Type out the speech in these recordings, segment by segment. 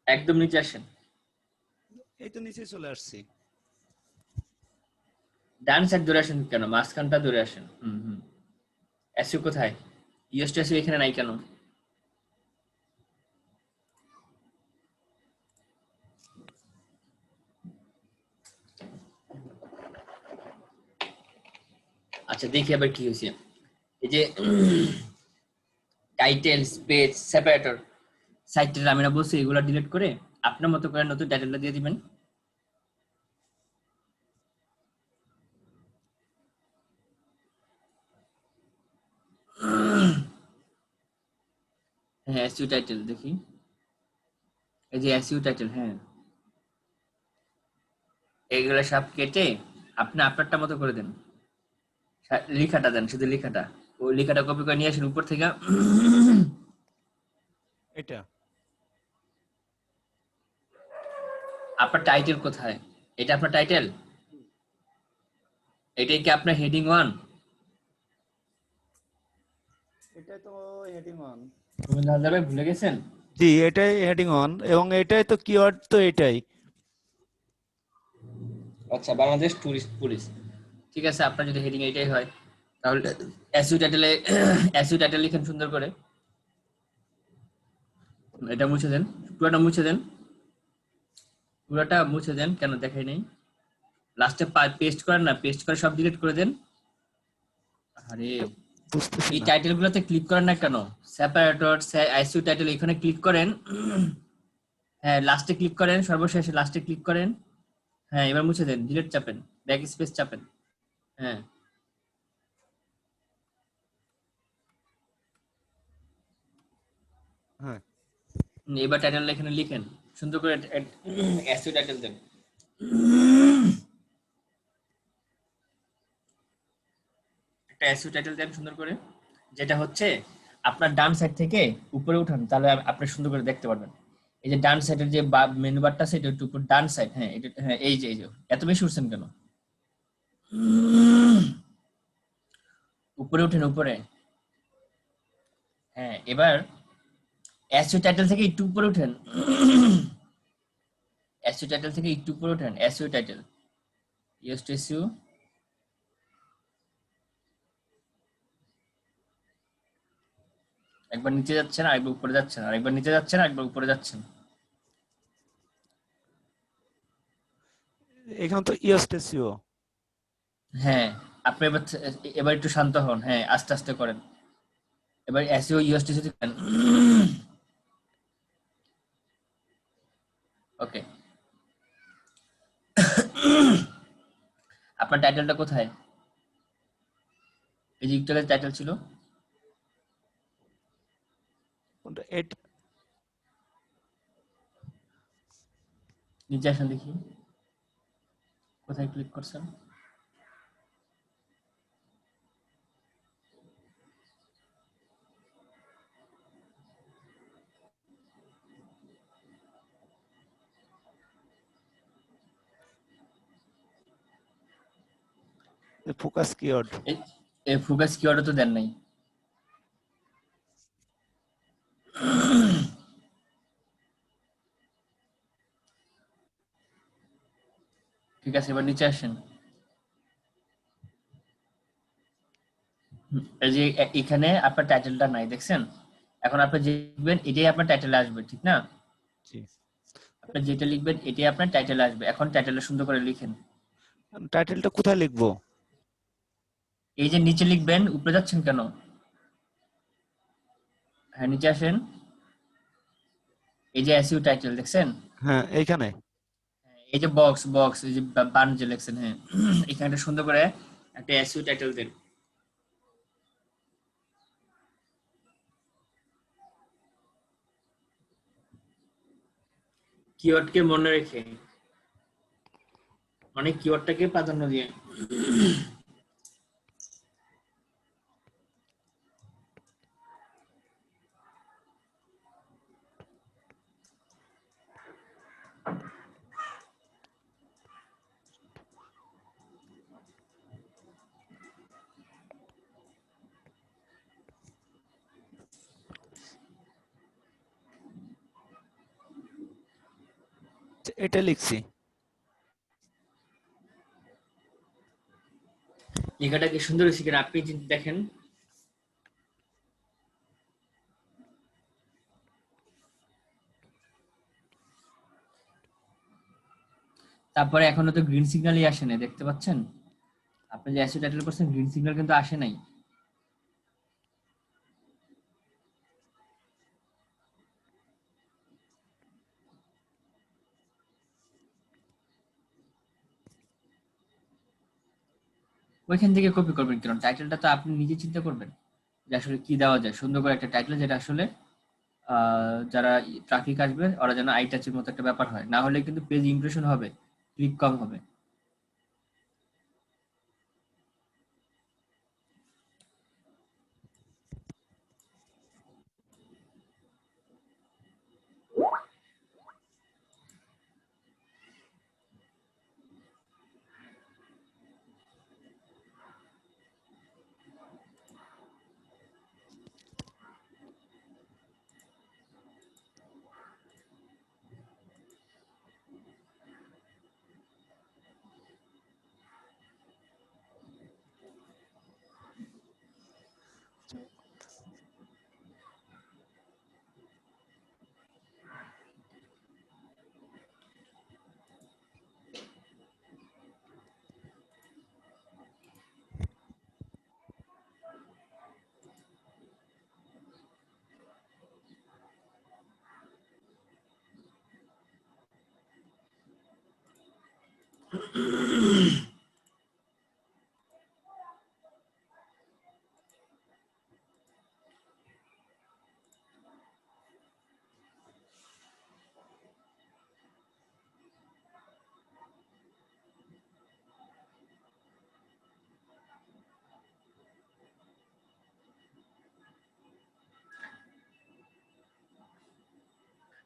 একদম নিচে আসেন। এই তো নিচে চলে আসছি। ডান সাইড ধরে আসেন কেন, মাঝখানটা ধরে আসেন। এসইউ কোথায়? ইউএস টু এসইউ এখানে নাই কেন? আচ্ছা দেখি আবার কি হয়েছে। এই যে টাইটেল, স্পেস, সেপারেটর, সাইটের আমি না বলছি এগুলো ডিলিট করে আপনার মতো করে নতুন টাইটেলটা দিয়ে দিবেন। হ্যাঁ এসইউ টাইটেল দেখি, এই যে এসইউ টাইটেল, হ্যাঁ এইগুলো সব কেটে আপনি আপনারটা মতো করে দেন। লেখাটা দেন, শুধু লেখাটা, ওই লেখাটা কপি করে নিয়ে আসেন উপর থেকে। এটা আপনার টাইটেল কোথায়? এটা আপনার টাইটেল? এটাই কি আপনার হেডিং 1? এটাই তো হেডিং অন। গোবিন্দ হালদার ভাই ভুলে গেছেন? জি, এটাই হেডিং অন এবং এটাই তো কিওয়ার্ড, তো এটাই। আচ্ছা, বাংলাদেশ টুরিস্ট পুলিশ, ঠিক আছে। আপনার যদি হেডিং এটাই হয় তাহলে এসইউ টাইটেলে এসইউ টাইটেল লিখেন সুন্দর করে। এটা মুছে দেন, পুরোটা মুছে দেন, পুরোটা মুছে দেন, কেন দেখাই নাই। লাস্টে পেস্ট করেন না, পেস্ট করে সব ডিলিট করে দেন। আরে বুঝতেছি এই না। টাইটেল গুলোতে ক্লিক করেন না কেন? সেপারেটর, আইসিইউ টাইটেল, এখানে ক্লিক করেন। হ্যাঁ লাস্টে ক্লিক করেন, সর্বশেষে লাস্টে ক্লিক করেন। হ্যাঁ এবার মুছে দেন, ডিলিট চাপেন, ব্যাক স্পেস চাপেন। হ্যাঁ হ্যাঁ, এবার টাইটেলটা এখানে লিখেন সুন্দর করে, এসইউ টাইটেল দেন। একটা এসইউ টাইটেল দেন সুন্দর করে, যেটা হচ্ছে আপনার ডান সাইড থেকে উপরে উঠান, তাহলে আপনি সুন্দর করে দেখতে পারবেন। এই যে ডান সাইডের যে মেনু বারটা আছে, এটা একটু উপর ডান সাইড, হ্যাঁ এটা, হ্যাঁ এই যে এত বেশি উঠছেন কেন? উপরে উঠেন উপরে। হ্যাঁ এবার এসইউ টাইটেল থেকে একটু উপরে উঠেন। এসইউ টাইটেল থেকে একটু উপরে উঠেন, SU title, US to SU. একবার নিচে যাচ্ছেন আর একবার উপরে যাচ্ছেন, আর একবার নিচে যাচ্ছেন আর একবার উপরে যাচ্ছেন। এখানে তো ইএসটিসিও। হ্যাঁ আপনি এবার, এবার একটু শান্ত হন, হ্যাঁ আস্তে আস্তে করেন। এবার এসইও ইউএসটিসি দিবেন। ওকে, আপনার টাইটেলটা কোথায়? এই যে একটু টাইটেল ছিল, কোনটা? নিচে আসেন দেখি কোথায় ক্লিক করছেন। Focus keyword. এই এই ফোকাস কিওয়ার্ডও তো দেন নাই। ঠিক আছে এবার নিচে আসেন। এই যে এখানে আপনার টাইটেলটা নাই দেখছেন, এখন আপনি যে লিখবেন এটাই আপনার টাইটেলে আসবে, ঠিক না? জি, আপনি যেটা লিখবেন এটাই আপনার টাইটেলে আসবে। এখন টাইটেলটা সুন্দর করে লিখেন। টাইটেলটা কোথায় লিখবো? এই যে নিচে লিখবেন, উপরে যাচ্ছেন কেন? হ্যাঁ নিচে আসেন, এই যে এসইউ টাইটেল দেখছেন? হ্যাঁ, এইখানে। এই যে বক্স বক্স, এই যে বান যে লিখছেন, হ্যাঁ এখানে একটা সুন্দর করে একটা এসইউ টাইটেল দেন। কিওয়ার্ডকে মনে রেখে, অনেক কিওয়ার্ডটাকে প্রাধান্য দিয়ে। আচ্ছা, এটা লিখছি। লেখাটা কি সুন্দর হয়েছে কিনা আপনি যদি দেখেন। তারপরে এখনো তো গ্রিন সিগন্যালই আসে নাই, দেখতে পাচ্ছেন? আপনি যে অ্যাসিড টাইটেল করছেন গ্রিন সিগন্যাল কিন্তু আসে নাই। ওইখান থেকে কপি করবেন কেন? টাইটেলটা তো আপনি নিজে চিন্তা করবেন যে আসলে কি দেওয়া যায়, সুন্দর করে একটা টাইটেল যেটা আসলে যারা ট্রাফিক আসবে ওরা যেন আই টাচের মতো একটা ব্যাপার হয়, না হলে কিন্তু পেজ ইমপ্রেশন হবে, ক্লিক কম হবে।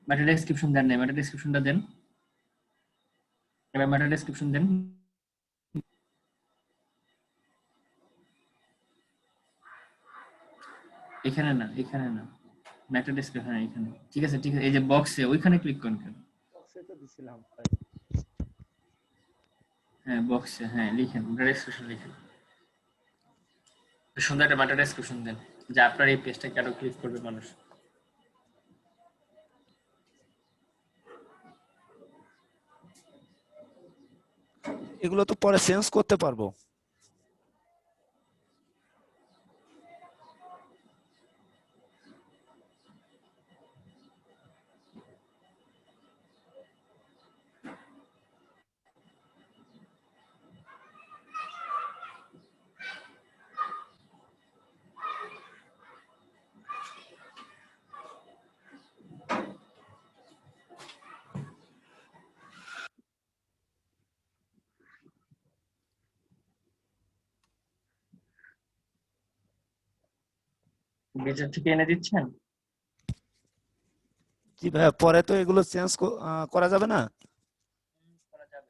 মেটা ডেসক্রিপশন দেন না, মেটা ডেসক্রিপশনটা দেন। এবার মেটা ডেসক্রিপশন দেন। এখানে না, এখানে না, মেটা ডেসক্রিপশন এখানে। ঠিক আছে, ঠিক আছে, এই যে বক্সে ওইখানে ক্লিক করুন কেন? বক্সে তো দিছিলাম ভাই। হ্যাঁ বক্সে, হ্যাঁ লিখেন, মেটা ডেসক্রিপশন লিখেন। সুন্দর একটা মেটা ডেসক্রিপশন দেন যে আপনার এই পেজটা কেন ক্লিক করবে মানুষ। এগুলো তো পরে চেঞ্জ করতে পারবো। বেচার থেকে এনে দিচ্ছেন? জি ভাইয়া, পরে তো এগুলো চেঞ্জ করা যাবে না। করা যাবে।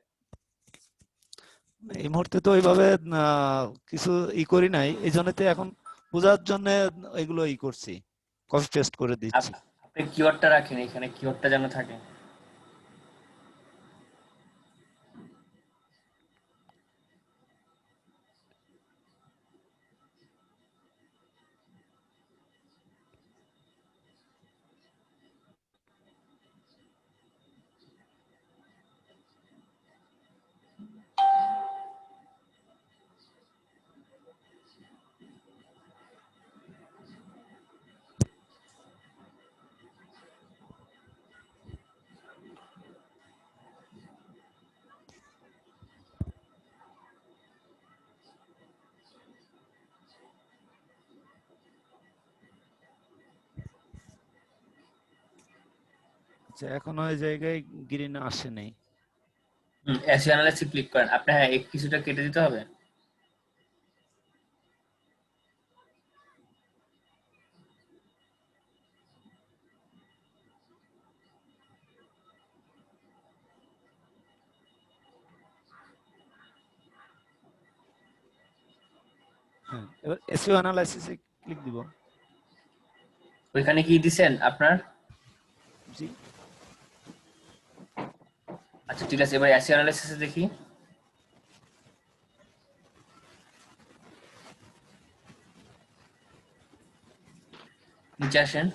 এই মুহূর্তে তো ওইভাবে কিছু করি নাই, এই জন্য তো এখন বোঝার জন্য এগুলো করছি, কপি পেস্ট করে দিচ্ছি। আপনি কিওয়ার্ডটা রাখেন, এখানে কিওয়ার্ডটা যেন থাকে। আচ্ছা, এখনো ওই জায়গায় গ্রিন আসে নাই। এসইও অ্যানালাইসিস ক্লিক করেন। আপনার হ্যাঁ কিছুটা কেটে দিতে হবে। হ্যাঁ, এবার এসইও অ্যানালাইসিসে ক্লিক দিব। ওইখানে কি দিছেন আপনার? জি। আচ্ছা ঠিক আছে, এবার অ্যাসি অ্যানালাইসিসে দেখি। নিচে আসেন,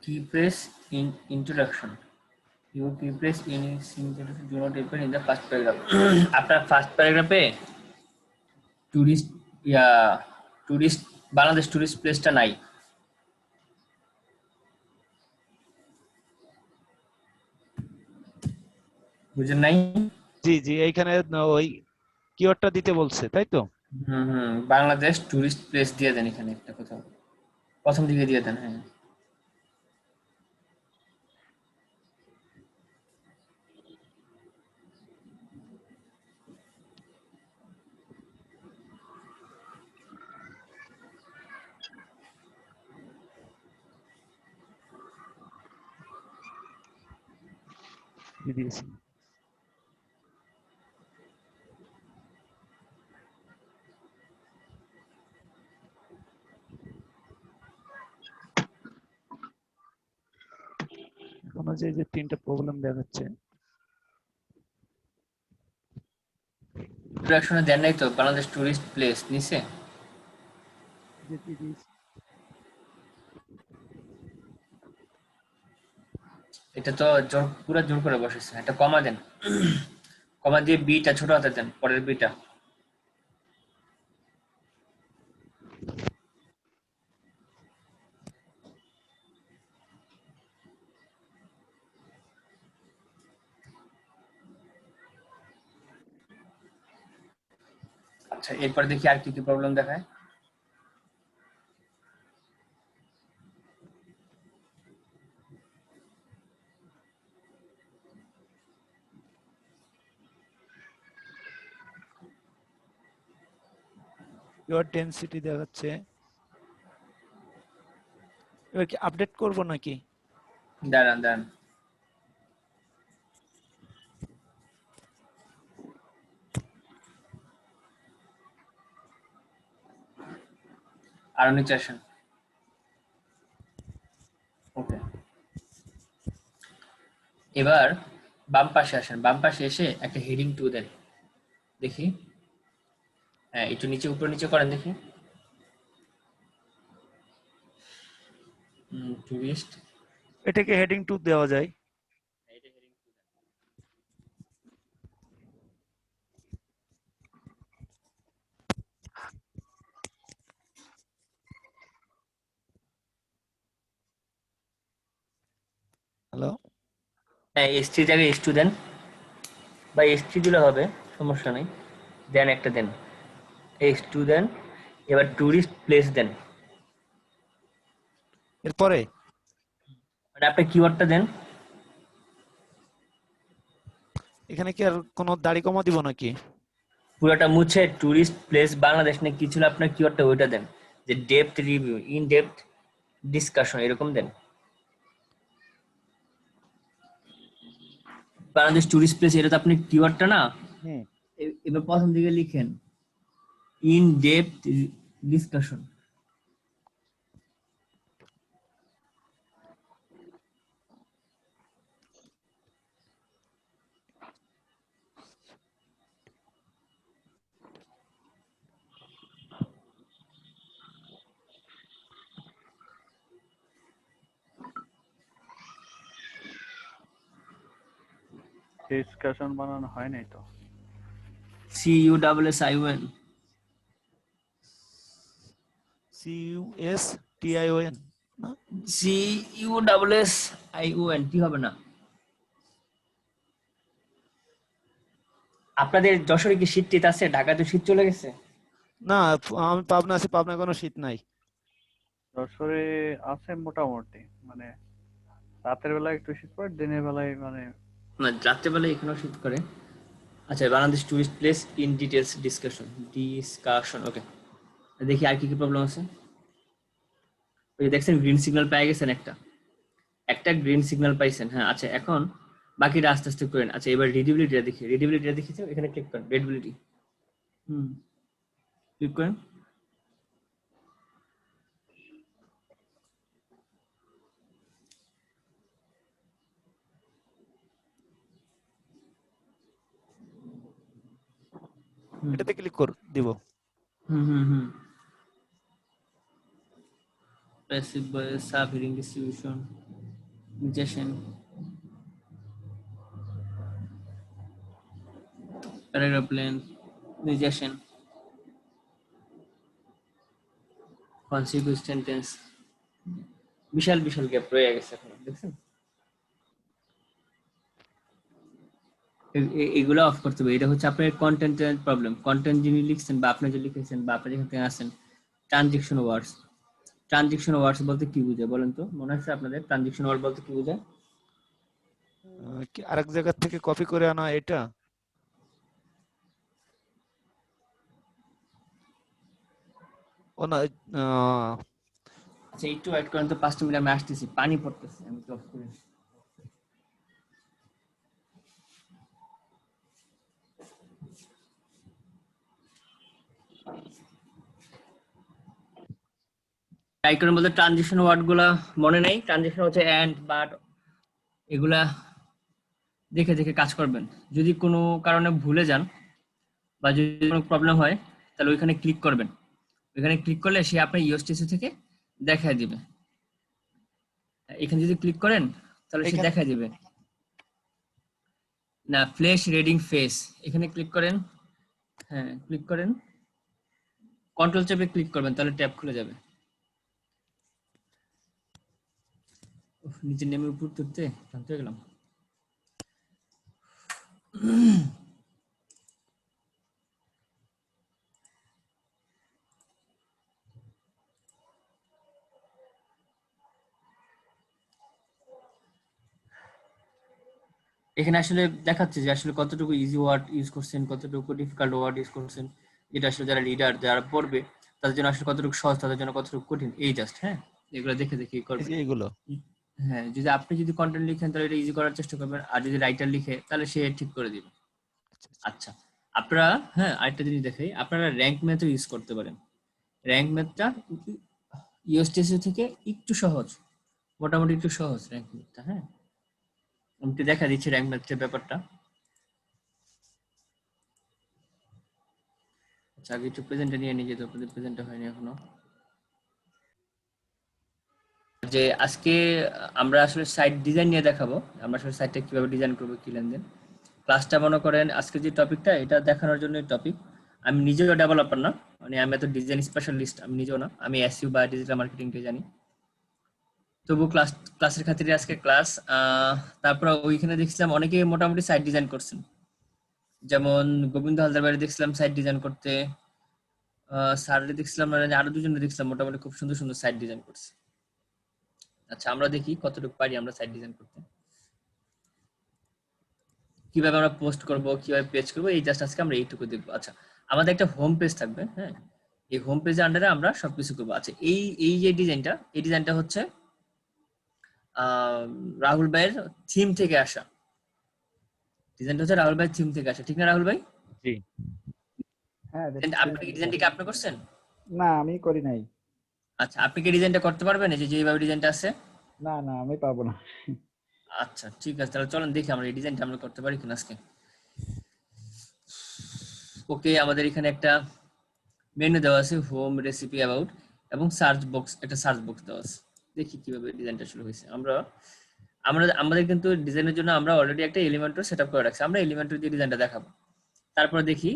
key phrase in introduction, you key phrase in introduction do not depend in the first paragraph. আপনার ফার্স্ট প্যারাগ্রাফে টুরিস্ট ইয়া টুরিস্ট বাংলাদেশ টুরিস্ট প্লেসটা নাই। বুঝেন নাই? জি জি, এইখানে ওই কিওয়ার্ডটা দিতে বলছে, তাই তো? বাংলাদেশ টুরিস্ট প্লেস দিয়ে দেন এখানে একটা কোথাও, প্রথম দিকে দিয়ে দেন। হ্যাঁ, দিয়ে দিয়েছি। এখনো যে তিনটা প্রবলেম দেখাচ্ছে। ইন্ট্রোডাকশনে দেন নাই তো বাংলাদেশ টুরিস্ট প্লেস নিচে? জি, দিয়ে দিয়েছি। এটা তো জোর পুরো জোর করে বসেছে, একটা কমা দেন। কমা দিয়ে বিটা ছোট হাতে দেন, পরের বিটা। আচ্ছা এরপর দেখি আর কি কি প্রবলেম দেখায়। কিওয়ার্ড ডেনসিটি দেখাচ্ছে। এবার কি আপডেট করব নাকি? দাঁড়ান দাঁড়ান, আরো নিচে আসেন। ওকে, এবার বাম পাশে আসেন, বাম পাশে এসে একটা হেডিং 2 দেন দেখি। হ্যাঁ একটু নিচে উপরে নিচে করেন দেখি। টুরিস্ট, এটাকে হেডিং 2 দেওয়া যায়। হ্যালো। হ্যাঁ S3 জায়গায় S2 দেন, বা S3 দিলে হবে, সমস্যা নেই। দেন একটা দেন, S2 দেন। এবার টুরিস্ট প্লেস দেন, এরপরে মানে আপনি কিওয়ার্ডটা দেন। এখানে কি আর কোনো দাড়ি কমা দিব নাকি? পুরোটা মুছে টুরিস্ট প্লেস বাংলাদেশ নিয়ে কি ছিল আপনার কিওয়ার্ডটা, ওইটা দেন। যে depth review, in depth discussion, এরকম দেন। বাংলাদেশ টুরিস্ট প্লেস, এটা তো আপনি কিওয়ার্ডটা না। হুম। এবার প্রথম দিকে লিখেন ইন ডেপথ ডিসকাশন। ডিসকাশন বানানো হয় নাই তো। CUSSION, CUSTION না? CUSSION কি হবে না? আপনাদের যশোরে কি শীত টিত আছে? ঢাকাতে শীত চলে গেছে? না, আমি পাবনা আছি, পাবনায় কোনো শীত নাই। যশোরে আছে মোটামুটি, মানে রাতের বেলায় একটু শীত পড়ে, দিনের বেলায় মানে না, রাত্রেবেলা এখানেও শীত করে। আচ্ছা, Bangladesh tourist place in details discussion okay. দেখি আর কি কি প্রবলেম আছে। ওই যে দেখছেন গ্রিন সিগন্যাল পেয়ে গেছেন একটা, একটা গ্রিন সিগন্যাল পাইছেন। হ্যাঁ আচ্ছা, এখন বাকিটা আস্তে আস্তে করেন। আচ্ছা এবার রিডিবিলিটিটা দেখি, রিডিবিলিটিটা দেখেছেন, এখানে ক্লিক করেন রিডিবিলিটি। ক্লিক করেন। এটাতে ক্লিক কর দিব। Hmm passive voice, sub hearing distribution, ingestion, paragraph length, ingestion, consecutive sentence, বিশাল বিশাল গ্যাপ রয়ে গেছে এখন, দেখছেন? এগুলো অফ করতে হবে। এটা হচ্ছে আপনার কন্টেন্টের প্রবলেম। কন্টেন্ট যিনি লিখছেন বা আপনি যে লিখেছেন বা আপনি যেখান থেকে আসেন, ট্রানজেকশন ওয়ার্ডস। ট্রানজেকশন ওয়ার্ডস বলতে কি বোঝায় বলেন তো? মনে আছে আপনাদের ট্রানজেকশন ওয়ার্ড বলতে কি বোঝায়? কি আরেক জায়গা থেকে কপি করে আনা এটা? ও না, আচ্ছা একটু ওয়েট করেন তো, 5 মিনিট, আমি আসতেছি, পানি পড়তেছে, আমি একটু অফ করে আসি। ট্রাই করেন বলতে ট্রানজিশন ওয়ার্ড গুলা মনে নেই। ট্রানজিশন হচ্ছে এন্ড, বাট, এগুলা দেখে দেখে কাজ করবেন। যদি কোনো কারণে ভুলে যান বা যদি কোনো প্রবলেম হয়, তাহলে ওইখানে ক্লিক করবেন। ওইখানে ক্লিক করলে সে আপনার ইউএসটিসি থেকে দেখায় দিবে। এখানে যদি ক্লিক করেন তাহলে সে এখানে দেখায় দিবে। না, ফ্ল্যাশ রিডিং ফেস, এখানে ক্লিক করেন। হ্যাঁ ক্লিক করেন, কন্ট্রোল চেপে ক্লিক করবেন, তাহলে ট্যাব খুলে যাবে। নিচে নেমে উপর তুলতে ক্লান্ত হয়ে গেলাম। এখানে আসলে দেখাচ্ছে যে আসলে কতটুকু ইজি ওয়ার্ড ইউজ করছেন, কতটুকু ডিফিকাল্ট ওয়ার্ড ইউজ করছেন। যেটা আসলে যারা লিডার, যারা পড়বে, তাদের জন্য আসলে কতটুকু সহজ, তাদের জন্য কতটুকু কঠিন, এই জাস্ট। হ্যাঁ, এগুলো দেখে দেখে এই করবেন। যে এগুলো। হ্যাঁ, যদি আপনি যদি কন্টেন্ট লিখেন তাহলে এটা ইজি করার চেষ্টা করবেন, আর যদি রাইটার লিখে তাহলে সে ঠিক করে দিবে। আচ্ছা, আপনারা, হ্যাঁ আরেকটা জিনিস দেখাই, আপনারা র্যাঙ্ক ম্যাথও ইউজ করতে পারেন। র্যাঙ্ক ম্যাথটা ইউএসটিসি থেকে একটু সহজ, মোটামুটি একটু সহজ র্যাঙ্ক ম্যাথটা। হ্যাঁ, আমি একটু দেখা দিচ্ছি র্যাঙ্ক ম্যাথের ব্যাপারটা। আচ্ছা, আগে একটু প্রেজেন্টটা নিয়ে নিয়ে যেত, আপনাদের প্রেজেন্টটা হয়নি এখনো। যে আজকে আমরা আসলে সাইট ডিজাইন নিয়ে দেখাবো, আমরা আসলে সাইটটা কিভাবে ডিজাইন করবো, কি লেনদেন। ক্লাসটা মনে করেন আজকে যে টপিকটা, এটা দেখানোর জন্য টপিক। আমি নিজেও ডেভেলপার না, মানে আমি এত ডিজাইন স্পেশালিস্ট আমি নিজেও না, আমি এসইও বা ডিজিটাল মার্কেটিংটা জানি। তবু ক্লাসের খাতিরে আজকে ক্লাস। তারপর ওইখানে দেখছিলাম অনেকে মোটামুটি সাইট ডিজাইন করছেন, যেমন গোবিন্দ হালদার বাড়ি দেখছিলাম সাইট ডিজাইন করতে, স্যাররে দেখছিলাম, মানে আরো দুজনে দেখছিলাম মোটামুটি খুব সুন্দর সুন্দর সাইট ডিজাইন করছে। আচ্ছা, আমরা দেখি কতটুকু পারি আমরা সাইট ডিজাইন করতে, কিভাবে আমরা পোস্ট করব, কিভাবে পেজ করব, এই জাস্ট আজকে আমরা এইটুকু দেখবো। আচ্ছা, আমাদের একটা হোম পেজ থাকবে। হ্যাঁ, এই হোম পেজের আন্ডারে আমরা সবকিছু করবো। আচ্ছা, এই এই যে ডিজাইনটা, এই ডিজাইনটা হচ্ছে রাহুল ভাইয়ের থিম থেকে আসা। ডিজাইনটা হচ্ছে রাহুল ভাইয়ের থিম থেকে আসা, ঠিক না রাহুল ভাই? জি। হ্যাঁ আপনি কি ডিজাইনটা কি আপনি করছেন? না, আমি করি নাই। আচ্ছা, আপনি কি ডিজাইনটা করতে পারবেন, এই যে যেভাবে ডিজাইনটা আছে? না না, আমি পারবো না। আচ্ছা ঠিক আছে, তাহলে চলেন দেখি আমরা এই ডিজাইনটা আমরা করতে পারি কিনা আজকে। ওকে, আমাদের এখানে একটা মেনু দেওয়া আছে, হোম, রেসিপি, অ্যাবাউট, এবং সার্চ বক্স, একটা সার্চ বক্স দেওয়া আছে। দেখি কিভাবে ডিজাইনটা শুরু হয়েছে। আমরা আমরা আমাদের কিন্তু ডিজাইনের জন্য আমরা অলরেডি একটা এলিমেন্টর সেটআপ করে রাখছি, আমরা এলিমেন্টর দিয়ে ডিজাইনটা দেখাবো। তারপর দেখি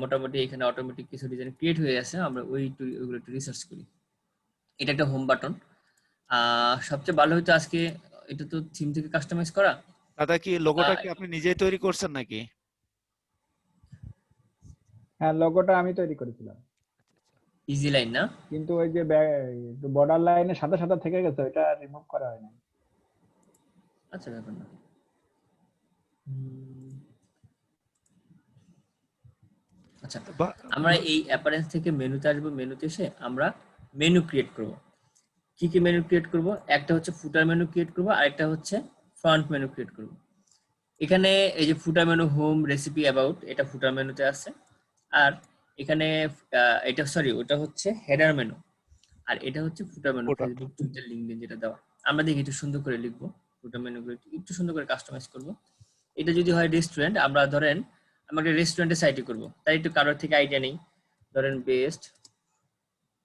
মোটামুটি এখানে অটোমেটিক কিছু ডিজাইন ক্রিয়েট হয়ে আছে, আমরা ওইগুলো একটু রিসার্চ করি। এটা একটা হোম বাটন। সবচেয়ে ভালো হতো আজকে, এটা তো থিম থেকে কাস্টমাইজ করা। দাদা কি লোগোটা কি আপনি নিজেই তৈরি করছেন নাকি? হ্যাঁ, লোগোটা আমি তৈরি করেছিলাম, ইজি লাইন না? কিন্তু ওই যে বর্ডার লাইনে সাদা সাদা থেকে গেছে, ওটা রিমুভ করা হয় না। আচ্ছা, ব্যাপার না। আচ্ছা, আমরা এই অ্যাপারেন্স থেকে মেনুতে আসবো, মেনুতে এসে আমরা মেনু ক্রিয়েট করব। কি কি মেনু ক্রিয়েট করব? একটা হচ্ছে ফুটার মেনু ক্রিয়েট করব, আর একটা হচ্ছে ফ্রন্ট মেনু ক্রিয়েট করব। এখানে এই যে ফুটার মেনু, হোম, রেসিপি, অ্যাবাউট, এটা ফুটার মেনুতে আছে। আর এখানে এটা, সরি, ওটা হচ্ছে হেডার মেনু, আর এটা হচ্ছে ফুটার মেনু, ফেসবুক, টুইটার, লিঙ্কডইন যেটা দেওয়া। আমরা দেখি একটু সুন্দর করে লিখবো, ফুটার মেনুগুলো একটু সুন্দর করে কাস্টমাইজ করব। এটা যদি হয় রেস্টুরেন্ট, আমরা ধরেন আমাকে রেস্টুরেন্টের সাইটে করব, তাই একটু কারোর থেকে আইডিয়া নেই। ধরেন বেস্ট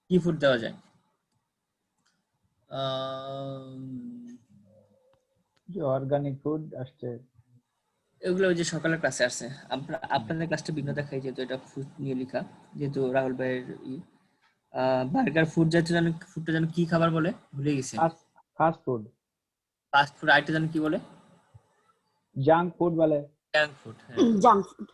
কি ফুড দেওয়া যায়। যে অর্গানিক ফুড আসছে। এগুলো ওই যে সকালের ক্লাসে আসছে। আপনাদের ক্লাসটা ভিন্ন দেখাই, যেহেতু এটা ফুড নিয়ে লেখা, যেহেতু রাহুল ভাইয়ের বার্গার ফুড জাতীয় যেন ফুডটা যেন কি খাবার বলে ভুলে গেছি। Fast food, fast food item যেন কি বলে? জাঙ্ক ফুড বলে। Junk food. হ্যাঁ, জাঙ্ক ফুড।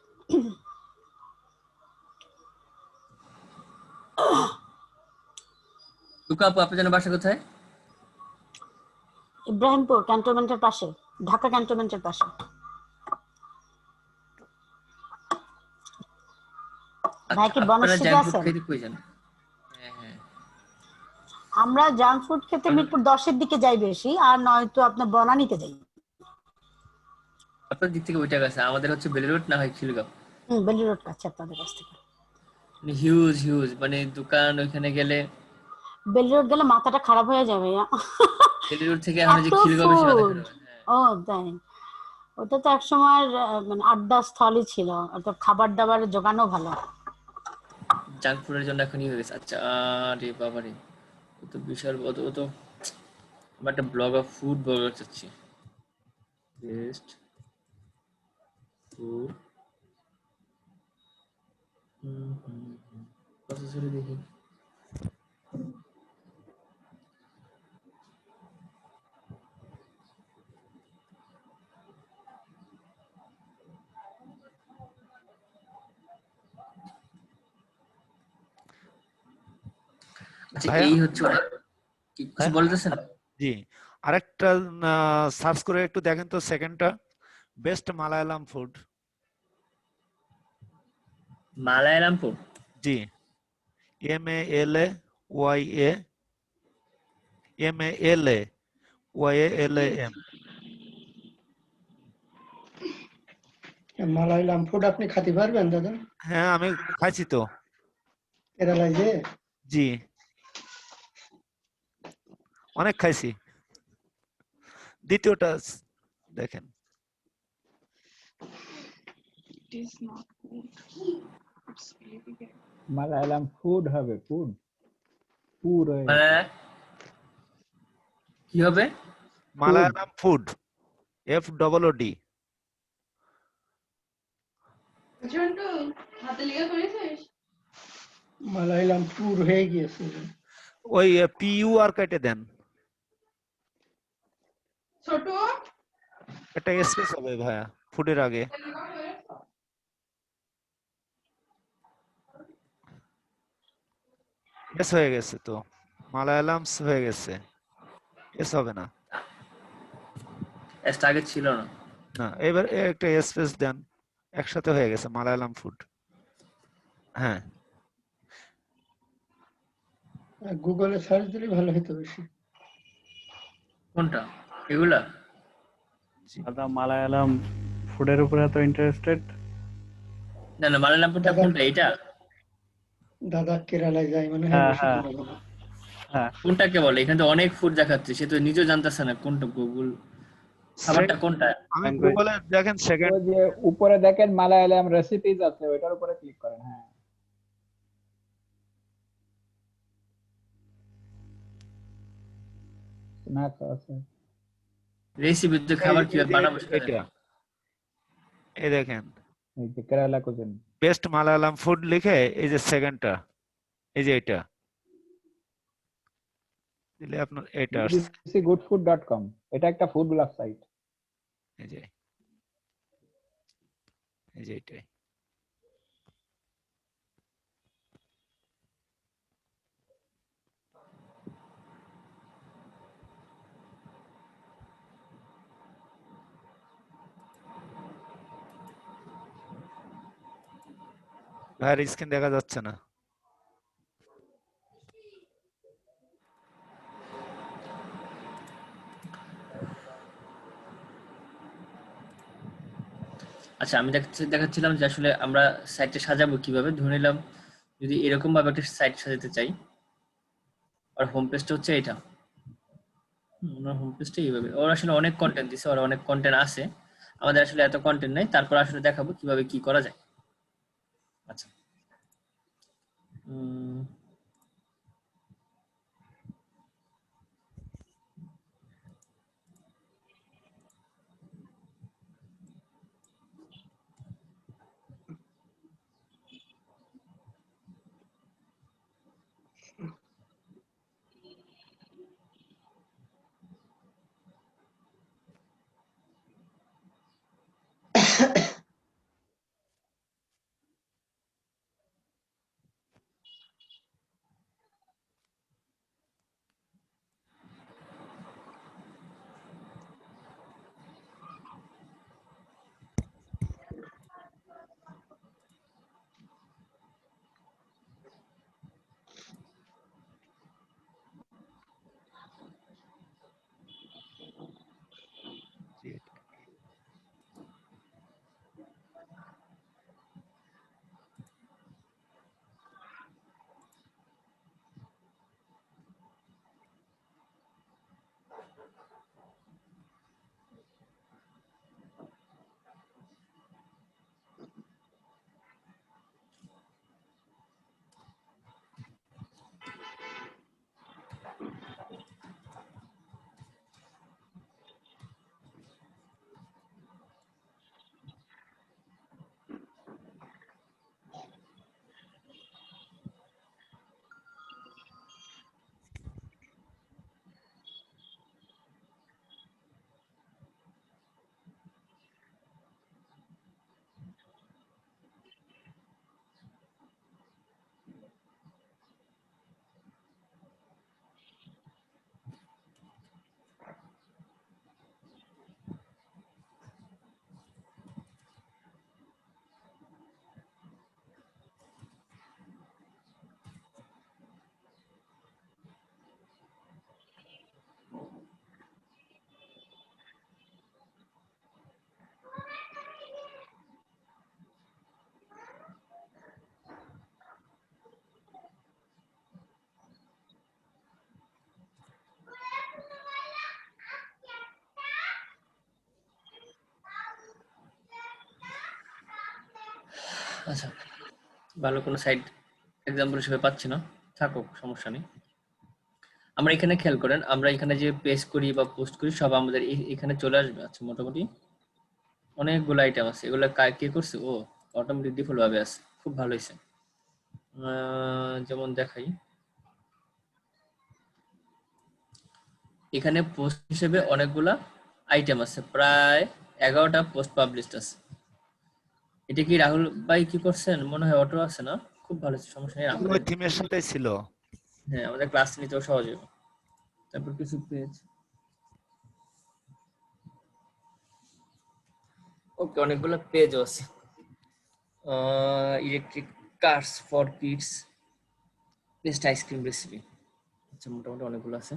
টুকা আপু, আপনার জন্য বাসা কোথায়? ইব্রাহিমপুর ক্যান্টনমেন্টের পাশে, ঢাকা ক্যান্টনমেন্টের পাশে। ভাই কি আপনারা বনশ্রীতে জাঙ্ক ফুড আছেন? খেতে কই যান? হ্যাঁ হ্যাঁ, আমরা জাঙ্ক ফুড খেতে মিরপুর 10-এর দিকে যাই বেশি, আর নয়তো আপনার বনানীতে যাই। আপনার দিক থেকে ওইটা গেছে, আমাদের হচ্ছে বেলি রোড না হয় খিলগাঁও। বেলি রোড কাছে আপনাদের কাছ থেকে। হিউজ হিউজ, মানে দোকান ওইখানে গেলে বেলি রোড গেলে মাথাটা খারাপ হয়ে যাবে। বেলি রোড থেকে এখন যে এত খিলগাঁও বেশি মাথা food! খারাপ হয়। হ্যাঁ। ও তাই, ওটা তো একসময় মানে আড্ডা স্থলই ছিল, তো খাবার দাবারের জোগানও ভালো। জাঙ্ক ফুডের জন্য এখন হয়ে গেছে। আচ্ছা, আরে বাবা রে, ও তো বিশাল, ও তো আমি একটা ব্লগ অফ ফুড ব্লগার চাচ্ছি। বেস্ট ফুড প্রসেসরে দেখি। আচ্ছা, ভাইয়া? এই হচ্ছে ওটা। কি কিছু হ্যাঁ? বলতেছেন? জি, আরেকটা সার্চ করে একটু দেখেন তো সেকেন্ডটা, best Malayalam food. Malayalam food. জি, MALAYA MALAYALAM। মালায়ালাম ফুড আপনি খাতে পারবেন দাদা? হ্যাঁ, আমি খাইছি তো। কেরালায় যে জি, অনেক খাইছি। দ্বিতীয়টা দেখেন। মালায়ালাম ফুড হবে, ফুড পুর হয়ে মানে কি হবে? Malayalam food, FOOD। মালায়ালাম পুর হয়ে গিয়েছে। ওই PU আর কেটে দেন, ছোট একটা স্পেস হবে ভাইয়া ফুডের আগে। এস হয়ে গেছে তো, মালায়ালামস হয়ে গেছে, এস হবে না। এসটা আগে ছিল না। না, এবার একটা স্পেস দেন, একসাথে হয়ে গেছে মালায়ালাম ফুড। হ্যাঁ, গুগলে সার্চ দিলে ভালো হতো বেশি। কোনটা? এগুলা? দাদা মালায়ালাম ফুডের উপরে এত ইন্টারেস্টেড? না না, মালায়ালাম ফুডটা কোনটা? এটা? দাদা কেরালায় যায় মানে হ্যাঁ, বেশি হ্যাঁ। ভালো হবে। হ্যাঁ, কোনটাকে বলে? এখানে তো অনেক ফুড দেখাচ্ছে, সে তো নিজেও জানতেছে না কোনটা গুগল খাবারটা কোনটা। আমি Language. গুগলে দেখেন সেকেন্ড। ওই যে উপরে দেখেন মালায়ালাম রেসিপিজ আছে, ওইটার উপরে ক্লিক করেন। হ্যাঁ, স্ন্যাক্স আছে। রেসিপিতে খাবার কিভাবে বানাবো সেটা এটা এই দেখেন, এই যে Kerala cuisine. Best Malayalam food লিখে এই যে সেকেন্ডটা, এই যে এটা দিলে আপনার এটা আসছে। goodfood.com, এটা একটা ফুড ব্লগ সাইট। এই যে এটাই। ভাইয়ের স্ক্রিন দেখা যাচ্ছে না। আচ্ছা, আমি দেখাচ্ছিলাম যে আসলে আমরা সাইটটা সাজাবো কিভাবে। ধরে নিলাম যদি এরকম ভাবে একটা সাইট সাজাতে চাই, আর হোম পেজটা হচ্ছে এটা। ওনার হোম পেজটা এইভাবে। ওর আসলে অনেক কন্টেন্ট দিছে, ওর অনেক কন্টেন্ট আছে, আমাদের আসলে এত কন্টেন্ট নাই। তারপর আসলে দেখাবো কিভাবে কি করা যায়। আচ্ছা। উম, আচ্ছা, ভালো কোনো সাইট এক্সাম্পল হিসেবে পাচ্ছি না, থাকুক, সমস্যা নেই। আমরা এখানে খেয়াল করেন, আমরা এখানে যে পেস্ট করি বা পোস্ট করি সব আমাদের এখানে চলে আসবে। আচ্ছা, মোটামুটি অনেকগুলো আইটেম আছে, এগুলো কে করছে? ও অটোমেটিক ডিফল্ট ভাবে আছে, খুব ভালো হয়েছে। যেমন দেখাই, এখানে পোস্ট হিসেবে অনেকগুলা আইটেম আছে, প্রায় 11টা পোস্ট পাবলিশড আছে। এটা কি রাহুল ভাই কি করছেন? মনে হয় অটো আছে না? খুব ভালো, সমস্যা নেই। ওই থিমের সাথে ছিল। হ্যাঁ, আমাদের ক্লাস নিতেও সহজ হবে। তারপর কিছু পেজ, ওকে, অনেকগুলো পেজও আছে। Electric cars for kids, best ice cream recipe. আচ্ছা, মোটামুটি অনেকগুলো আছে,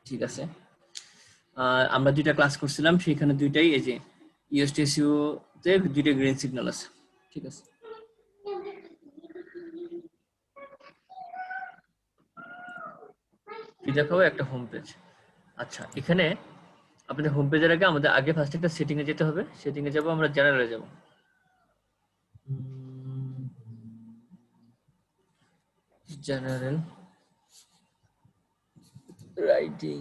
ঠিক আছে। আমরা দুইটা ক্লাস করছিলাম, সেখানে দুইটাই এই যে ইউএসটিসিউ তে দুইটা গ্রিন সিগন্যাল আছে, ঠিক আছে। কি দেখাবো? একটা হোম পেজ। আচ্ছা, এখানে আপনাদের হোম পেজের আগে আমাদের ফার্স্ট একটা সেটিং এ যেতে হবে। সেটিং এ যাব, আমরা জেনারেলে যাব। জেনারেল রাইটিং,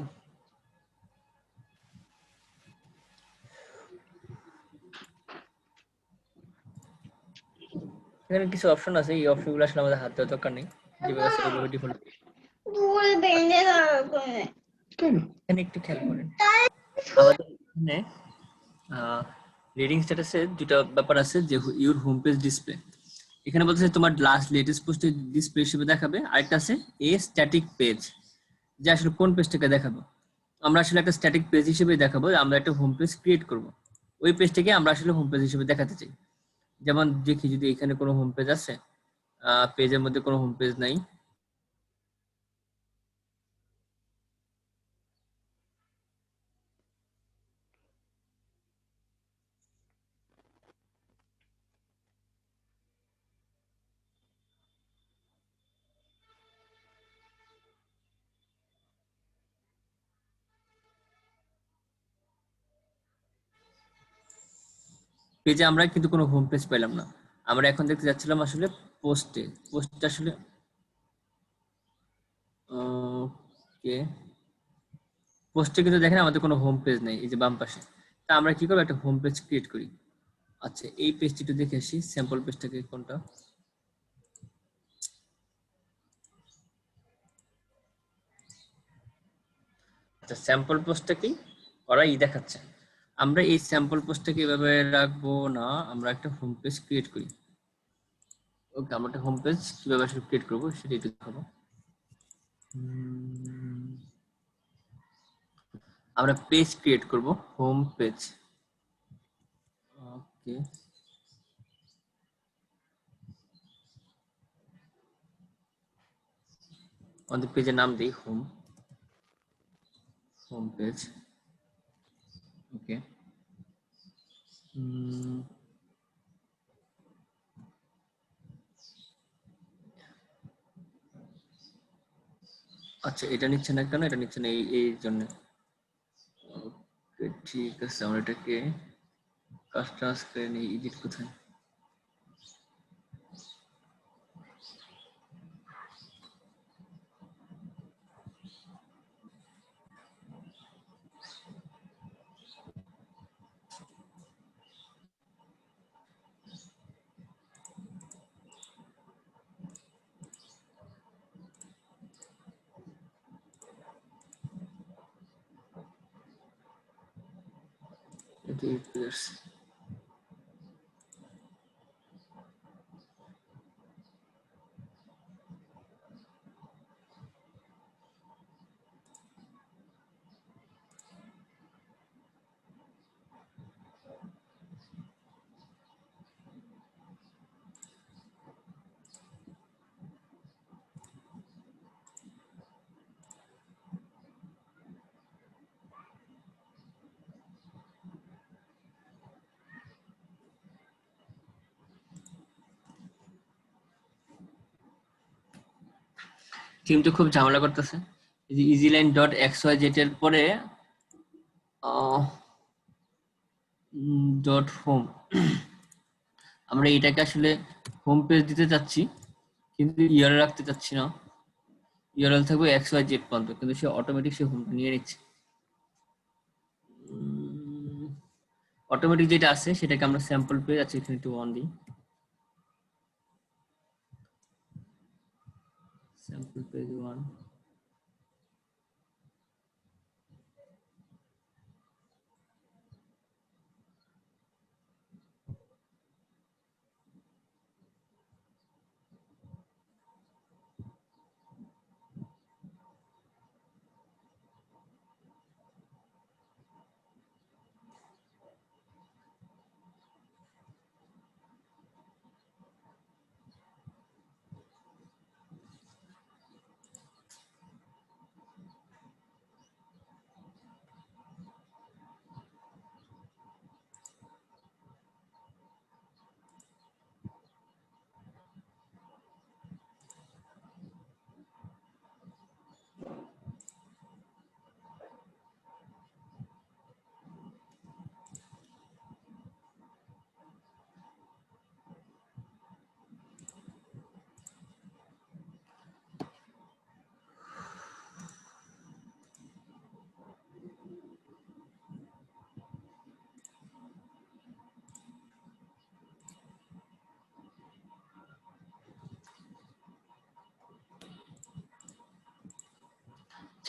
এখানে কিছু অপশন আছে, এই অপশনগুলো আসলে আমাদের হাত দেওয়ার দরকার নেই, যেভাবে আছে ওইভাবে ডিফল্ট। কেন? এখানে একটু খেয়াল করেন, আমাদের এখানে রিডিং স্ট্যাটাসে দুটো ব্যাপার আছে, যে ইউর হোম পেজ ডিসপ্লে। এখানে বলতেছে তোমার লাস্ট লেটেস্ট পোস্টে ডিসপ্লে হিসেবে দেখাবে। আরেকটা আছে এ স্ট্যাটিক পেজ, যে আসলে কোন পেজটাকে দেখাবো। আমরা আসলে একটা স্ট্যাটিক পেজ হিসেবে দেখাবো, আমরা একটা হোম পেজ ক্রিয়েট করব, ওই পেজটাকে আমরা আসলে হোম পেজ হিসেবে দেখাতে চাই। যেমন দেখি, যদি এখানে কোনো হোম পেজ আছে, পেজের মধ্যে কোনো হোম পেজ নাই। পেজে আমরা কিন্তু কোনো হোম পেজ পেলাম না। আমরা এখন দেখতে যাচ্ছিলাম আসলে পোস্টে আসলে ওকে, পোস্টে কিন্তু দেখেন আমাদের কোনো হোম পেজ নেই, এই যে বাম পাশে। তা আমরা কি করবো, একটা হোম পেজ ক্রিয়েট করি। আচ্ছা, এই পেজটি একটু দেখে আসি, স্যাম্পল পেজটাকে কোনটা। আচ্ছা, স্যাম্পল পোস্টটাকেই ওরাই দেখাচ্ছে। আমরা এই স্যাম্পল পোস্টটাকে এভাবে রাখবো না, আমরা একটা হোম পেজ ক্রিয়েট করি। ওকে, আমরা একটা হোম পেজ কিভাবে আসলে ক্রিয়েট করবো সেটা একটু দেখাবো। আমরা পেজ ক্রিয়েট করব, হোম পেজ। ওকে, আমাদের পেজের নাম দিই হোম পেজ। ওকে, আচ্ছা, এটা নিচ্ছে না কেন, এটা নিচ্ছে না এই জন্য। ওকে, ঠিক আছে, আমরা এটাকে কাস্টমাইজ করে নিই। এডিট কোথায়? এটা পেজ। টিম তো খুব ঝামেলা করতেছে। এই যে ইজিলাইন ডট xyz এর পরে ডট হোম, আমরা এটাকে আসলে হোম পেজ দিতে চাচ্ছি, কিন্তু ইউআরএল রাখতে চাচ্ছি না। ইউআরএল থাকবে xyz পর্যন্ত, কিন্তু সে অটোমেটিক সে হোমটা নিয়ে নিচ্ছে। অটোমেটিক যেটা আছে সেটাকে আমরা স্যাম্পল পেজ আছে এখানে একটু অন দিই, স্যাম্পল পেজ 1।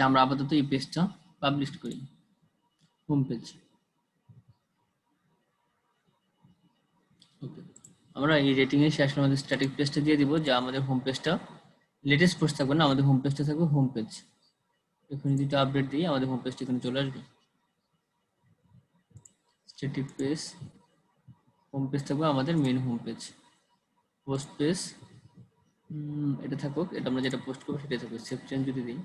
আমরা আপাতত এই পেজটা পাবলিশ করি, হোম পেজ। ওকে, আমরা এই রেটিং এর শেষে আমাদের স্ট্যাটিক পেজটা দিয়ে দিব, যা আমাদের হোম পেজটা লেটেস্ট পোস্ট থাকবে না, আমাদের হোম পেজটা থাকবে হোম পেজ। এখন যদি আপডেট দিই আমাদের হোম পেজটা এখানে চলে আসবে। স্ট্যাটিক পেজ, হোম পেজ থাকবে আমাদের main home page. Post page এটা থাকুক, এটা আমরা যেটা পোস্ট করবো সেটাই থাকবে। সেভ চেঞ্জ যদি দিই,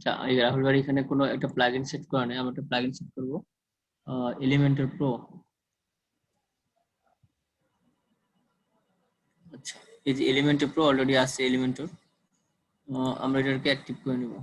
আচ্ছা, এই রাহুল ভাই এখানে কোনো একটা প্লাগইন সেট করা নেই, আমরা একটা প্লাগইন সেট করব এলিমেন্টর প্রো। আচ্ছা, এই যে এলিমেন্টর প্রো অলরেডি আছে এলিমেন্টর, আমরা এটাকে অ্যাক্টিভ করে নিব।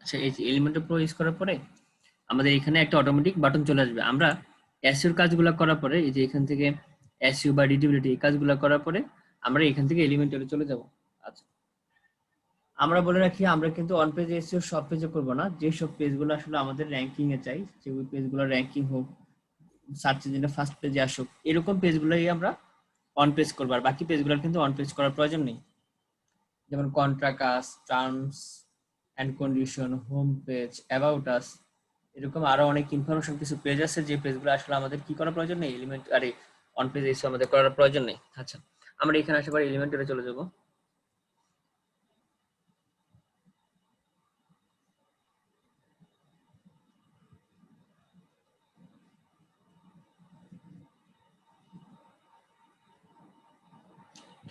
আচ্ছা, এই যে এলিমেন্টর প্রো ইউজ করার পরে আমাদের এখানে একটা অটোমেটিক বাটন চলে আসবে। আমরা এসইওর কাজগুলো করার পরে এই যে এখান থেকে এসইও বা রিডেবিলিটি এই কাজগুলো করার পরে আমরা এখান থেকে এলিমেন্টরে চলে যাব। আচ্ছা, আমরা বলে রাখি আমরা কিন্তু অন পেজ এসইও সব পেজে করব না, যে সব পেজগুলো আসলে আমাদের র‍্যাঙ্কিং এ চাই, যে ওই পেজগুলো র‍্যাঙ্কিং হোক, সার্চ ইঞ্জিনে ফার্স্ট পেজে আসুক, এরকম পেজগুলোই আমরা অন পেজ করব, আর বাকি পেজগুলো কিন্তু অন পেজ করার প্রয়োজন নেই। যেমন contact us, terms and condition, home page, about us, এরকম আরো অনেক ইনফরমেশন কিছু পেজ আছে যে পেজগুলো আসলে আমাদের কি করার প্রয়োজন নেই, এলিমেন্ট আরে অন পেজ এসে আমাদের করার প্রয়োজন নেই। আচ্ছা, আমরা এখানে আসলে এলিমেন্টরে চলে যাব।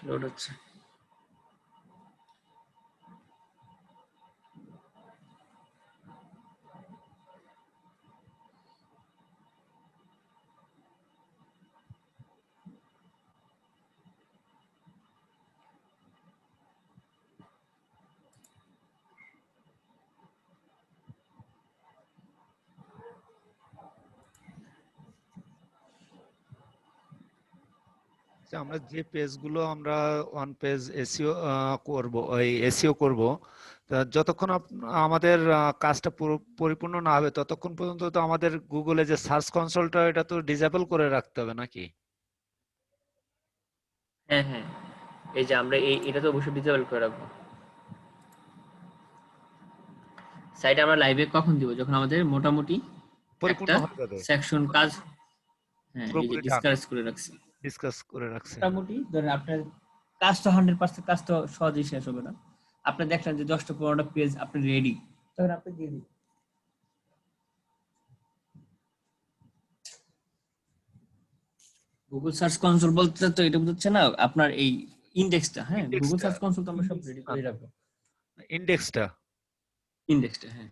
লোড হচ্ছে। যে আমরা যে পেজগুলো আমরা অন পেজ এসইও করব, ওই এসইও করব, তা যতক্ষণ আমাদের কাজটা পরিপূর্ণ না হবে ততক্ষণ পর্যন্ত তো আমাদের গুগলে যে সার্চ কনসোলটা এটা তো ডিসেবল করে রাখতে হবে নাকি? হ্যাঁ হ্যাঁ, এই যে আমরা এটা তো অবশ্যই ডিসেবল করে রাখবো। সাইটে আমরা লাইভে কখন দিব, যখন আমাদের মোটামুটি পরিপূর্ণ একটা হয়ে যাবে, সেকশন কাজ, হ্যাঁ এই যে পুরোপুরি ডান, ডিসকাস করে রাখছি। ডিসকাস করে রাখছে। মোটামুটি ধরেন আপনার কাজ তো 100% কাজ তো সহজেই শেষ হবে না। আপনি দেখলেন যে 10টা 15টা পেজ আপনি রেডি, তখন আপনি দিয়ে দিন। গুগল সার্চ কনসোল বলতে তো এটা বুঝছে না আপনার এই ইন্ডেক্সটা, হ্যাঁ গুগল ইন্ডেক্সটা, সার্চ কনসোল তো আমরা সব রেডি করে রাখবো। ইন্ডেক্সটা। ইন্ডেক্সটা, হ্যাঁ।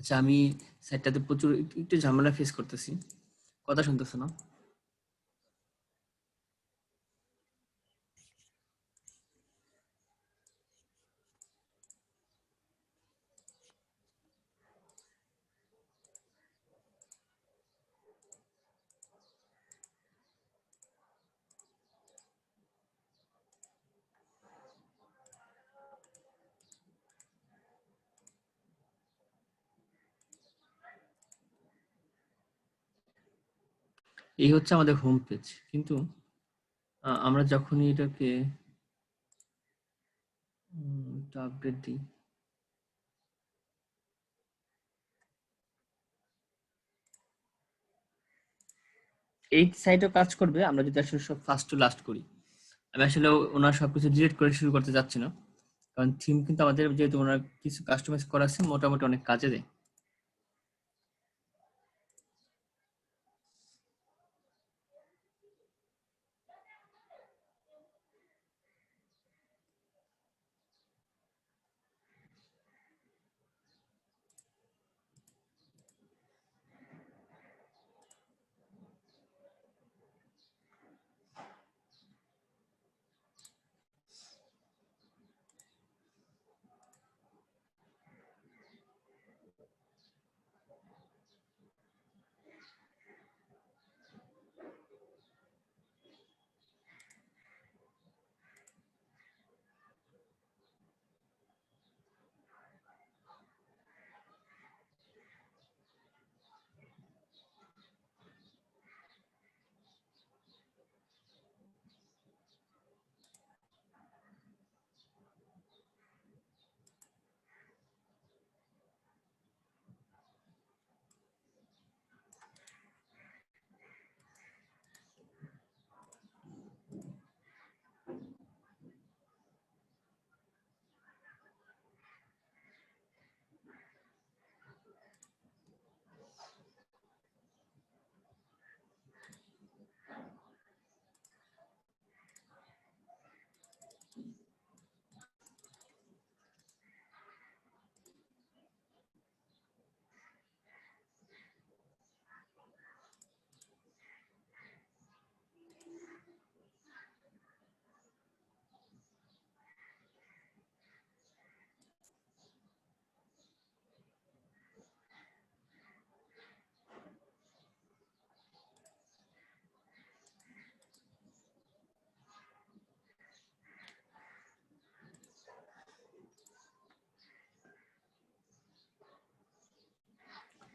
আচ্ছা, আমি সাইটটাতে প্রচুর একটু ঝামেলা ফেস করতেছি, কথা শুনতেছ না? এই হচ্ছে আমাদের হোম পেজ, কিন্তু আমরা যখনই এটাকে আপডেট দিই, এই সাইটও কাজ করবে আমরা যদি আসলে সব ফার্স্ট টু লাস্ট করি। আমি আসলে ওনার সবকিছু ডিলিট করে শুরু করতে যাচ্ছি না, কারণ থিম কিন্তু আমাদের যেহেতু ওনার কিছু কাস্টমাইজ করা আছে মোটামুটি অনেক কাজে দেয়।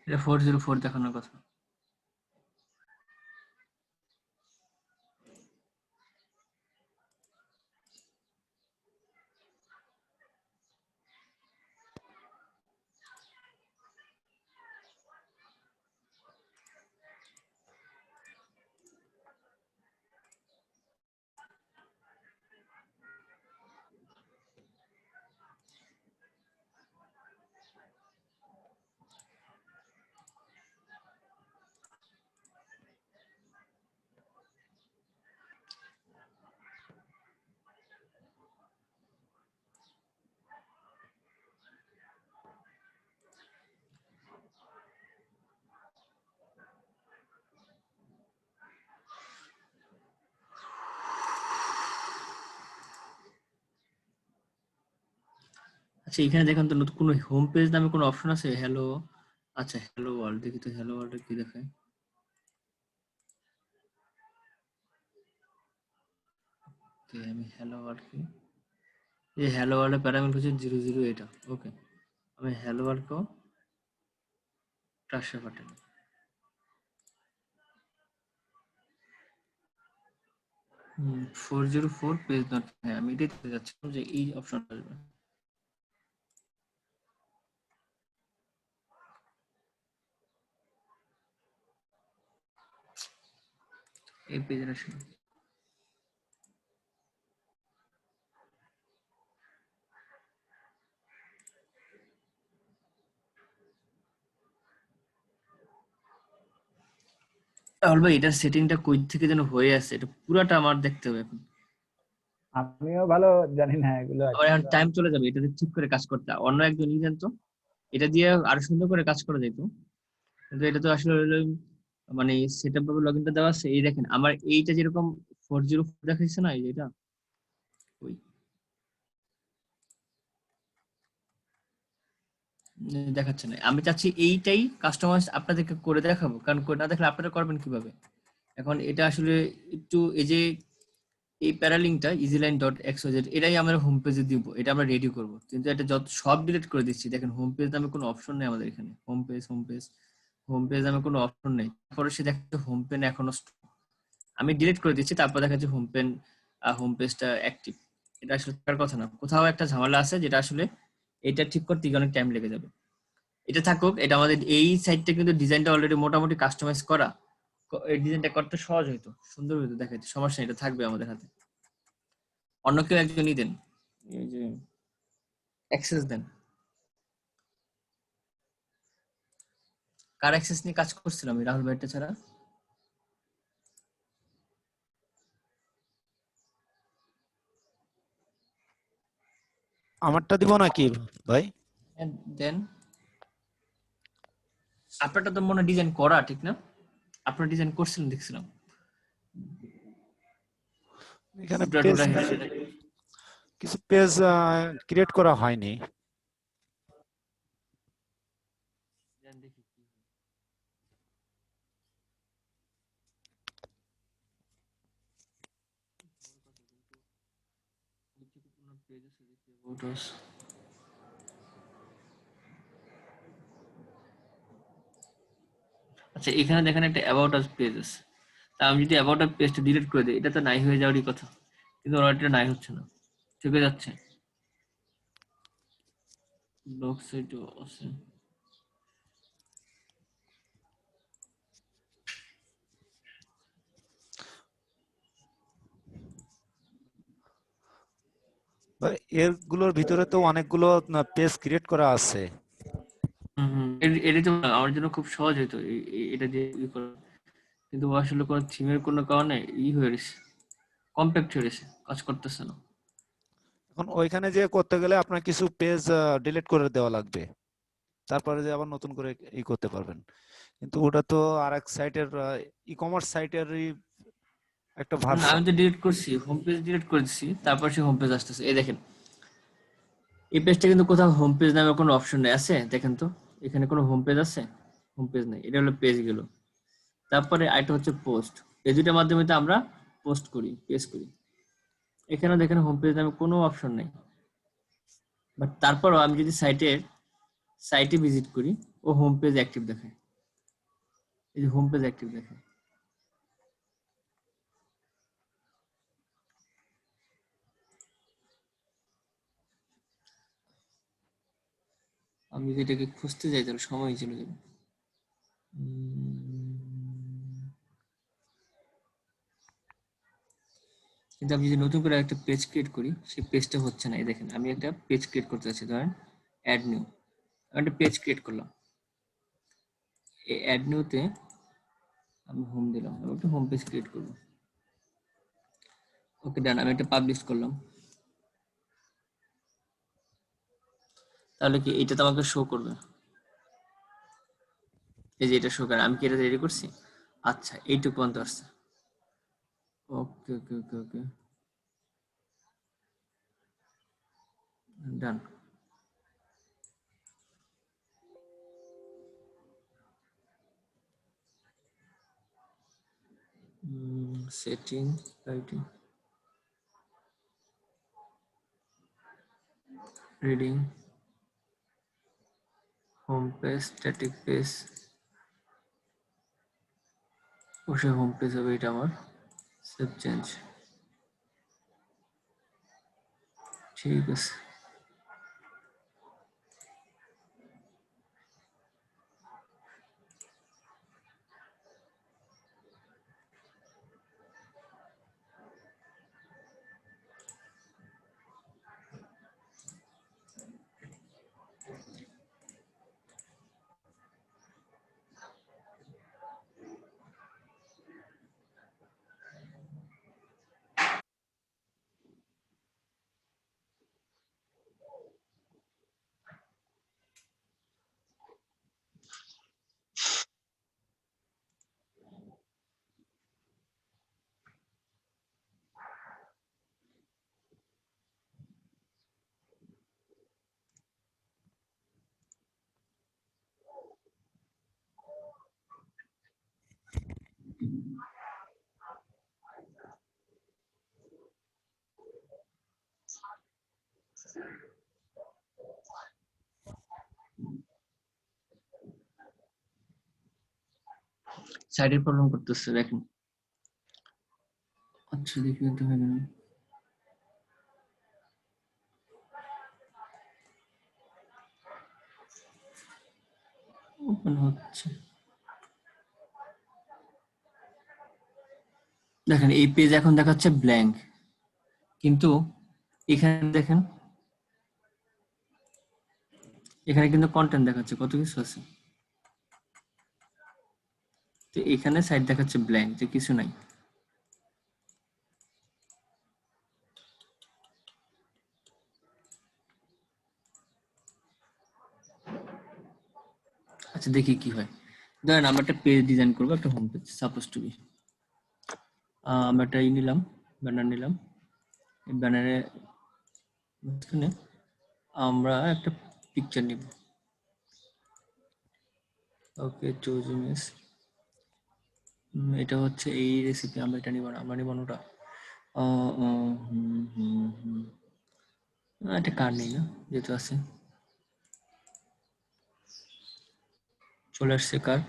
এটা 404 দেখানোর কথা। আচ্ছা এখানে দেখেন তো নতুন কোনো হোম পেজ নামে কোনো অপশন আছে? হ্যালো, আচ্ছা হ্যালো ওয়ার্ল্ড, দেখি তো হ্যালো ওয়ার্ল্ডে কি দেখায়। ওকে, আমি হ্যালো ওয়ার্ল্ড কি, এই হ্যালো ওয়ার্ল্ডের প্যারামিটার হচ্ছে 00 এটা। ওকে, আমি হ্যালো ওয়ার্ল্ডকেও ট্রাস্টে পাঠাই। 404 পেজ নট, হ্যাঁ আমি এটাই দেখতে যাচ্ছিলাম যে এই অপশন আসবে। এই পেজের আসলে রাহুল ভাই, এটার সেটিংটা কই থেকে যেন হয়ে আছে, এটা পুরাটা আমার দেখতে হবে এখন। আমিও ভালো জানি না এগুলো আবার এখন আসলে। টাইম চলে যাবে এটাতে ঠিক করে কাজ করতে, অন্য একজন ই জানতো, এটা দিয়ে আরো সুন্দর করে কাজ করা যেত, কিন্তু এটা তো আসলে হলো মানে সেট আপ ভাবে লগইনটা দেওয়া আছে। এই দেখেন আমার এইটা যেরকম 404 দেখাইছে না, এই যে এটা ওই দেখাচ্ছে না। আমি চাচ্ছি এইটাই কাস্টমাইজ আপনাদেরকে করে দেখাবো, কারণ করে না দেখলে আপনারা করবেন কিভাবে। এখন এটা আসলে একটু এই যে এই প্যারালিংকটা easyline.xyz এটাই আমরা হোম পেজে দিব, এটা আমরা রেডি করব, কিন্তু এটা যত সব ডিলিট করে দিচ্ছি। দেখেন হোম পেজ নামে কোনো অপশন নেই আমাদের এখানে, হোম পেজ হোম পেজ নামে কোনো অপশন নেই, তারপরে সে দেখাচ্ছে হোম পেন এখনো আমি ডিলিট করে দিচ্ছি, তারপর দেখা যাচ্ছে হোম পেজটা অ্যাক্টিভ। এটা আসলে থাকার কথা না, কোথাও একটা ঝামেলা আছে যেটা আসলে এটা ঠিক করতে গিয়ে অনেক টাইম লেগে যাবে। এটা থাকুক, এটা আমাদের এই সাইটটা কিন্তু ডিজাইনটা অলরেডি মোটামুটি কাস্টমাইজ করা, এই ডিজাইনটা করতে সহজ হইতো, সুন্দর হইতো দেখাইতে, সমস্যা নেই, এটা থাকবে আমাদের হাতে। অন্য কেউ একজনই দেন, এই যে অ্যাক্সেস দেন। কার অ্যাক্সেস নিয়ে কাজ করছিলাম আমি রাহুল ভাইটা ছাড়া? আমারটা দিব নাকি ভাই? দেন, আপনারটা তো মনে ডিজাইন করা ঠিক না? আপনার ডিজাইন করছিলেন দেখছিলাম, এখানে ফুটা পেজ, টুটা হিসেবে। কিছু পেজ ক্রিয়েট করা হয়নি। দেন দেখি কি হয়। গুরুত্বপূর্ণ পেজ আছে দেখি, about us। আচ্ছা, এখানে দেখেন একটা অ্যাবাউট আস পেজ আছে, তা আমি যদি অ্যাবাউট আস পেজটা ডিলিট করে দিই, এটা তো নাই হয়ে যাওয়ারই কথা, কিন্তু ওরা এটা নাই হচ্ছে না, থেকে যাচ্ছে। ব্লগ সাইটও আছে। ভাই, এরগুলোর ভিতরে তো অনেকগুলো পেজ ক্রিয়েট করা আছে। এটা তো আমার জন্য খুব সহজ হতো এটা দিয়ে করা, কিন্তু ও আসলে কোনো থিমের কোনো কারণে হয়ে গেছে, কম্প্যাক্ট হয়ে গেছে, কাজ করতেছে না। এখন ওইখানে যে করতে গেলে আপনার কিছু পেজ ডিলিট করে দেওয়া লাগবে, তারপরে যে আবার নতুন করে করতে পারবেন। কিন্তু ওটা তো আরেক সাইটের, ই কমার্স সাইটেরই একটা আমি ভার্সন। তো ডিলিট করছি, হোম পেজ ডিলিট করেছি, তারপর সে হোম পেজ আসতেছে, এই দেখেন এই পেজটা কিন্তু কোথাও হোম পেজ নামে কোনো অপশন নেই, আছে দেখেন তো, এখানে কোনো হোম পেজ আছে? হোম পেজ নেই, এটা হলো পেজ গেল। তারপরে আরেকটা হচ্ছে পোস্ট, এই দুইটার মাধ্যমে তো আমরা পোস্ট করি, পেজ করি। এখানেও দেখেন হোম পেজ নামে কোনো অপশন নেই, বাট তারপরও আমি যদি সাইটে ভিজিট করি, ও হোম পেজ অ্যাক্টিভ দেখায়, এই যে হোম পেজ অ্যাক্টিভ দেখায়। আমি যদি এটাকে খুঁজতে যাই তাহলে সময় চলে যাবে। কিন্তু আমি যদি নতুন করে একটা পেজ ক্রিয়েট করি, সেই পেজটা হচ্ছে না, এই দেখেন আমি একটা পেজ ক্রিয়েট করতে চাচ্ছি, ধরেন অ্যাড নিউ, আমি একটা পেজ ক্রিয়েট করলাম, এই অ্যাড নিউতে আমি হোম দিলাম, আমি একটা হোম পেজ ক্রিয়েট করবো। ওকে ডান, আমি একটা পাবলিশ করলাম, তাহলে কি এটা তো আমাকে শো করবে? এই যে এটা শো করে, আমি কি এটা রেডি করছি? আচ্ছা, এইটুকু পর্যন্ত আসছে। Okay okay okay okay, done. Setting, writing, reading, home page, static page, অবশ্যই হোম পেজ হবে এটা আমার। সেভ চেঞ্জ, ঠিক আছে। সাইডের প্রবলেম করতেছে দেখেন। আচ্ছা দেখি তো হয় না, ওপেন হচ্ছে। দেখেন এই পেজ এখন দেখাচ্ছে ব্ল্যাঙ্ক, কিন্তু এখানে দেখেন, এখানে কিন্তু কন্টেন্ট দেখাচ্ছে, কত কিছু আছে। তো এখানে সাইড দেখাচ্ছে ব্ল্যাঙ্ক, যে কিছু নাই। আচ্ছা দেখি কি হয়। ধরেন আমরা একটা পেজ ডিজাইন করবো, একটা home page suppose to be. আমরা একটা নিলাম, ব্যানার নিলাম। এই ব্যানারে মাঝখানে আমরা একটা পিকচার নিব। ওকে, চুজ ইমেজ। এটা হচ্ছে এই রেসিপি, আমরা এটা নিব না, আমরা নিব না ওটা। এটা কার নেই না, যেহেতু আছে চলে আসছে কার।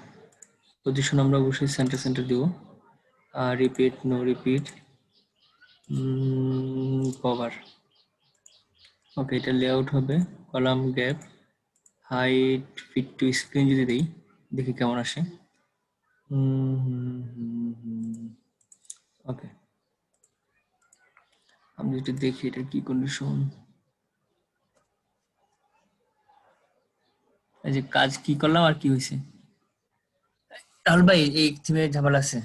পজিশন আমরা অবশ্যই সেন্টার সেন্টার দিব। Repeat, no repeat, cover. Okay, এটা লেআউট হবে column gap, height fit to screen যদি দিই, দেখি কেমন আসে। ওকে, আমি যদি দেখি এটা কি কন্ডিশন। এই যে কাজ কি করলাম আর কি হয়েছে। রাহুল ভাই এই থিমে ঝামেলা আছে।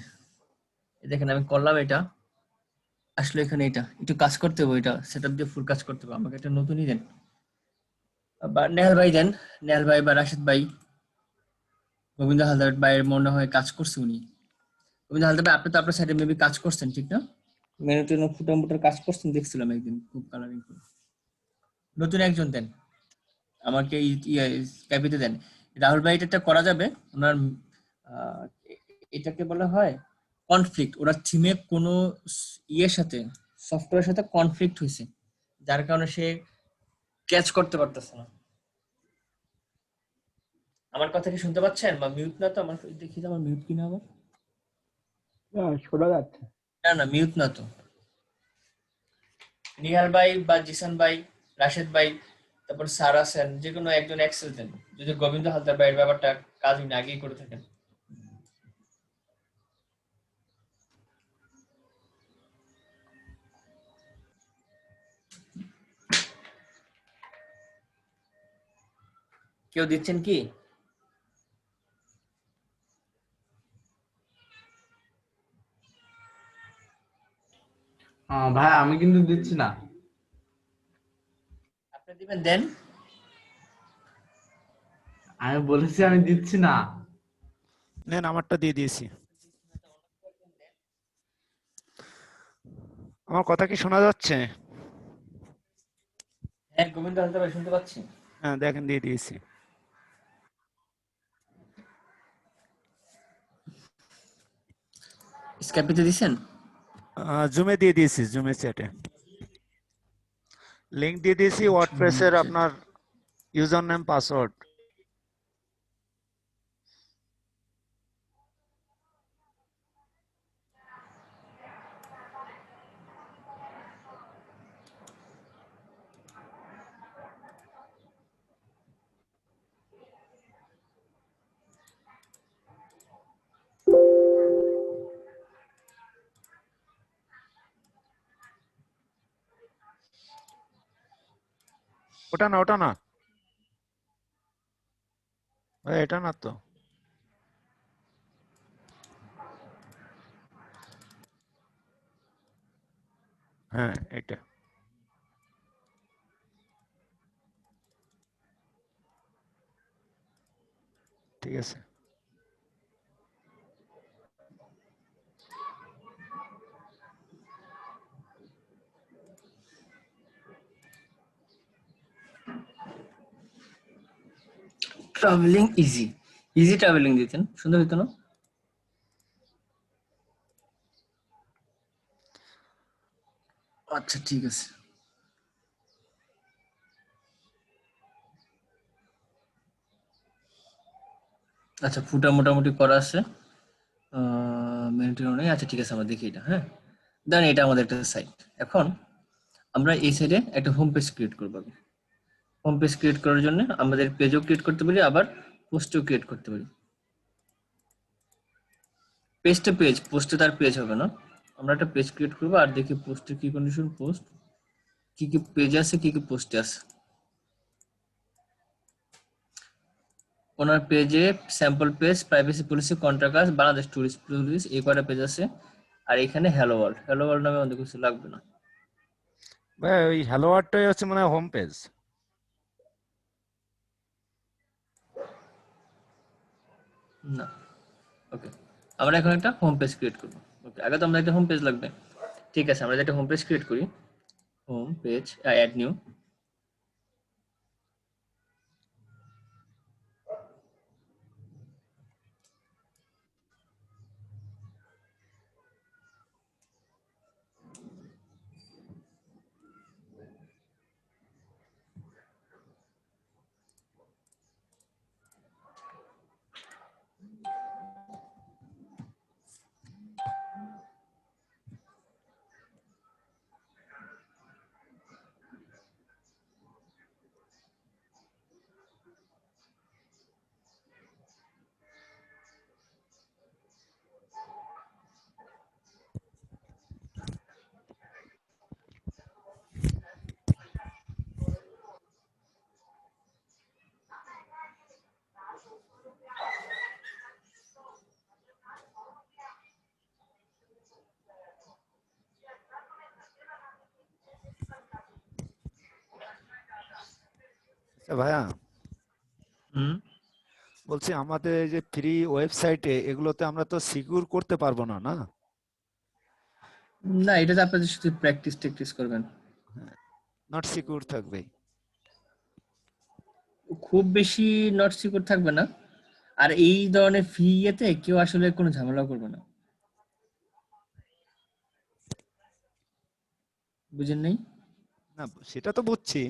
দেখেন আমি করলাম এটা, আসলে এখানে এটা একটু কাজ করতে হবে, এটা সেটআপ দিয়ে ফুল কাজ করতে হবে। আমাকে একটা নতুনই দেন, বা নেহাল ভাই দেন, নেহাল ভাই বা রাশিদ ভাই। গোবিন্দ হালদার ভাইয়ের মনে হয় কাজ করছে উনি। গোবিন্দ হালদার ভাই, আপনি তো আপনার সাইডে মেবি কাজ করছেন, ঠিক না? মেনুতে ফুটা মুটার কাজ করছেন দেখছিলাম একদিন, খুব কালারিং করে। নতুন একজন দেন আমাকে, ক্যাবিতে দেন। রাহুল ভাই এটা করা যাবে ওনার, আহ, এটাকে বলা হয় কনফ্লিক্ট। ওরা থিমে কোনো ইয়ের সাথে, সফটওয়্যারের সাথে কনফ্লিক্ট হয়েছে, যার কারণে সে ক্যাচ করতে পারতেছে না। আমার কথা কি শুনতে পাচ্ছেন? বা মিউট না তো? আমার দেখি তো আমার মিউট কিনা আবার। শোনা যাচ্ছে। না না, মিউট না তো। নিহাল ভাই বা জিসান ভাই, রাশেদ ভাই, তারপর সারা সেন, যে কোনো একজন এক্সেল দেন, যদি গোবিন্দ হালদার ভাইয়ের ব্যাপারটা কাজ উনি আগেই করে থাকেন। কেউ দিচ্ছেন কি? ভাই আমি কিন্তু দিচ্ছি না। আপনি দিবেন দেন। আমি বলেছি আমি দিচ্ছি না। নেন, আমারটা দিয়ে দিয়েছি। আমার কথা কি শোনা যাচ্ছে? হ্যাঁ গোবিন্দ হালদার ভাই শুনতে পাচ্ছি। হ্যাঁ দেখেন, দিয়ে দিয়েছি। স্ক্যাপিতে দিছেন? জুমে দিয়ে দিয়েছি, জুমে চ্যাটে লিংক দিয়ে দিয়েছি, ওয়ার্ডপ্রেসের আপনার ইউজার নেম পাসওয়ার্ড। ওটা না, ওটা না, এটা না তো। হ্যাঁ এটা। ঠিক আছে। ট্রাভেলিং ইজি, ইজি ট্রাভেলিং দিতেন, সুন্দর হতো না? আচ্ছা ঠিক আছে। আচ্ছা ফুটা মোটামুটি করা আছে। মেনটেন নেই, আচ্ছা ঠিক আছে, আমরা দেখি এটা। হ্যাঁ, দেন এটা আমাদের একটা সাইট। এখন আমরা এই সাইডে একটা হোম পেজ ক্রিয়েট করবো। হোম পেজ ক্রিয়েট করার জন্য আমাদের পেজও ক্রিয়েট করতে পারি, আবার পোস্টও ক্রিয়েট করতে পারি। পেজটা পেজ, পোস্টে তার পেজ হবে না। আমরা একটা পেজ ক্রিয়েট করবো আর দেখি পোস্টের কি কন্ডিশন, পোস্ট কি কি পেজ আছে, কি কি পোস্টে আছে। ওনার পেজে sample page, privacy policy, contract us, Bangladesh tourist police, এই কয়টা পেজ আছে। আর এখানে হ্যালো ওয়ার্ল্ড, হ্যালো ওয়ার্ল্ড নামে আমাদের কিছু লাগবে না। ভাই ওই হ্যালো ওয়ার্ডটাই হচ্ছে মানে হোম পেজ। না, ওকে, আমরা এখন একটা হোম পেজ ক্রিয়েট করবো। ওকে, আগে তো আমরা একটা হোম পেজ লাগবে। ঠিক আছে, আমরা একটা হোম পেজ ক্রিয়েট করি। Home page, add new. আচ্ছা ভাইয়া, হুম, বলছি আমাদের এই যে ফ্রি ওয়েবসাইটে এগুলোতে আমরা তো সিকিউর করতে পারবো না, না? না, এটা তো আপনাদের শুধু প্র্যাকটিস টেকটিস করবেন। নট সিকিউর থাকবে। খুব বেশি নট সিকিউর থাকবে না। আর এই ধরনের ফি ইয়েতে কেউ আসলে কোনো ঝামেলা করবে না, বুঝেন নাই? না সেটা তো বুঝছি।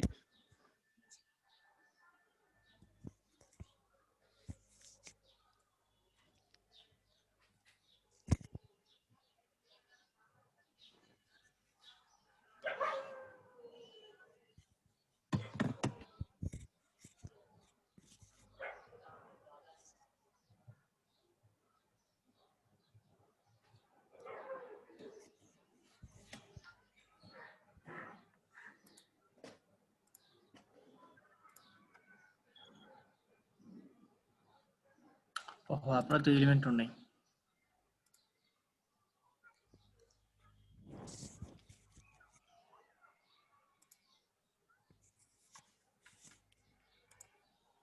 ওহ, আপনার তো এলিমেন্টর নেই।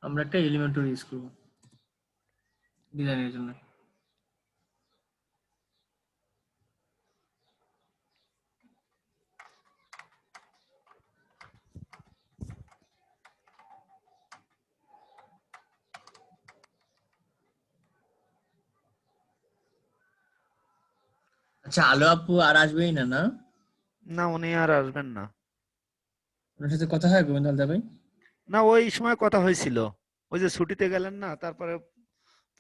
আমরা একটা এলিমেন্টর ইউজ করবো ডিজাইনের জন্য। আচ্ছা, আলো আপু আর আসবেই না, না? না উনি আর আসবেন না। ওনার সাথে কথা হয় গোবিন্দ হালদার ভাই? না ওই সময় কথা হয়েছিল, ওই যে ছুটিতে গেলেন না, তারপরে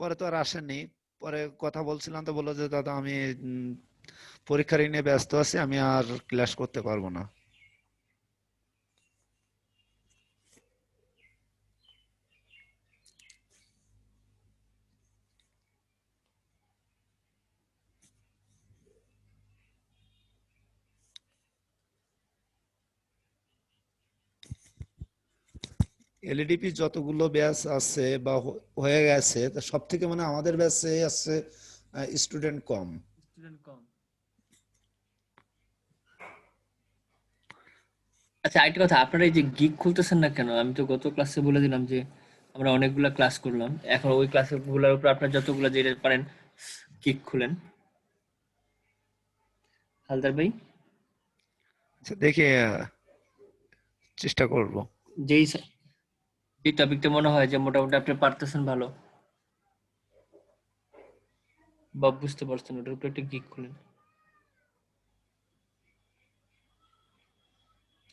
পরে তো আর আসেননি। পরে কথা বলছিলাম তো বললো যে দাদা আমি উম, পরীক্ষার নিয়ে ব্যস্ত আছি, আমি আর ক্লাস করতে পারবো না। এলইডিপি যতগুলো ব্যাচ আছে বা হয়ে গেছে, সব থেকে মানে আমাদের ব্যাচে আছে স্টুডেন্ট কম। স্টুডেন্ট কম। আচ্ছা, আরেকটা কথা, আপনারা এই যে গিগ খুলতেছেন না কেন? আমি তো গত ক্লাসে বলে দিলাম যে আমরা অনেকগুলা ক্লাস করলাম, এখন ওই ক্লাসগুলোর উপর আপনার যতগুলো যেটা পারেন গিগ খুলেন। হালদার ভাই, আচ্ছা, দেখি চেষ্টা করব। যেই যে টপিকটা মনে হয় যে মোটামুটি আপনি পারতেছেন ভালো বা বুঝতে পারছেন, ওটার উপর একটা গিগ খুলেন।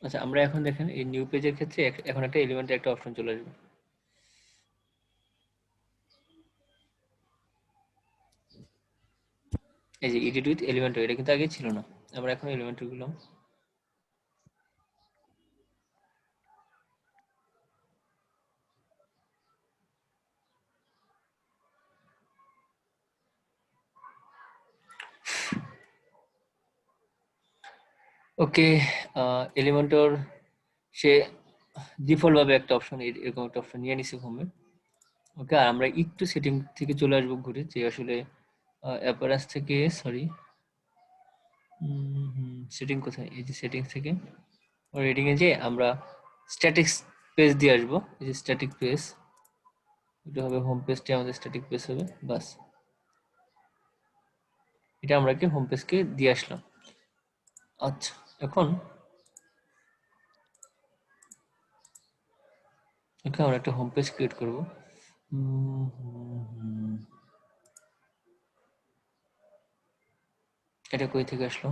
আচ্ছা, আমরা এখন দেখেন এই নিউ পেজের ক্ষেত্রে এখন একটা এলিমেন্টের একটা অপশন চলে আসবে। এই যে এডিট উইথ এলিমেন্টর, এটা কিন্তু আগে ছিল না, আমরা এখন এলিমেন্টর গুলো। ওকে, এলিমেন্টর সে ডিফল্ট ভাবে একটা অপশন, এরকম একটা অপশন নিয়ে নিছে হোমে। ওকে, আর আমরা একটু সেটিং থেকে চলে আসবো ঘুরে, যে আসলে অ্যাপারেন্স থেকে, সরি সেটিং কোথায়, এই যে সেটিংস থেকে রেটিং এ যে আমরা স্ট্যাটিক্স পেজ দিয়ে আসবো। এই যে স্ট্যাটিক পেজ, এটা হবে হোম পেজটা, আমাদের স্ট্যাটিক পেজ হবে, বাস এটা আমরা কি হোম পেজকে দিয়ে আসলাম। আচ্ছা, এখন আমরা একটা হোম পেজ ক্রিয়েট করবো। এটা কই থেকে আসলো?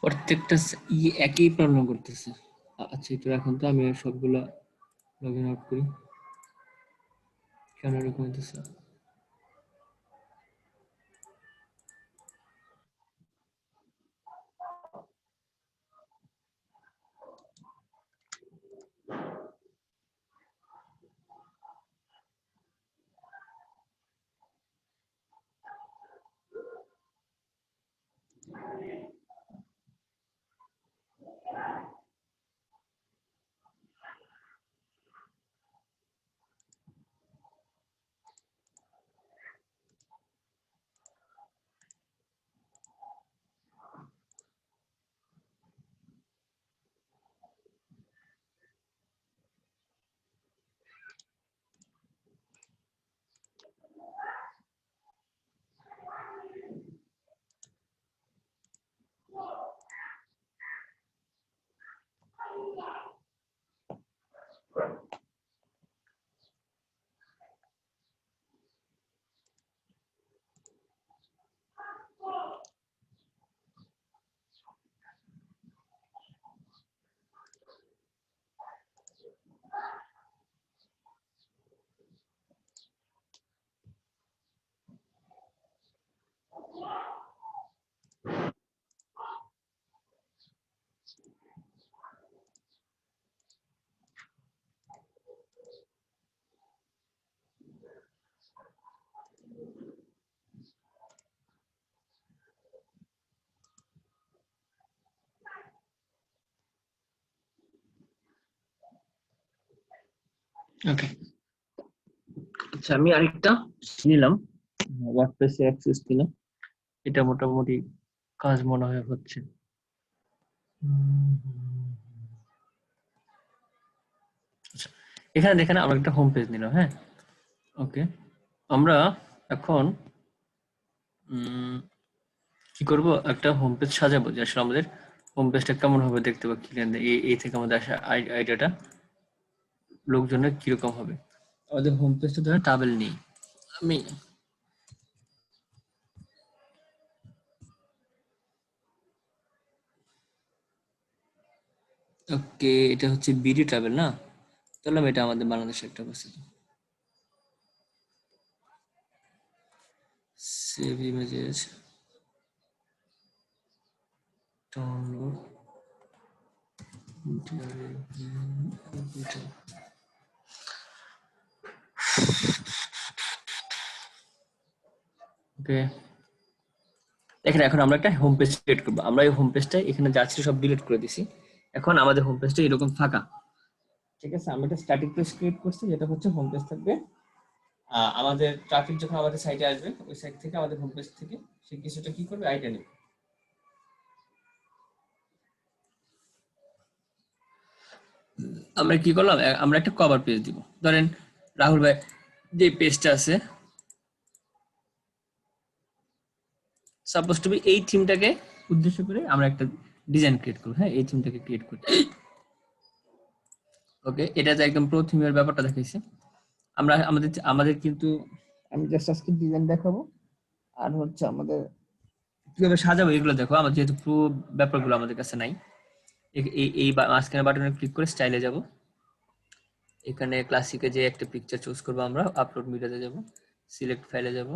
প্রত্যেকটা একই প্রবলেম করতেছে। আচ্ছা, একটু এখন তো আমি সবগুলা লগ ইন আউট করি, কেন এরকম হইতেছে? ওকে, আচ্ছা আমি আরেকটা নিলাম, ওয়ার্ডপ্রেসে অ্যাক্সেস দিলাম। এটা মোটামুটি কাজ মনে হয় হচ্ছে। আচ্ছা, এখানে দেখেন আমরা একটা হোম পেজ নিলাম। হ্যাঁ, ওকে, আমরা এখন কি করব, একটা হোম পেজ সাজাবো যে আসলে আমাদের হোম পেজটা কেমন হবে দেখতে পাবো, কি এই থেকে আমাদের আসা আইডিয়াটা লোকজনের কিরকম হবে। আমাদের হোম পেজটা ধরে টাবেল নেই আমি, ওকে, এটা হচ্ছে বিডি ট্রাভেল না, তাহলে এটা আমাদের বাংলাদেশের একটা অবস্থিত। সেভ ইমেজেস, ডাউনলোড, ওকে, দেখেন এখন আমরা একটা হোম পেজ ক্রিয়েট করবো। আমরা এই হোম পেজটা এখানে যা ছিল সব ডিলিট করে দিছি। এখন আমাদের হোম পেজটা এরকম ফাঁকা, ঠিক আছে। আমরা একটা স্ট্যাটিক পেজ ক্রিয়েট করছি, যেটা হচ্ছে হোম পেজ থাকবে। আমাদের ট্রাফিক যখন আমাদের সাইটে আসবে, ওই সাইট থেকে আমাদের হোম পেজ থেকে সে কিছুটা কি করবে, আইডিয়া নেবে। আমরা কি করলাম, আমরা একটা কভার পেজ দিব। ধরেন রাহুল ভাই যে পেজটা আছে, সাপোজ টু বি এই থিমটাকে উদ্দেশ্য করে আমরা একটা ডিজাইন ক্রিয়েট করব। হ্যাঁ, এই থিমটাকে ক্রিয়েট করি। ওকে, এটা যে একদম প্রো থিমের ব্যাপারটা দেখাইছে। আমরা আমাদের কিন্তু আমি জাস্ট আজকে ডিজাইন দেখাবো, আর হচ্ছে আমাদের কিভাবে সাজাবো এগুলো দেখো। আমার যেহেতু পুরো ব্যাপারগুলো আমাদের কাছে নাই, এই মাঝখানে বাটনে ক্লিক করে স্টাইলে যাব। এখানে ক্লাসিকে যে একটা পিকচার চুজ করবো, আমরা আপলোড মিডিয়াতে যাব, সিলেক্ট ফাইলে যাব,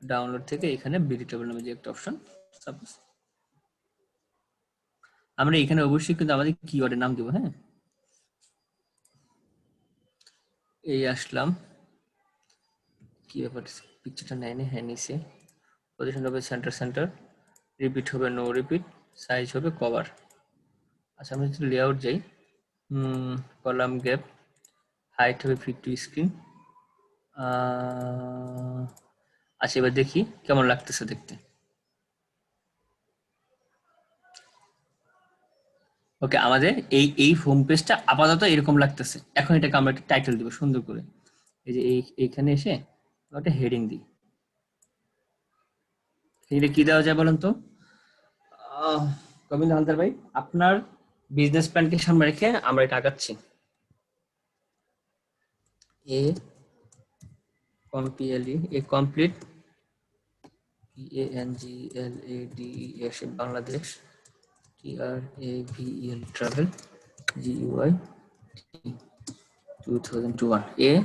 ডাউনলোড থেকে এখানে বিডিটেবল নামে যে একটা অপশন, সাপোজ আমরা এখানে অবশ্যই কিন্তু আমাদের কিওয়ার্ডের নাম দেবো। হ্যাঁ, এই আসলাম, কি ব্যাপার, পিকচারটা নেয় না? হ্যাঁ নিচে, পজিশন হবে সেন্টার, রিপিট হবে নো রিপিট, সাইজ হবে কভার। আচ্ছা আমি যদি লেআউট যাই, কলাম গ্যাপ, হাইট হবে ফিট টু স্ক্রিন। আচ্ছা এবার দেখি কেমন লাগতেছে দেখতে। ওকে, আমাদের এই হোম পেজটা আপাতত এরকম লাগতেছে। এখন এটাকে আমরা একটা টাইটেল দিব সুন্দর করে। এই যে এইখানে এসে একটা হেডিং দিই। এটা কি দেওয়া যায় বলেন তো গোবিন্দ হালদার ভাই? আপনার বিজনেস প্ল্যানকে সামনে রেখে আমরা এটা আগাচ্ছি। Complete PANGLADES Bangladesh TRAVEL travel GUI 2021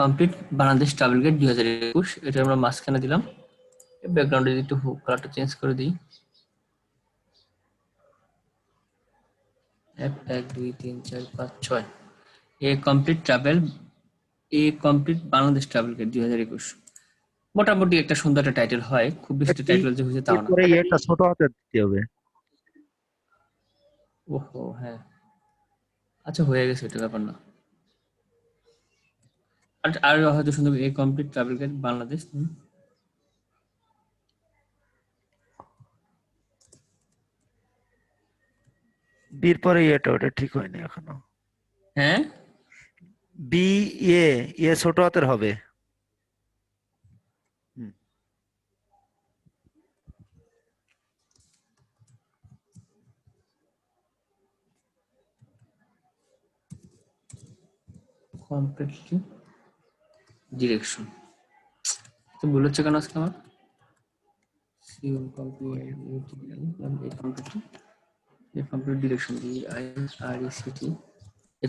complete Bangladesh travel guide 2021। এটা আমরা মাঝখানে দিলাম। ব্যাকগ্রাউন্ডে একটু কালারটা চেঞ্জ করে দিই। 1 2 3 4 5 6 কমপ্লিট বাংলাদেশ ট্রাভেল গাইড 2021। মোটামুটি একটা সুন্দর একটা টাইটেল হয়, খুব বেশি টাইটেল যে হয়েছে তাও না। এরপরে এটা ছোট হাতে দিতে হবে। ওহো হ্যাঁ, আচ্ছা হয়ে গেছে, এটা ব্যাপার না। আর হয়তো সুন্দর কমপ্লিট ট্রাভেল গাইড বাংলাদেশ। বির পরে এটা ওটা ঠিক হয়নি এখনো। হ্যাঁ, বি এ ছোট হাতের হবে। কমপ্লিটলি ডিরেকশন তো ভুল হচ্ছে কেন আজকে আমার? Complete direction DIRECT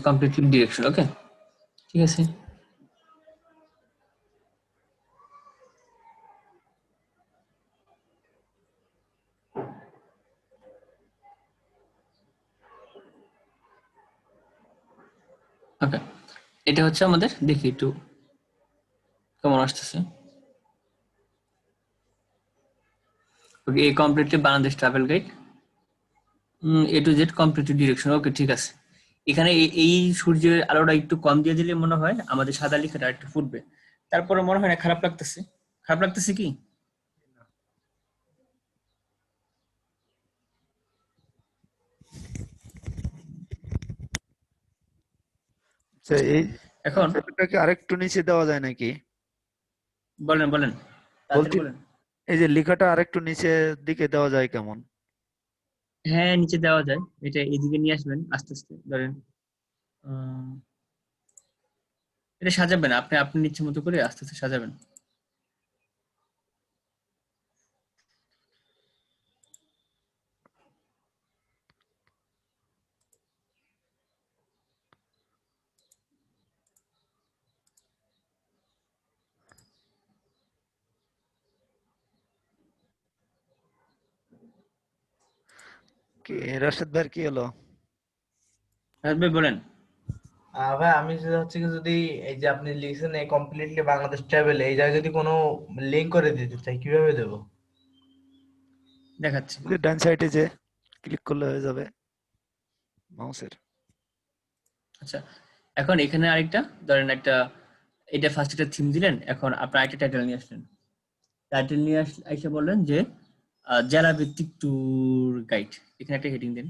completely direction. Okay ঠিক আছে। ওকে, এটা হচ্ছে আমাদের, দেখি একটু কেমন আসতেছে। ওকে, এই completely Bangladesh travel guide A to Z completely direction. Okay ঠিক আছে, এখানে এই সূর্যের আলোটা একটু কম দিয়ে দিলে মনে হয় আমাদের সাদা লেখাটা একটু ফুটবে। তারপরে মনে হয় না খারাপ লাগতেছে? খারাপ লাগতেছে কি? আচ্ছা, এই এখন লেখাটাকে আরেকটু নিচে দেওয়া যায় নাকি? বলেন বলেন, তাড়াতাড়ি বলছি বলেন। এই যে লেখাটা আরেকটু নিচের দিকে দেওয়া যায় কেমন? হ্যাঁ, নিচে দেওয়া যায়। এটা এদিকে নিয়ে আসবেন আস্তে আস্তে, ধরেন আহ, এটা সাজাবেন আপনি আপনার ইচ্ছে মতো করে আস্তে আস্তে সাজাবেন। কি রাশেদ ভাই কি হলো? আসবে বলেন। ভাই আমি যদি হচ্ছে কি যদি এই যে আপনি লিখছেন এই কমপ্লিটলি বাংলাদেশ ট্রাভেল এই জায়গায় যদি কোনো লিংক করে দিতে চাই কিভাবে দেবো? দেখাচ্ছি। যে ডান সাইডে যে ক্লিক করলে হয়ে যাবে মাউসের। আচ্ছা, এখন এখানে আরেকটা ধরেন একটা, এটা ফার্স্ট একটা থিম দিলেন, এখন আপনার একটা টাইটেল নিয়ে আসলেন। টাইটেল নিয়ে এসে বললেন যে জেলা ভিত্তিক ট্যুর গাইড, এখানে একটা হেডিং দেন।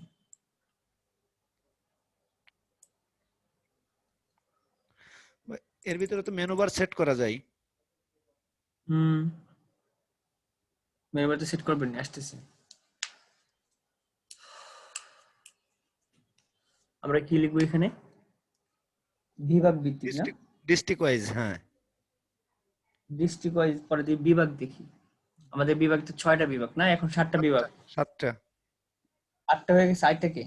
এর ভিতরে তো মেনু বার সেট করা যায়। হুম, মেনুবার তো সেট করবেন, আসতেছে। আমরা কি লিখবো এখানে? বিভাগ ভিত্তিক না, ডিস্ট্রিক্ট ওয়াইজ, হ্যাঁ। ডিস্ট্রিক্ট ওয়াইজ পরে দিয়ে বিভাগ দেখি। আমাদের বিভাগ তো 6টা বিভাগ না, এখন 7টা বিভাগ। 7টা। 8টা হয়ে গেছে, 8টা কে?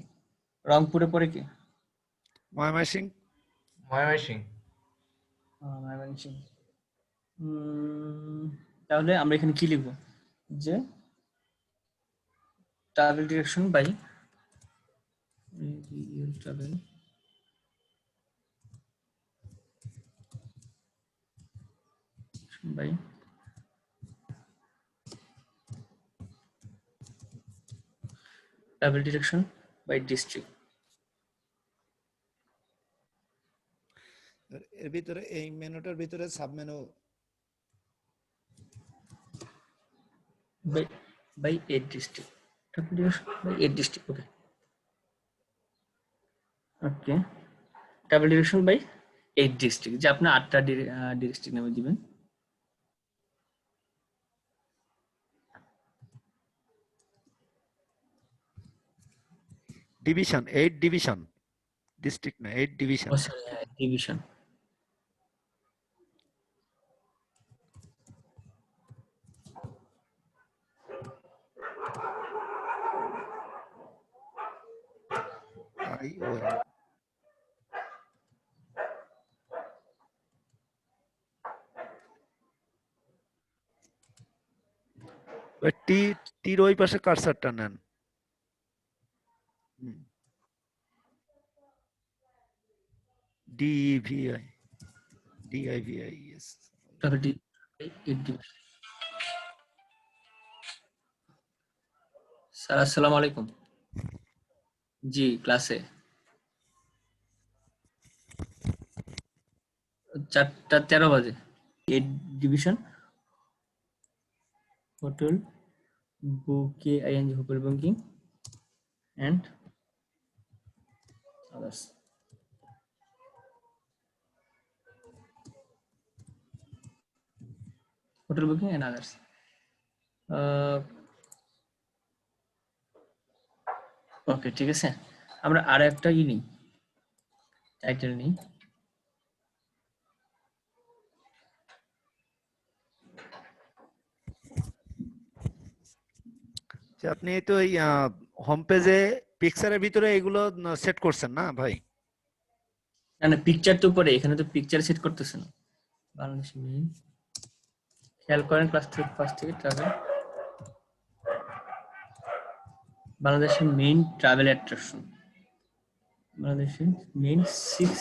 রংপুরে পড়ে কি? ময়মনসিং। ময়মনসিং। ময়মনসিংহ। তাহলে আমরা এখানে কি লিখবো? যে travel direction by travel by travel direction by district. এর ভিতরে এই মেনুটার ভিতরে submenu by by 8 district, travel direction by 8 district, okay okay. Travel direction by 8 district, যে আপনি 8টা ডিস্ট্রিক্ট নামে দিবেন। ডিভিশন, 8 ডিভিশন, ডিস্ট্রিক্ট না 8 division. Oh sorry, division. I O T, টির ওই পাশে কার্সারটা নেন। D V I, D I V I, yes. Travel by 8 division. Sir আসসালামু আলাইকুম। জি ক্লাসে 4:13 বাজে। 8 division hotel booking, hotel booking and others. Hotel booking and others. Okay ঠিক আছে, আমরা আর একটা নিই, টাইটেল নিই। যে আপনি তো এই হোম পেজে পিকচারের ভিতরে এগুলো সেট করছেন না ভাই? না না, পিকচার তো পরে, এখানে তো পিকচার সেট করতেছেন। বাংলাদেশ মেইন, খেয়াল করেন ক্লাস থেকে ফার্স্ট থেকে ট্রাভেল, বাংলাদেশের মেইন ট্রাভেল অ্যাট্রাকশন, বাংলাদেশের মেইন 6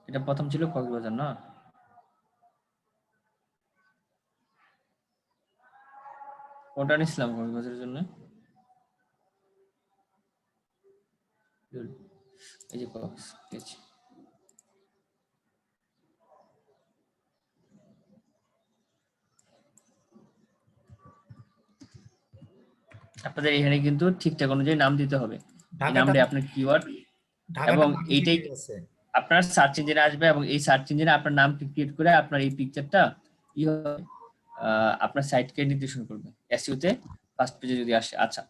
এটা প্রথম ছিল কক্সবাজার না? কোনটা নিছিলাম কক্সবাজারের জন্য? এই যে কক্স, ঠিক আছে। আপনাদের এখানে কিন্তু ঠিকঠাক অনুযায়ী নাম দিতে হবে। এই ঢাকাটা নামটা আপনার কিওয়ার্ড ঢাকাটা এবং বাকি এইটাই ঠিক আছে। আপনার সার্চ ইঞ্জিনে আসবে এবং এই সার্চ ইঞ্জিনে আপনার নাম ক্রিয়েট করে আপনার এই পিকচারটা আপনার সাইটকে নির্দেশন করবে এসইও তে ফার্স্ট পেজে যদি আসে। আচ্ছা,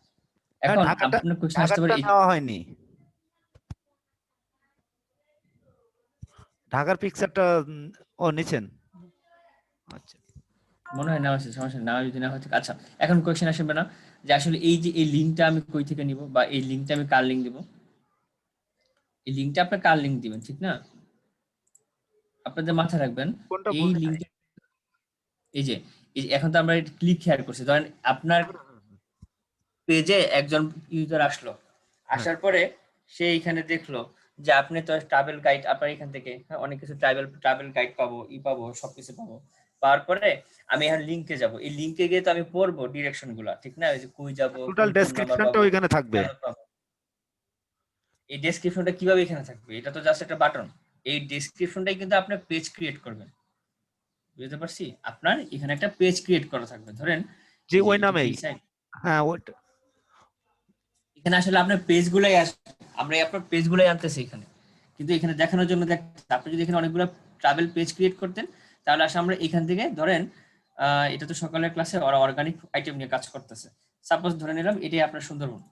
এখন আপনার কোশ্চেন আসতে পারে নেওয়া হয়নি, ঢাকার পিকচারটা ও নিছেন। আচ্ছা, মনে হয় না আছে, সমস্যা না যদি না হয়। আচ্ছা, এখন কোশ্চেন আসবে না যে আসলে এই যে এই লিংকটা আমি কই থেকে নিব বা এই লিংকটা আমি কার লিংক দিব। এই লিংকটা আপনি কার লিংক দিবেন, ঠিক না? আপনাদের মাথায় রাখবেন কোনটা এই বুঝে নাই। লিংকটা, এই যে এখন তো আমরা ক্লিক হেয়ার করছি, ধরেন আপনার পেজে একজন ইউজার আসলো, আসার পরে সে এখানে দেখলো যে আপনি তো ট্রাভেল গাইড, আপনার এখান থেকে অনেক কিছু ট্রাভেল গাইড পাবো, পাবো, সবকিছু পাবো। পাওয়ার পরে আমি এখন লিংকে যাব, এই লিংকে গিয়ে তো আমি পড়বো ডিরেকশন গুলা, ঠিক না? ওই যে কই যাব, টোটাল ডেসক্রিপশনটা ওইখানে থাকবে। এই ডেসক্রিপশনটা কিভাবে এখানে থাকবে? এটা তো জাস্ট একটা বাটন। এই ডেসক্রিপশনটাই কিন্তু আপনার পেজ ক্রিয়েট করবেন, বুঝতে পারছি? আপনার এখানে একটা পেজ ক্রিয়েট করা থাকবে, ধরেন যে ওই নামেই, হ্যাঁ ওইটা এখানে আসলে আপনার পেজগুলাই আসবে, আমরা আপনার পেজগুলাই আনতেছি এখানে, কিন্তু এখানে দেখানোর জন্য আপনি যদি এখানে অনেকগুলো ট্রাভেল পেজ ক্রিয়েট করতেন তাহলে আসলে আমরা এখান থেকে ধরেন এটা তো সকালের ক্লাসে ওরা অর্গানিক আইটেম নিয়ে কাজ করতেছে, সাপোজ ধরে নিলাম এটাই আপনার সুন্দরবন,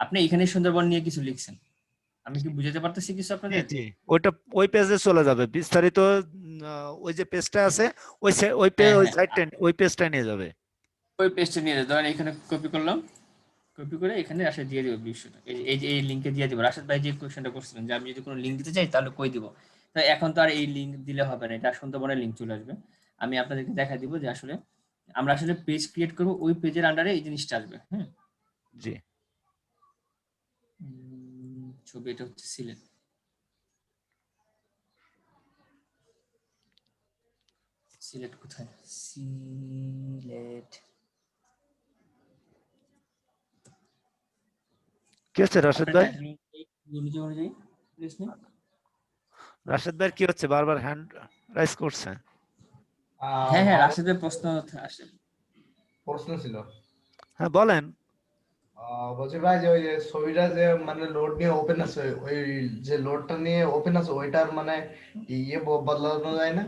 আপনি এখানে সুন্দরবন নিয়ে কিছু লিখছেন। আমি কি বুঝাতে পারতেছি কিছু আপনাদের? জি, ওইটা ওই পেজে চলে যাবে বিস্তারিত, ওই যে পেজটা আছে ওই ওই সাইটটা ওই পেজটা নিয়ে যাবে। ওই পেজটা নিয়ে ধরেন এখানে কপি করলাম, কপি করে এখানে আসলে দিয়ে দিব বিষয়টা, এই যে এই লিংকে দিয়ে দিব। রাশেদ ভাই যে কোশ্চেনটা করছিলেন যে আমি যদি কোনো লিংক দিতে চাই তাহলে কই দিব, তো এখন তো আর এই লিংক দিলে হবে না, এটা সুন্দরবনের লিংক চলে আসবে। আমি আপনাদেরকে দেখা দিব যে আসলে আমরা আসলে পেজ ক্রিয়েট করব, ওই পেজের আন্ডারে এই জিনিসটা আসবে। হ্যাঁ জি, ছবি এটা হচ্ছে সিলেট, সিলেট কোথায়? সিলেট কি হচ্ছে রাশেদ ভাই? রাশেদ ভাই কি হচ্ছে, বারবার হ্যান্ড রাইজ করছে? হ্যাঁ হ্যাঁ, রাশেদের প্রশ্ন আসে, প্রশ্ন ছিল। হ্যাঁ বলেন। বলছি ভাই যে ওই যে ছবিটা যে মানে লোড নিয়ে ওপেন আছে, ওই যে লোডটা নিয়ে ওপেন আছে ওইটার মানে ইয়ে বদলানো যায় না?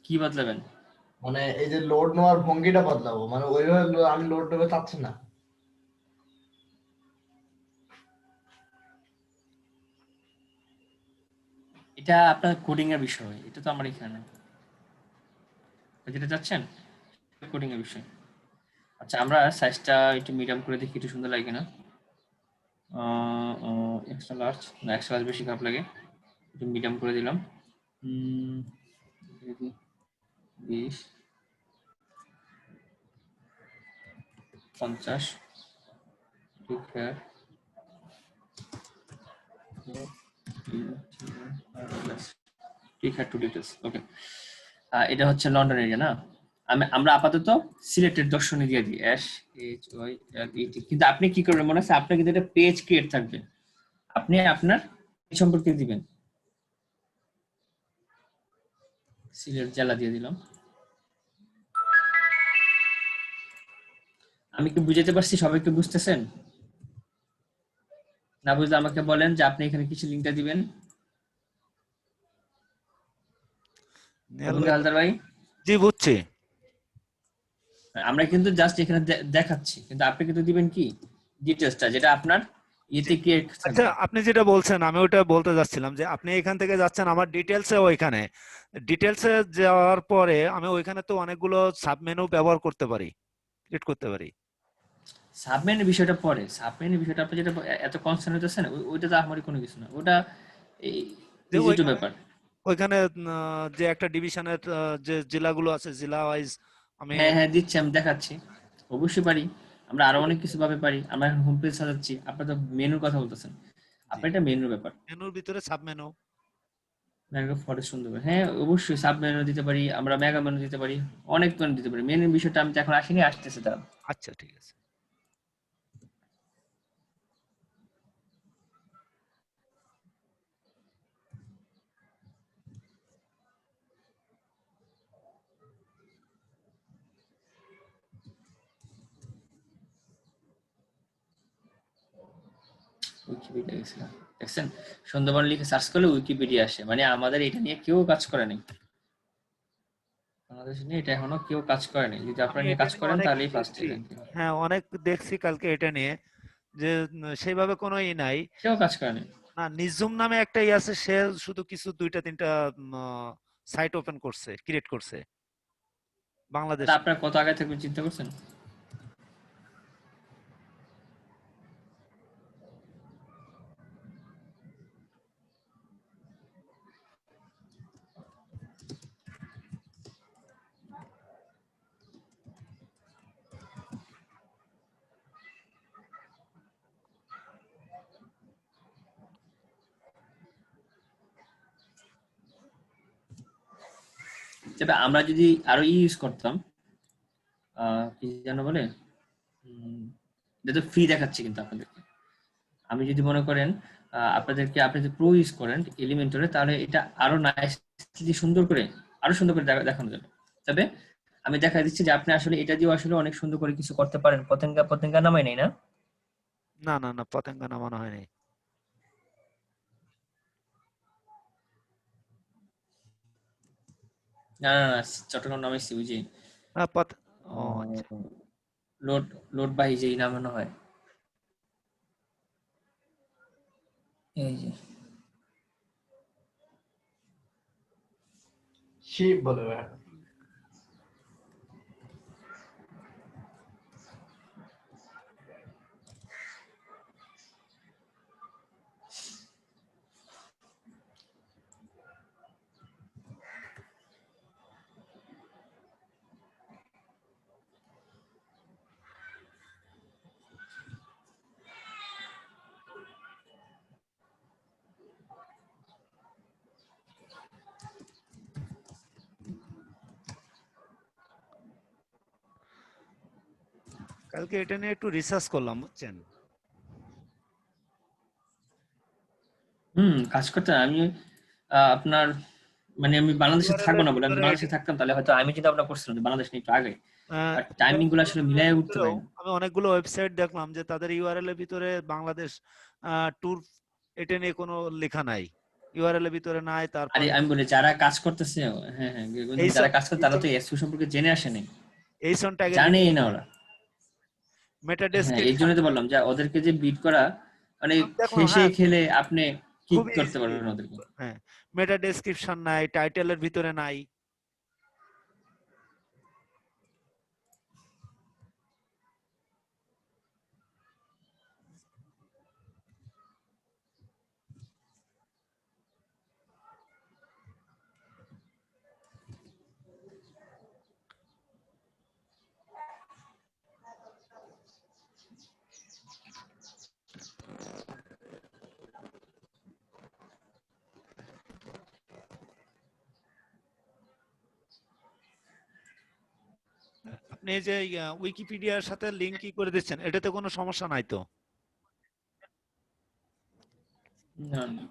কি বদলাবেন? মানে এই যে লোড নেওয়ার ভঙ্গিটা বদলাবো, মানে ওইভাবে আমি লোড নেবে চাচ্ছি না। এটা আপনার কোডিং এর বিষয়, এটা তো আমার এখানে না। যেটা চাচ্ছেন কোডিং এর বিষয়। আচ্ছা, আমরা সাইজটা একটু মিডিয়াম করে দেখি, একটু সুন্দর লাগে না? এক্সট্রা লার্জ না, এক্সট্রা লার্জ বেশি খারাপ লাগে, একটু মিডিয়াম করে দিলাম। 20 50 ঠিক আছে, ঠিক আছে, টু ডিটেলস ওকে। এটা হচ্ছে লন্ডন এরিয়া না? আমরা আপাতত সিলেক্টেড দর্শনী দিয়ে দিই SHOILET, কিন্তু আপনি কি করবেন মনে আছে, আপনার কিন্তু একটা পেজ ক্রিয়েট থাকবে, আপনি আপনার সম্পর্কে দিবেন। সিলেট জেলা দিয়ে দিলাম। আমি কি বুঝাতে পারছি? সবাইকে বুঝতেছেন? না বুঝলে আমাকে বলেন যে আপনি এখানে কিছু লিঙ্কটা দিবেন। হালদার ভাই জি বুঝছি। আমরা কিন্তু জাস্ট এখানে দেখাচ্ছি, কিন্তু আপনি কিন্তু দিবেন কি ডিটেইলসটা, যেটা আপনার ইয়েতে ক্রিয়েট থাকবে। আচ্ছা, আপনি যেটা বলছেন আমি ওটা বলতে যাচ্ছিলাম যে আপনি এখান থেকে যাচ্ছেন আমার ডিটেলসে, ওইখানে ডিটেলসে যাওয়ার পরে আমি ওইখানে তো অনেকগুলো সাবমেনু ব্যবহার করতে পারি, ক্রিয়েট করতে পারি। সাবমেনুর বিষয়টা পরে, সাবমেনুর বিষয়টা আপনি যেটা এত কনসার্ন হইতেছেন ওইটা তো আমারই কোনো কিছু না, ওটা এই ডিজিটাল ব্যাপার। ওইখানে যে একটা ডিভিশনের যে জেলাগুলো আছে জেলা ওয়াইজ আমি হ্যাঁ দিচ্ছি, আমি দেখাচ্ছি, অবশ্যই পারি। আমরা আরো অনেক কিছু ভাবে পারি। আমরা এখন হোম পেজ সাজাচ্ছি, আপনারা তো মেনুর কথা বলতেছেন, আপনার এটা মেনুর ব্যাপার। মেনুর ভিতরে সাব মেনু। মেনু ফটো সুন্দর করে, হ্যাঁ অবশ্যই সাব মেনু দিতে পারি আমরা, মেগা মেনু দিতে পারি, অনেক মেনু দিতে পারি। মেনুর বিষয়টা আমি তো এখন আসিনি, আসতেছে তার। আচ্ছা ঠিক আছে। উইকিপিডিয়া গেছিলাম, দেখছেন সুন্দরবন লিখে সার্চ করলে উইকিপিডিয়া আসে। মানে আমাদের এটা নিয়ে কেউ কাজ করে নাই, বাংলাদেশ নিয়ে এটা এখনো কেউ কাজ করে নাই। যদি আমি আপনারা নিয়ে এটা কাজ নিয়ে করেন অনেক তাহলেই ফার্স্ট দেখছি, র্যাঙ্কিং হবে। হ্যাঁ অনেক দেখছি কালকে এটা নিয়ে, যে সেইভাবে কোনো নাই। কেউ কাজ করে নাই। না, নিঝুম নামে একটা আছে, সে শুধু কিছু 2টা 3টা সাইট ওপেন করছে, ক্রিয়েট করছে বাংলাদেশ। তা আপনারা কত আগে থেকে চিন্তা করছেন? তবে আমরা যদি আরো ইউজ করতাম, কি যেন বলে, এটা তো ফ্রি দেখাচ্ছে কিন্তু আপনাদেরকে। আমি যদি মনে করেন আপনি যদি প্রো ইউজ করেন এলিমেন্টরে, তাহলে এটা আরো নাইসলি সুন্দর করে, আরো সুন্দর করে দেখানো যাবে। তবে আমি দেখা দিচ্ছি যে আপনি আসলে এটা দিয়েও আসলে অনেক সুন্দর করে কিছু করতে পারেন। পতেঙ্গা পতেঙ্গা নামাই নাই না? না না না, পতেঙ্গা নামানো হয়নি। না না না, চট্টগ্রাম নামাইছি ওই যে না ও আচ্ছা। লোড লোড বাহি যেই নামানো হয়, এই যে শিপ বলে ভাই। কালকে এটা নিয়ে একটু রিসার্চ করলাম, বুঝছেন। কাজ করতে আমি আপনার মানে আমি বাংলাদেশে ইউআরএল থাকবো এর না বলে, আমি ভিতরে বাংলাদেশে থাকতাম তাহলে হয়তো আমি চিন্তা ভাবনা করছিলাম যে বাংলাদেশ নিয়ে একটু আগে, আর টাইমিং গুলো আসলে ইউআরএল এর মিলাই উঠতে ভিতরেও পারি না। আমি অনেকগুলো ওয়েবসাইট দেখলাম যে তাদের ইউআরএল এর ভিতরে বাংলাদেশ ট্যুর এটা নিয়ে কোনো লেখা নাই, ইউআরএল এর ভিতরে নাই। আরে তারপরে আমি বলি যারা কাজ করতেছে, হ্যাঁ হ্যাঁ, কিন্তু যারা কাজ করে তারা তো এসইও সম্পর্কে জেনে আসে নাই, এইসন ট্যাগের জানেই ভিতরে না নাই, ওরা। মেটা হ্যাঁ এই ডেসক্রিপশন জন্যই তো বললাম যে ওদেরকে যে বিট করা মানে দেখলাম। খেসে হ্যাঁ, খেলে আপনি কি খুবই করতে ইজি। পারবেন ওদেরকে। হ্যাঁ, মেটা ডেসক্রিপশন নাই, টাইটেলের ভিতরে নাই। আপনি এই যে উইকিপিডিয়ার সাথে লিংক কি করে দিচ্ছেন, এটাতে কোনো সমস্যা নাই তো? না না।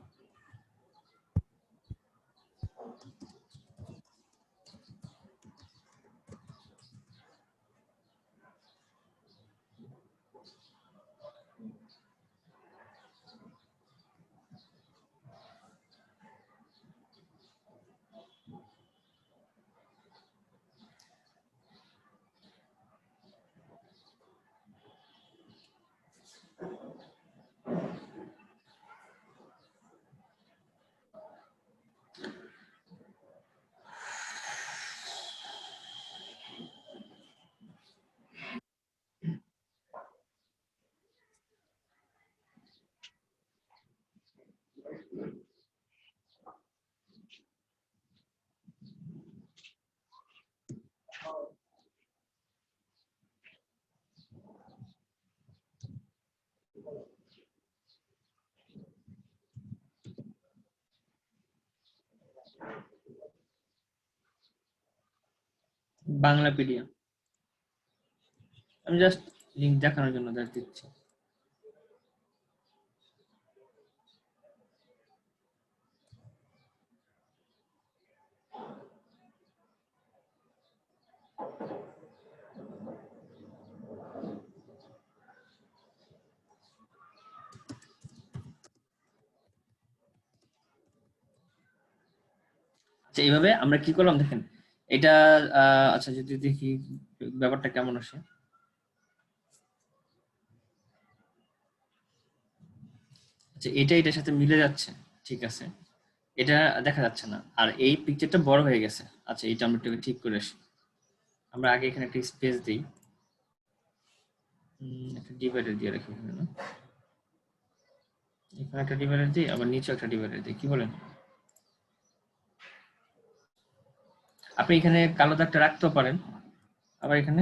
বাংলাপিডিয়া। আমি জাস্ট লিংক দেখানোর জন্য দিচ্ছি। আচ্ছা, এইভাবে আমরা কি করলাম দেখেন, এটা আচ্ছা যদি দেখি ব্যাপারটা কেমন আসে। আচ্ছা, এটা এটার সাথে মিলে যাচ্ছে, ঠিক আছে, এটা দেখা যাচ্ছে না, আর এই পিকচারটা বড় হয়ে গেছে। আচ্ছা, এটা আমরা একটু ঠিক করে আসি। আমরা আগে এখানে একটা স্পেস দিই, একটা ডিভাইডার দিয়ে রাখি এখানে, না এখানে একটা ডিভাইডার দিই, আবার নিচে একটা ডিভাইডার দিই, কি বলেন? আপনি এখানে কালো দাগটা রাখতেও পারেন, আবার এখানে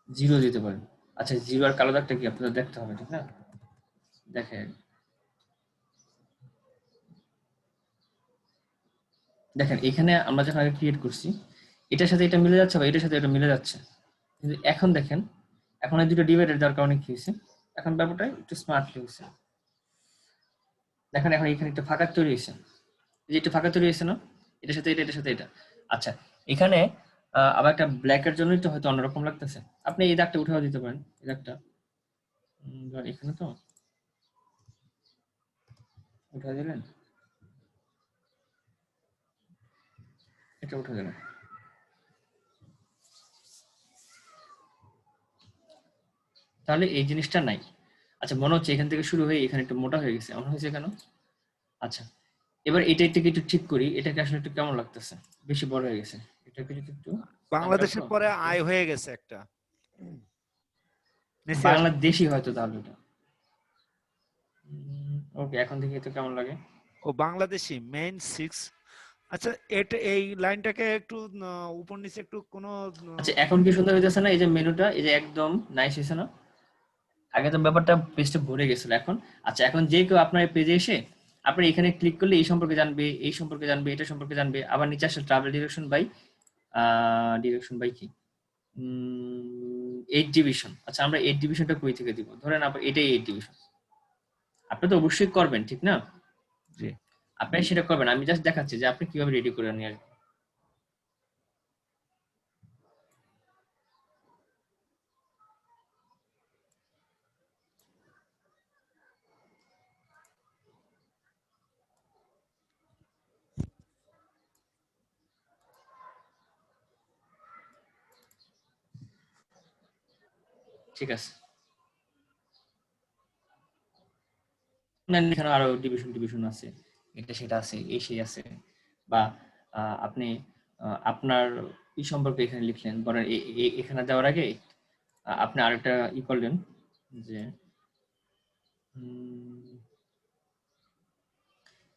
0 দিতে পারেন। আচ্ছা, 0 আর কালো দাগটা কি আপনাদের দেখতে হবে, ঠিক না? দেখেন দেখেন এখানে আমরা যখন আগে ক্রিয়েট করছি, এটার সাথে এটা মিলে যাচ্ছে বা এটার সাথে এটা মিলে যাচ্ছে, কিন্তু এখন দেখেন, এখন এই দুটো ডিভাইডার দেওয়ার কারণে কি হয়েছে, এখন ব্যাপারটা একটু স্মার্টলি হয়েছে। দেখেন এখন এখানে একটা ফাঁকা তৈরি হয়েছে, এই যে একটা ফাঁকা তৈরি হয়েছে না, এটার সাথে এটা, এটার সাথে এটা। আচ্ছা, এখানে আবার একটা ব্ল্যাকের জন্যই তো হয়তো অন্যরকম লাগতেছে। আপনি এই দাগটা উঠেও দিতে পারেন, এই দাগটা ধর এখানে তো উঠে দিলেন, এটা উঠে দিলেন, তাহলে এই জিনিসটা নাই। আচ্ছা, মনে হচ্ছে এখান থেকে শুরু হয়ে এখানে একটু মোটা হয়ে গেছে, এমন হয়েছে কেন? আচ্ছা, এবার এটা থেকে একটু ঠিক করি, এটাকে আসলে একটু কেমন লাগতেছে, বেশি বড় হয়ে গেছে, এটাকে যদি একটু বাংলাদেশের পরে আয় হয়ে গেছে একটা নিচে আসো। বাংলাদেশি হয়তো তাহলে এটা। ওকে, এখন দেখি তো কেমন লাগে। ও বাংলাদেশি মেইন 6। আচ্ছা, এটা এই লাইনটাকে একটু উপর নিচে একটু কোনো আচ্ছা, এখন কি সুন্দর হইতেছে না? এই যে মেনুটা, এই যে একদম নাইস হয়েছে না? আগে তো ব্যাপারটা পেজটা ভরে গেছিল, এখন আচ্ছা, এখন যে কেউ আপনার পেজে এসে আপনি এখানে ক্লিক করলে এই সম্পর্কে জানবে, এই সম্পর্কে জানবে, এটা সম্পর্কে জানবে, আবার নিচে আসলে ট্রাভেল ডিরেকশন বাই কি 8 ডিভিশন। আচ্ছা, আমরা 8 ডিভিশনটা কই থেকে দিব? ধরেন আপনার এটাই 8 ডিভিশন, আপনি তো অবশ্যই করবেন, ঠিক না? জি। আপনি সেটা করবেন, আমি জাস্ট দেখাচ্ছি যে আপনি কিভাবে রেডি করে নিয়ে আসবেন। ঠিক আছে, এখানে আরো ডিভিশন আছে, এটা সেটা আছে, এই সেই আছে, বা আপনি আপনার ই সম্পর্কে এখানে লিখলেন, বলেন এখানে দেওয়ার আগে আপনি আরেকটা ই করলেন যে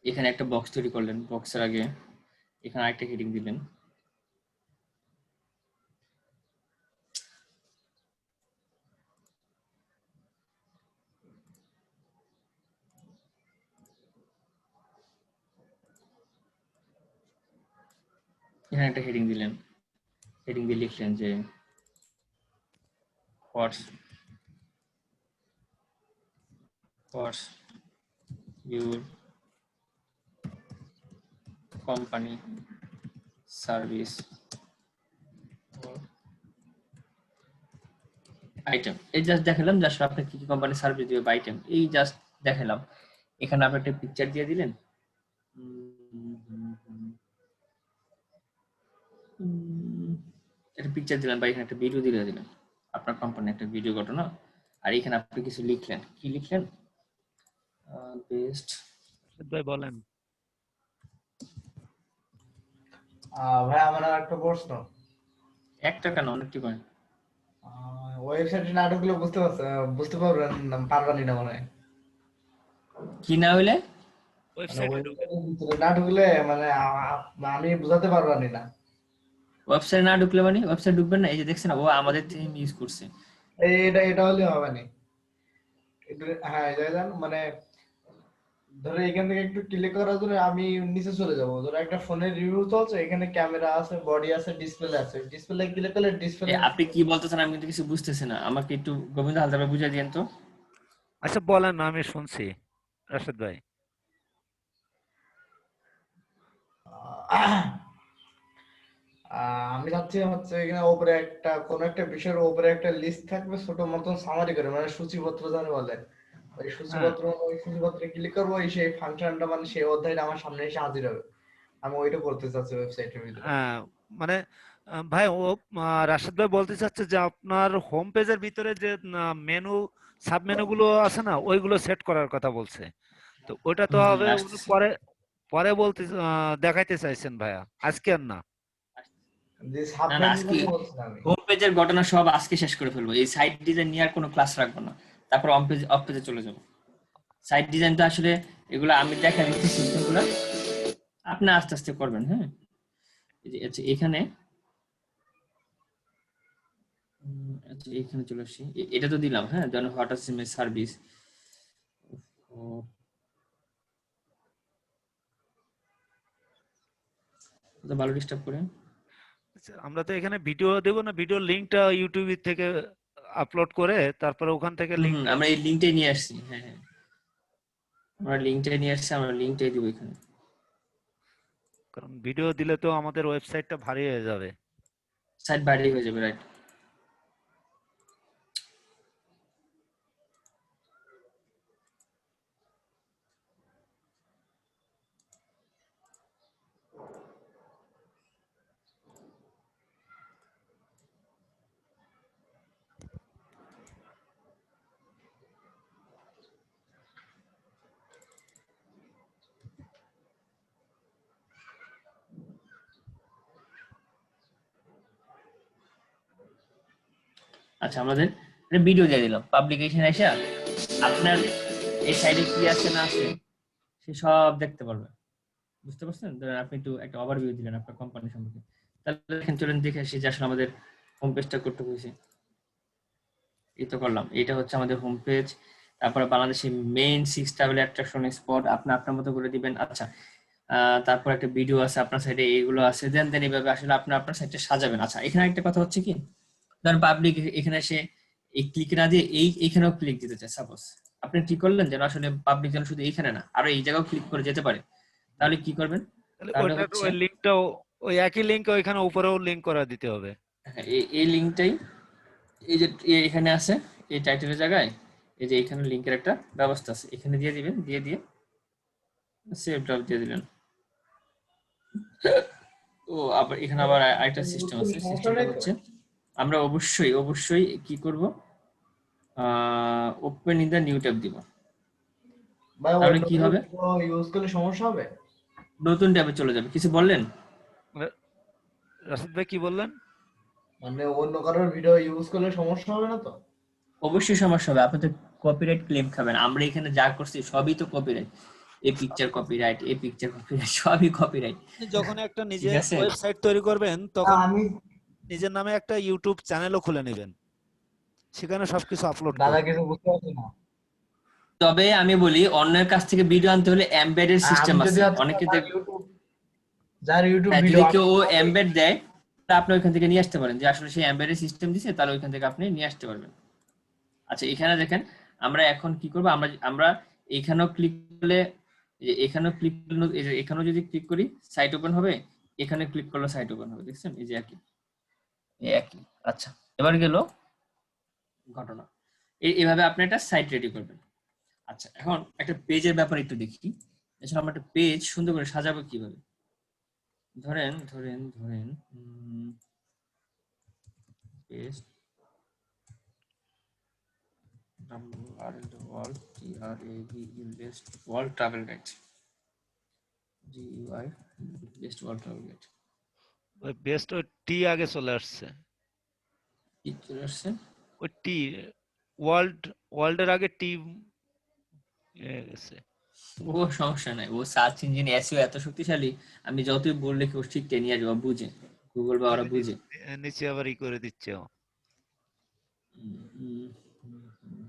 এখানে একটা বক্স তৈরি করলেন, বক্সের আগে এখানে আরেকটা হেডিং দিলেন, এখানে একটা হেডিং দিলেন, হেডিং দিয়ে লিখলেন যে what's your company service or item. এই জাস্ট দেখালাম যে আসলে আপনি কি কি কোম্পানি সার্ভিস দিবে বা আইটেম, এই জাস্ট দেখালাম। এখানে আপনি একটা পিকচার দিয়ে দিলেন, একটা পিকচার দিলেন, বা এখানে একটা ভিডিও দিয়ে দিলেন, আপনার কোম্পানি একটা ভিডিও ঘটনা, আর এখানে আপনি কিছু লিখলেন, কি লিখলেন? বেস্ট ভাই বলেন। ভাই আমার আর একটা প্রশ্ন। একটা কেন, অনেকটি করেন। ওয়েবসাইটে না ঢুকলে বুঝতে পারবেন না মনে হয়। কি না হইলে? ওয়েবসাইটে ওয়েবসাইটের ভিতরে না ঢুকলে মানে আমি বুঝাতে পারবানি না। ওয়েবসাইট না ঢুকলে মানে ওয়েবসাইট ঢুকবেন না? এই যে দেখছেন, ও আমাদের থিম ইউজ করছে। এটা হলে হবে না। হ্যাঁ, মানে ধরো এখান থেকে একটু ক্লিক করার জন্য আমি নিচে চলে যাব, ধরো একটা ফোনের রিভিউ চলছে, এখানে ক্যামেরা আছে, বডি আছে, ডিসপ্লে আছে, ডিসপ্লে ক্লিক করলে ডিসপ্লে। আপনি কি বলতেছেন আমি কিন্তু কিছু বুঝতেছি না, আমাকে একটু গোবিন্দ হালদার ভাই বুঝিয়ে দিয়েন তো। আচ্ছা বলেন না, আমি শুনছি রাশেদ ভাই। আমি চাচ্ছি হচ্ছে এখানে উপরে একটা কোন একটা বিষয়ের উপরে একটা লিস্ট থাকবে, ছোট মতন সামারি করে, মানে সূচিপত্র জানে বলে, ওই হ্যাঁ সূচিপত্রে ক্লিক করবো, ওই সেই ফাংশনটা মানে সেই অধ্যায়টা আমার সামনে এসে হাজির হবে। আমি ওইটা করতে চাচ্ছি ওয়েবসাইটের ভিতরে। হ্যাঁ, মানে ভাই ও রাশেদ ভাই বলতে চাচ্ছে যে আপনার হোম পেজের ভিতরে যে মেনু সাব মেনু গুলো আছে না, ওইগুলো সেট করার কথা বলছে। তো ওটা তো হবে উনি আসতেছি। পরে পরে বলতে দেখাইতে চাইছেন ভাইয়া, আজকে আর না। যে না না, সাবমেনুর আজকে কথা বলছিলাম আমি। হোম পেজের ঘটনা সব আজকে শেষ করে ফেলবো, এই সাইট ডিজাইন নিয়ে আর কোনো ক্লাস রাখবো না, তারপর অফ পেজে চলে যাবো। সাইট ডিজাইন তো আসলে এগুলো আমি দেখা দিচ্ছি সিস্টেমগুলো, আপনি আস্তে আস্তে করবেন। হ্যাঁ, আচ্ছা এখানে আচ্ছা এখানে চলে আসি, এটা তো দিলাম। হ্যাঁ, দেন হোয়াট আর সিমের সার্ভিস, তো ভালো ডিস্টার্ব করে। আচ্ছা, আমরা তো এখানে ভিডিও দেবো না, ভিডিও লিংকটা ইউটিউব থেকে আপলোড করে তারপরে ওখান থেকে লিংকটা, আমরা এই লিঙ্কটাই নিয়ে আসছি। হ্যাঁ হ্যাঁ, আমরা লিঙ্কটাই নিয়ে আসছি, আমরা লিঙ্কটাই দিব এখানে। কারণ ভিডিও দিলে তো আমাদের ওয়েবসাইটটা ভারী হয়ে যাবে। সাইট বাইরে হয়ে যাবে, রাইট। আচ্ছা, আমাদের ভিডিও দিয়ে দিলাম, পাবলিকেশন এসে আপনার এই সাইডে কি আছে না আছে সে সব দেখতে পারবে। বুঝতে পারছেন? ধরেন আপনি একটু একটা ওভারভিউ দিলেন আপনার কোম্পানি সম্পর্কে, তাহলে এখানে চলেন দেখে আসি যে আসলে আমাদের হোম পেজটা করতে হয়েছে। এই তো করলাম, এটা হচ্ছে আমাদের হোম পেজ। তারপরে বাংলাদেশের মেইন 6 ট্রাভেল অ্যাট্রাকশন স্পট আপনি আপনার মতো করে দিবেন। আচ্ছা, তারপর একটা ভিডিও আছে আপনার সাইডে, এইগুলো আছে, দেন দেন এইভাবে আসলে আপনি আপনার সাইটটা সাজাবেন। আচ্ছা, এখানে একটা কথা হচ্ছে কি, ধরেন পাবলিক এখানে এসে এই ক্লিক না দিয়ে এইখানেও ক্লিক দিতে চায়, সাপোজ আপনি কি করলেন যেন আসলে পাবলিক যেন শুধু এইখানে না আরো এই জায়গাও ক্লিক করে যেতে পারে, তাহলে কি করবেন? তাহলে তাহলে ওইটার হচ্ছে ওই লিংকটাও, ওই একই লিংক ওইখানে উপরেও লিংক করা দিতে হবে। হ্যাঁ, এই লিঙ্কটাই, এই যে এখানে আছে এই টাইটেলের জায়গায়, এই যে এখানে লিঙ্কের একটা ব্যবস্থা আছে, এখানে দিয়ে দিবেন, দিয়ে দিয়ে সেভ ড্রপ দিয়ে দিলেন। ও আবার এখানে আবার আরেকটা সিস্টেম আছে, সমস্যা সিস্টেমটা নেই তো? হচ্ছে আমরা অবশ্যই অবশ্যই কি করব, open in the new tab দিব। ভাই ওই তাহলে কি নতুন হবে? ইউজ করলে সমস্যা হবে? নতুন ট্যাবে চলে যাবে। কিছু বললেন? রাশিদ ভাই কি বললেন? মানে অন্য কারোর ভিডিও ইউজ করলে সমস্যা হবে না তো? অবশ্যই সমস্যা হবে, আপনি তো কপিরাইট ক্লেম খাবেন। আমরা এখানে যা করছি সবই তো কপিরাইট, এই পিকচার কপিরাইট, এই পিকচার কপিরাইট, সবই কপিরাইট। যখন একটা ঠিক নিজের আছে, ওয়েবসাইট তৈরি করবেন না, তখন আমি নিজের নামে একটা ইউটিউব চ্যানেলও খুলে নেবেন, সেখানে সবকিছু আপলোড দাদা করবেন। কিছু বুঝতে পারছি না। তবে আমি বলি অন্যের কাছ থেকে ভিডিও আনতে হলে এমবেডেড সিস্টেম আমি যদি আছে, হচ্ছে অনেকে যার ইউটিউব হ্যাঁ, ভিডিও যদি কেউ এমবেড দেয় তা আপনি ওইখান থেকে নিয়ে আসতে পারেন, যে আসলে সেই এমবেডেড সিস্টেম দিছে, তাহলে ওইখান থেকে আপনি নিয়ে আসতে পারবেন। আচ্ছা, এখানে দেখেন আমরা এখন কি করব, আমরা আমরা এখানেও ক্লিক করলে, এখানেও ক্লিক করলে, এই যে এখানেও যদি ক্লিক করি সাইট ওপেন হবে, এখানে ক্লিক করলে সাইট ওপেন হবে, দেখছেন এই যে একই, এই একই। আচ্ছা, এবার গেল ঘটনা, এইভাবে আপনি একটা সাইট রেডি করবেন। আচ্ছা, এখন একটা পেজের ব্যাপারে একটু দেখি, এছাড়া আমরা একটা পেজ সুন্দর করে সাজাবো কিভাবে। ধরেন ধরেন ধরেন page world travel guide, GUI best world travel guide, ওই বেস্ট ওই টি আগে চলে আসছে, কি চলে আসছে? ওই টি ওয়ার্ল্ডের আগে টি গেছে। ও সমস্যা নাই, ও সার্চ ইঞ্জিন এসইও এত শক্তিশালী, আমি যতই বললে কি ও ঠিক টেনে নিয়ে আসবে, ও বুঝে, গুগল বা ওরা বুঝে। নিচে আবার ই করে দিচ্ছে ও। উম, উম, উম, উম।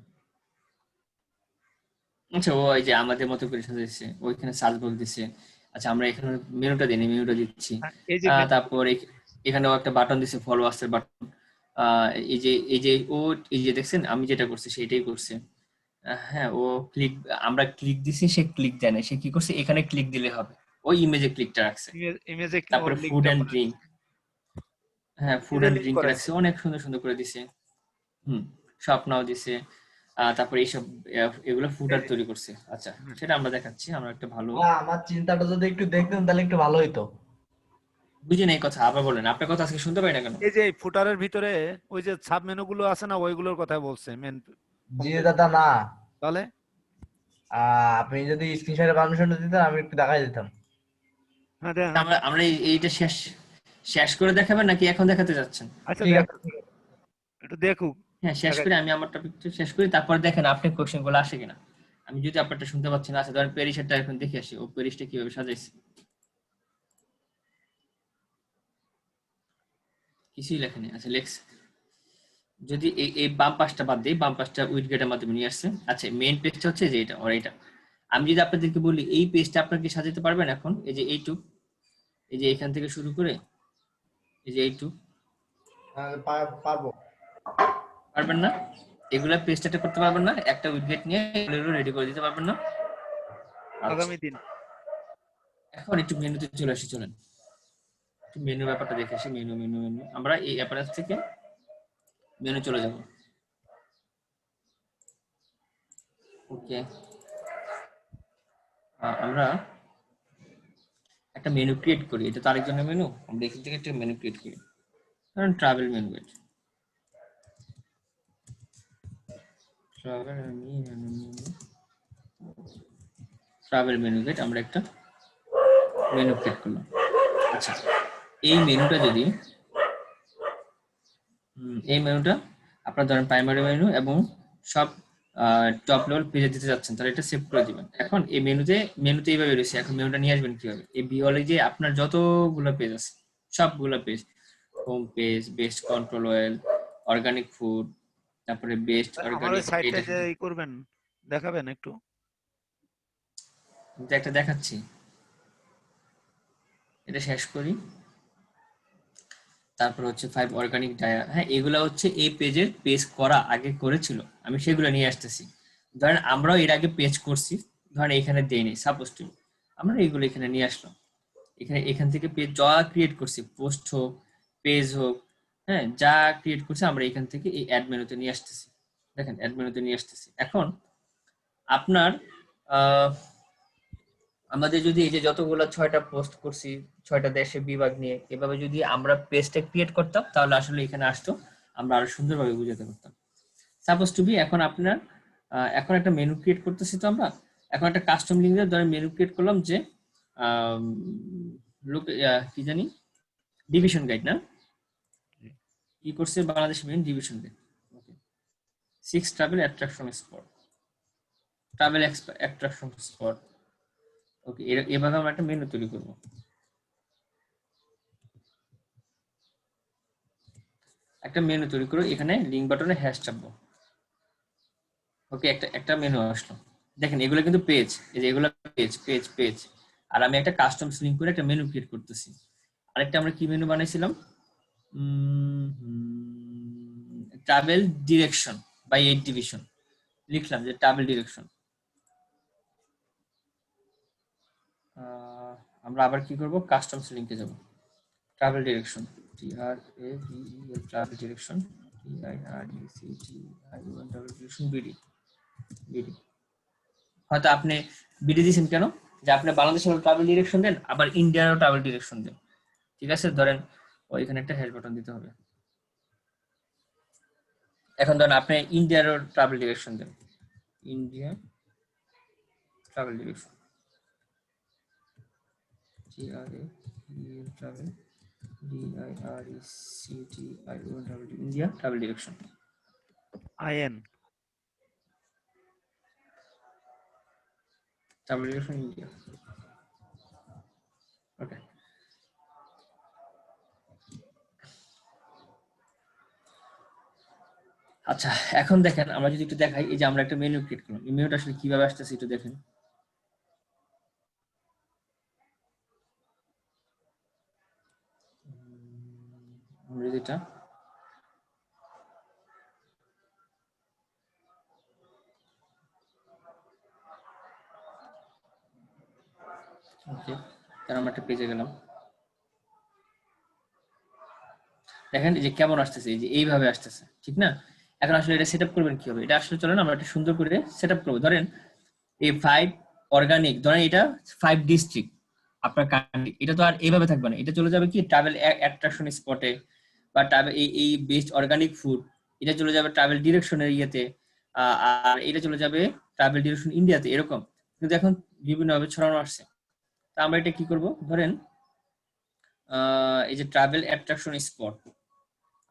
আচ্ছা, ও এই যে আমাদের মতো করে সাজাইছে, ওইখানে সার্চ বক্স দিছে। আচ্ছা, আমরা এখানে মেনুটা দিই, মেনুটা দিচ্ছি। এই যে তারপর এখানেও একটা বাটন দিছে, ফলোয়ার্স এর বাটন। এই যে ও, এই যে দেখছেন আমি যেটা করছি সেটাই করছে। হ্যাঁ, ও ক্লিক, আমরা ক্লিক দিছি, সে ক্লিক দেয় না। সে কি করছে, এখানে ক্লিক দিলে হবে, ওই ইমেজে ক্লিকটা রাখছে। ইমেজে ওর তারপরে ফুড লিংকটা এন্ড করে ড্রিঙ্ক, দিছে, হ্যাঁ ফুড ইমেজে এন্ড লিংক ড্রিঙ্ক করাইছে। রাখছে, অনেক সুন্দর সুন্দর করে দিছে। হুম, স্বপ্নাও দিছে। তারপরে এইসব এগুলো এই ফুটার যে তৈরি করছে। আচ্ছা, হ্যাঁ, সেটা আমরা দেখাচ্ছি। আমরা একটা ভালো, আমার চিন্তাটা যদি একটু দেখতেন তাহলে একটু ভালো হইতো। বুঝি নাই কথা, আবার বলেন। আপনার কথা আজকে শুনতে পাই না কেন? এই যে ফুটারের ভিতরে ওই যে সাব মেনু গুলো আছে না, ওইগুলোর কথা বলছে মেন হোম জি পেজ। দাদা, না তাহলে আপনি যদি স্ক্রিনশটের পারমিশনটা দিতেন আমি একটু দেখাই দিতাম। হ্যাঁ আমরা আমরা এইটা শেষ শেষ করে দেখাবেন নাকি এখন দেখাতে যাচ্ছেন? আচ্ছা ঠিক দেখ, আছে, ঠিক আছে। একটু দেখুক। হ্যাঁ, শেষ দেখাই করে আমি আমার টপিকটা শেষ করি, তারপর দেখেন আপনি কোশ্চেন গুলো আসে কিনা। আমি যদি আপনারটা শুনতে পাচ্ছি না, আচ্ছা ধরেন প্যারিসেরটা এখন দেখে আসি, ও প্যারিসটা কিভাবে সাজাইছে। কিছুই লেখেনি। আচ্ছা, লেখছে। যদি এই বাম পাশটা বাদ দিই, বাম পাশটা উইডগেটের মাধ্যমে নিয়ে আসছে। আচ্ছা, মেইন পেজটা হচ্ছে যে এটা, ওর এটা। আমি যদি আপনাদেরকে বলি এই পেজটা আপনারা কি সাজাতে পারবেন এখন? এই যে এইটুক, এই যে এখান থেকে শুরু করে এই যে এইটুক, পারবো। পারবেন না? এগুলা পেজটা করতে পারবেন না? একটা উইডগেট নিয়ে রেডি করে দিতে পারবেন না? আচ্ছা, আগামী দিন। এখন একটু মেনুতে চলে আসি, চলেন একটু মেনু ব্যাপারটা দেখে আসি। মেনু মেনু মেনু, আমরা এই অ্যাপারেন্স থেকে মেনু চলে যাব। ওকে, আমরা একটা মেনু ক্রিয়েট করি। এটা তো আরেকজনের মেনু, আমরা এখান থেকে একটা মেনু ক্রিয়েট করি। ধরুন travel menu get, travel menu get, আমরা একটা মেনু ক্রিয়েট করলাম। আচ্ছা, এই মেনুটা যদি এই মেনুটা আপনার ধরেন প্রাইমারি মেনু এবং সব টপ লেভেল পেজে দিতে যাচ্ছেন, তাহলে এটা সেভ করে দিবেন। এখন এই মেনুতে এইভাবে রয়েছে। এখন মেনুটা নিয়ে আসবেন কিভাবে? এই বিওয়ালে যে আপনার যতগুলো পেজ আছে, সবগুলো page, home page, best control oil, organic food, তারপরে বেস্ট আমার ওই অর্গানিক, সাইটটা এটা যে ই করবেন, দেখাবেন একটু। একটা দেখাচ্ছি। এটা শেষ করি। তারপর হচ্ছে 5 অর্গানিক ডায়া। হ্যাঁ, এগুলা হচ্ছে এই পেজের পেজ করা আগে করেছিল, আমি সেগুলো নিয়ে আসতেছি। ধরেন আমরাও এর আগে পেজ করছি, ধরেন এখানে দেইনি, সাপোজ টু আমরা এগুলো এখানে নিয়ে আসলাম। এখান থেকে পেজ যা ক্রিয়েট করছি, পোস্ট হোক, পেজ হোক, হ্যাঁ যা ক্রিয়েট করছি আমরা এখান থেকে এই অ্যাড মেনুতে নিয়ে আসতেছি। দেখেন অ্যাড মেনুতে নিয়ে আসতেছি। এখন আপনার আহ আমাদের যদি এই যে যতগুলো 6টা পোস্ট করছি, 6টা দেশে বিভাগ নিয়ে, এভাবে যদি আমরা পেজটা ক্রিয়েট করতাম, তাহলে আসলে এখানে আসতো, আমরা আরো সুন্দরভাবে বুঝাতে পারতাম। সাপোজ টু বি, এখন আপনার এখন একটা মেনু ক্রিয়েট করতেছি, তো আমরা এখন একটা কাস্টম লিঙ্ক দিয়ে ধরেন মেনু ক্রিয়েট করলাম যে লোক কি জানি, ডিভিশন গাইড না, কি করছে Bangladesh main division guide. Okay, 6 travel attraction spot, travel attraction spot. Okay, এভাবে আমরা একটা মেনু তৈরি করবো। একটা মেনু তৈরি করে এখানে লিঙ্ক বাটনে হ্যাশ চাপবো। ওকে, একটা মেনু আসলো। দেখেন এগুলো কিন্তু পেজ, এই যে এগুলো পেজ পেজ পেজ। আর আমি একটা কাস্টম লিঙ্ক করে একটা মেনু ক্রিয়েট করতেছি। আরেকটা আমরা কি মেনু বানাইছিলাম, ট্রাভেল ডিরেকশন বাই 8 ডিভিশন, লিখলাম যে ট্রাভেল ডিরেকশন। আমরা আবার কি করব, কাস্টমস লিংকে যাব, travel direction, TRAVEL, travel direction, TIRECTION travel direction BD. হয়তো আপনি বিডি দিয়েছেন কেন, যে আপনি বাংলাদেশের ট্রাভেল ডিরেকশন দেন, আবার ইন্ডিয়ারও ট্রাভেল ডিরেকশন দেন। ঠিক আছে, ধরেন ওইখানে একটা হ্যাশ বাটন দিতে হবে। এখন ধরেন আপনি ইন্ডিয়ারও ট্রাভেল ডিরেকশন দেন, India travel direction, TRAVEL travel, DIRECTION travel, India travel direction, I N travel direction India. Okay, আচ্ছা, এখন দেখেন আমরা যদি একটু দেখাই, এই যে আমরা একটা মেনু ক্রিয়েট করলাম, এই মেনুটা আসলে কিভাবে আসতেছে একটু দেখেন। আমরা যদি এটা ওকে, কারণ আমরা একটা পেজে গেলাম, দেখেন এই যে কেমন আসতেছে, এই যে এইভাবে আসতেছে, ঠিক না? এখন আসলে এটা সেটআপ করবেন কি হবে, এটা আসলে চলেন আমরা একটা সুন্দর করে সেটআপ করবো। ধরেন এই 5 অর্গানিক, ধরেন এটা 5 ডিস্ট্রিক্ট আপনার কান্ট্রি, এটা তো আর এইভাবে থাকবে না, এটা চলে যাবে কি ট্রাভেল অ্যাট্রাকশন স্পটে, বা ট্রাভেল এই বেস্ট অর্গানিক ফুড, এটা চলে যাবে ট্রাভেল ডিরেকশনের ইয়েতে, আর এটা চলে যাবে ট্রাভেল ডিরেকশন ইন্ডিয়াতে, এরকম। কিন্তু এখন বিভিন্ন ভাবে ছড়ানো আসছে। তা আমরা এটা কি করব, ধরেন এই যে ট্রাভেল অ্যাট্রাকশন স্পট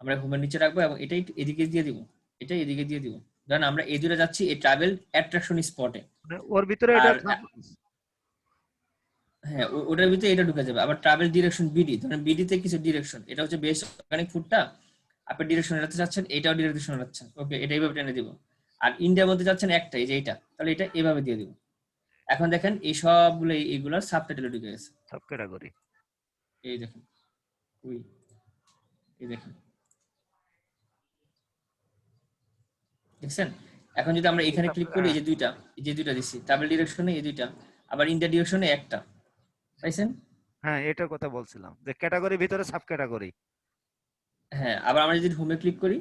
আমরা হোমের নিচে রাখবো, এবং এটাই এদিকে দিয়ে দিব, এটা এদিকে দিয়ে দিব। ধরেন আমরা এই দূরে যাচ্ছি এই ট্রাভেল অ্যাট্রাকশন স্পটে, মানে ওর ভিতরে এটা আর হ্যাঁ ওটার ভিতরে এটা ঢুকে যাবে। আবার ট্রাভেল ডিরেকশন বিডি, ধরেন বিডি তে কিছু ডিরেকশন, এটা হচ্ছে বেস্ট অর্গানিক ফুডটা, আপনি ডিরেকশন এটাতে যাচ্ছেন, এটাও ডিরেকশন যাচ্ছেন, ওকে, এটা এইভাবে টেনে দিব। আর ইন্ডিয়ার মধ্যে যাচ্ছেন একটা, এই যে এটা, তাহলে এটা এইভাবে দিয়ে দিব। এখন দেখেন এই সবগুলো এইগুলোর সাবটাইটেলে ঢুকে গেছে, সব ক্যাটাগরি। এই দেখেন, ওই এই দেখেন, দেখছেন? এখন যদি আমরা এখানে ক্লিক করি, এই যে দুইটা দিচ্ছি ট্রাভেল ডিরেকশনে, এই দুইটা, আবার ইন্ডিয়া ডিরেকশনে একটা, পাইছেন? হ্যাঁ, এটার কথা বলছিলাম যে ক্যাটাগরির ভিতরে সাব ক্যাটাগরি। হ্যাঁ, আবার আমরা যদি হোমে ক্লিক করি,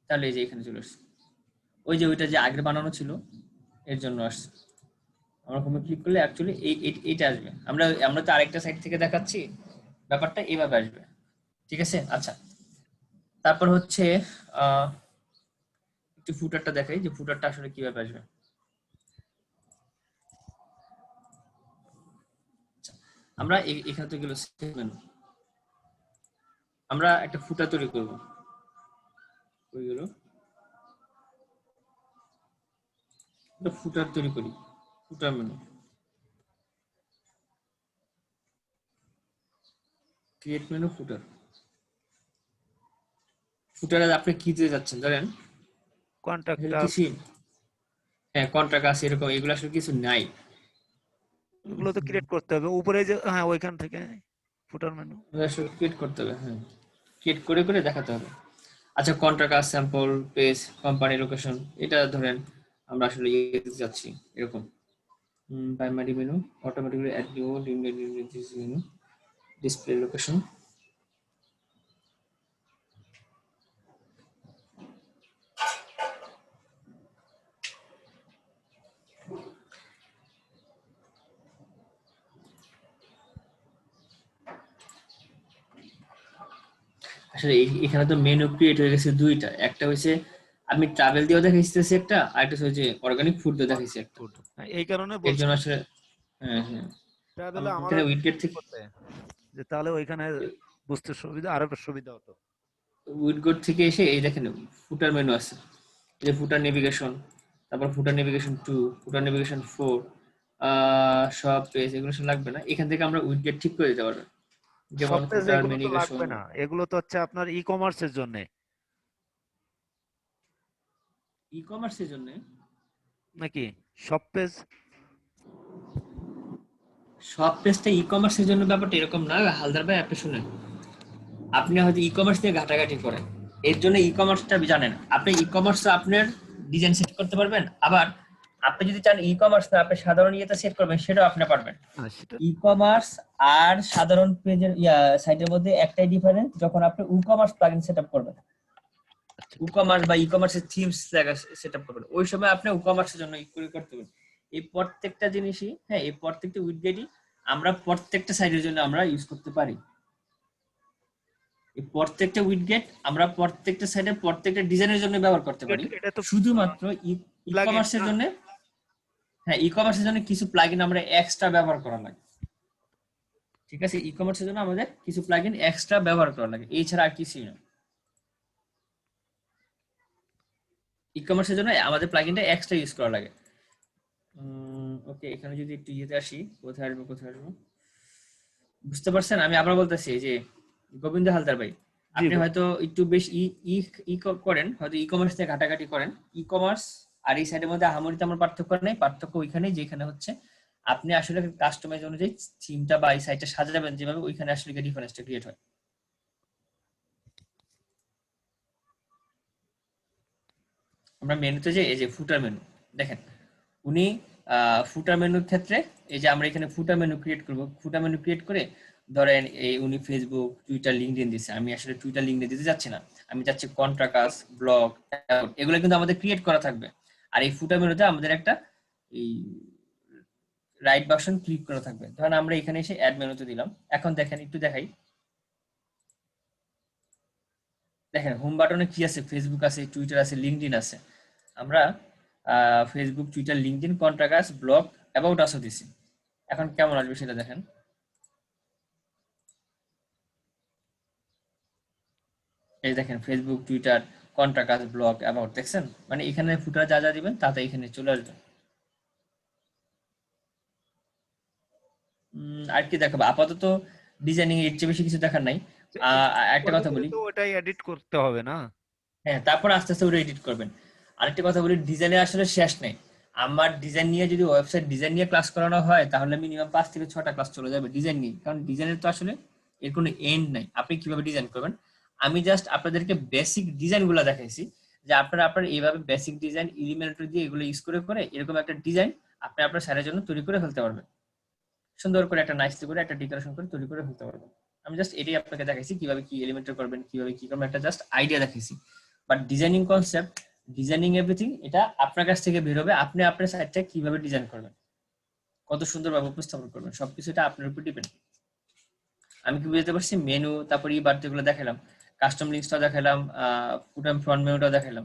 তাহলে এই যে এখানে চলে আসছে, ওই যে ওইটা যে আগে বানানো ছিল এর জন্য আসছে। আমরা হোমে ক্লিক করলে অ্যাকচুয়ালি এইটা আসবে। আমরা তো আরেকটা সাইড থেকে দেখাচ্ছি, ব্যাপারটা এইভাবে আসবে, ঠিক আছে? আচ্ছা, তারপর হচ্ছে একটু ফুটারটা দেখাই, যে ফুটারটা আসলে কিভাবে আসবে। আমরা এখানে তো গেল মেনু, আমরা একটা ফুটার তৈরি করব, ওইগুলো একটা ফুটার তৈরি করি, ফুটার মেনু, ক্রিয়েট মেনু, ফুটার। ফুটারে আপনি কি দিতে যাচ্ছেন, ধরেন কন্টাক্ট কিছু, হ্যাঁ কন্ট্রাক্ট আছে এরকম, এগুলো আসলে কিছু নাই, এগুলো তো ক্রিয়েট করতে হবে উপরে যে, হ্যাঁ ওইখান থেকে ফুটার মেনু। আসলে ক্রিয়েট করতে হবে, হ্যাঁ ক্রিয়েট করে করে দেখাতে হবে। আচ্ছা, কন্ট্রাক্ট আছে, স্যাম্পল পেজ, কোম্পানি লোকেশন, এটা ধরেন আমরা আসলে ইয়ে দিতে যাচ্ছি এরকম, primary menu, automatically add new menu, display location. আসলে এখানে তো মেনু ক্রিয়েট হয়ে গেছে দুইটা, একটা হয়েছে আমি ট্রাভেল দিয়েও দেখাইতেছি একটা, আর একটা হচ্ছে অর্গানিক ফুড দিয়ে দেখাইছি একটা, ফুড, এই কারণে এর বলছি জন্য আসলে হ্যাঁ হ্যাঁ ট্রাভেলে আমরা আমারও এখানে উইডগেট থেকে করতে, যে তাহলে ওইখানে বুঝতে সুবিধা, আরো সুবিধা হতো। এসে এই দেখেন ফুটার মেনু আছে, এই যে ফুটার নেভিগেশন, তারপর ফুটার নেভিগেশন 2, ফুটার নেভিগেশন 4, সব পেজ, এগুলো সব লাগবে না, এখান থেকে আমরা উইডগেট ঠিক করে দিতে পারবো, যেমন সব পেজ ফুটার এগুলো তো নেভিগেশন। লাগবে না, এগুলো তো হচ্ছে আপনার ই কমার্সের জন্য ই কমার্সের জন্য নাকি? সব পেজ পেজটা ই কমার্সের জন্য ব্যাপারটা এরকম না হালদার ভাই, আপনি শুনেন, আপনি হয়তো ই কমার্স নিয়ে ঘাটাঘাটি করেন, এর জন্য ই কমার্সটা জানেন, আপনি ই কমার্স আপনার ডিজাইন সেট করতে পারবেন, আবার আপনি যদি চান ই কমার্স না আপনি সাধারণ ইয়েতে সেট করবেন, সেটাও আপনি পারবেন। সেটা ই কমার্স আর সাধারণ পেজের সাইটের মধ্যে একটাই ডিফারেন্স, যখন আপনি ই কমার্স প্লাগইন সেটআপ করবেন, ই কমার্স বা ই কমার্সের থিমস সেটআপ করবেন, ওই সময় আপনি ই কমার্সের জন্য করতে পারবেন। এই প্রত্যেকটা জিনিসই, হ্যাঁ এই প্রত্যেকটা উইডগেটই আমরা প্রত্যেকটা সাইটের জন্য আমরা ইউজ করতে পারি। এই প্রত্যেকটা উইডগেট আমরা প্রত্যেকটা সাইটে প্রত্যেকটা ডিজাইনের জন্য ব্যবহার করতে পারি, এটা তো শুধুমাত্র ই plugin কমার্সের না? জন্য, হ্যাঁ ই কমার্সের জন্য কিছু প্লাগইন আমরা এক্সট্রা ব্যবহার করা লাগে, ঠিক আছে? ই কমার্সের জন্য আমাদের কিছু প্লাগইন এক্সট্রা ব্যবহার করা লাগে, এছাড়া আর কিছুই না। ই কমার্সের জন্য আমাদের প্লাগইনটা এক্সট্রা ইউজ করা লাগে। ওকে, এখানে যদি একটু ইয়েতে আসি, কোথায় আসবো, বুঝতে পারছেন? আমি আবার বলতেছি যে গোবিন্দ হালদার ভাই, আপনি হয়তো একটু বেশ ই ই ই করেন, হয়তো ই কমার্স থেকে ঘাটাঘাটি করেন। ই কমার্স আর এই সাইডের মধ্যে আহামরি তেমন পার্থক্য নেই, পার্থক্য ওইখানে যেখানে হচ্ছে আপনি আসলে কাস্টমাইজ অনুযায়ী থিমটা বা এই সাইটটা সাজাবেন যেভাবে, ওইখানে আসলে ডিফারেন্সটা ক্রিয়েট হয়। আমরা মেনুতে যে এই যে ফুটার মেনু দেখেন, উনি ফুটার মেনুর ক্ষেত্রে এই যে আমরা এখানে ফুটার মেনু ক্রিয়েট করব, ফুটার মেনু ক্রিয়েট করে ধরেন এই উনি ফেসবুক, টুইটার, লিঙ্কডইন দিচ্ছে, আমি আসলে টুইটার, লিঙ্কডইন দিতে যাচ্ছি না, আমি যাচ্ছি কন্ট্রাক্টাস, ব্লগ, এগুলো কিন্তু আমাদের ক্রিয়েট করা থাকবে। আর এই ফুটার মেনুতে আমাদের একটা এই রাইট বাটন ক্লিক করা থাকবে। ধরেন আমরা এখানে এসে অ্যাড মেনুতে দিলাম। এখন দেখেন, একটু দেখাই, দেখেন হোম বাটনে কি আছে, ফেসবুক আছে, টুইটার আছে, লিঙ্কডইন আছে। আমরা Facebook, Twitter, LinkedIn, contacts, blog, about আসও দিছি। এখন কেমন আসবে সেটা দেখেন। এই দেখেন Facebook, Twitter, contacts, blog, about, দেখছেন? মানে এখানে ফুটার যা যা দিবেন তাতে এখানে চলে আসবে। আর কি দেখাবো আপাতত, ডিজাইনিং এর চেয়ে বেশি কিছু দেখার নাই। একটা কথা বলি, তো ওটাই এডিট করতে হবে না? হ্যাঁ তারপর আস্তে আস্তে ওটা এডিট করবেন। আরেকটা কথা বলি, ডিজাইনের আসলে শেষ নেই। আমার ডিজাইন নিয়ে যদি ওয়েবসাইট ডিজাইন নিয়ে ক্লাস করানো হয় তাহলে মিনিমাম 5 থেকে 6টা ক্লাস চলে যাবে ডিজাইন নিয়ে, কারণ ডিজাইনের তো আসলে এর কোনো এন্ড নাই, আপনি কিভাবে ডিজাইন করবেন। আমি জাস্ট আপনাদেরকে বেসিক ডিজাইন গুলো দেখাইছি, যে আপনারা আপনার এইভাবে বেসিক ডিজাইন এলিমেন্টর দিয়ে এগুলো ইউজ করে করে এরকম একটা ডিজাইন আপনি আপনার স্যারের জন্য তৈরি করে ফেলতে পারবেন, সুন্দর করে একটা নাইসলি করে একটা ডেকোরেশন করে তৈরি করে ফেলতে পারবেন। আমি জাস্ট এটাই আপনাকে দেখাইছি কিভাবে কি এলিমেন্টর করবেন, কিভাবে কি করবেন, একটা জাস্ট আইডিয়া দেখাইছি। But designing concept, designing everything এটা আপনার কাছ থেকে বের হবে। আপনি আপনার সাইটটা কিভাবে ডিজাইন করবেন, কত সুন্দরভাবে উপস্থাপন করবেন, সবকিছু এটা আপনার উপর ডিপেন্ড। আমি কি বুঝতে পারছি? মেনু, তারপরে এই বাড়তিগুলো দেখালাম, কাস্টম লিঙ্কসটা দেখালাম, ফুটার ফ্রন্ট মেনুটা দেখালাম।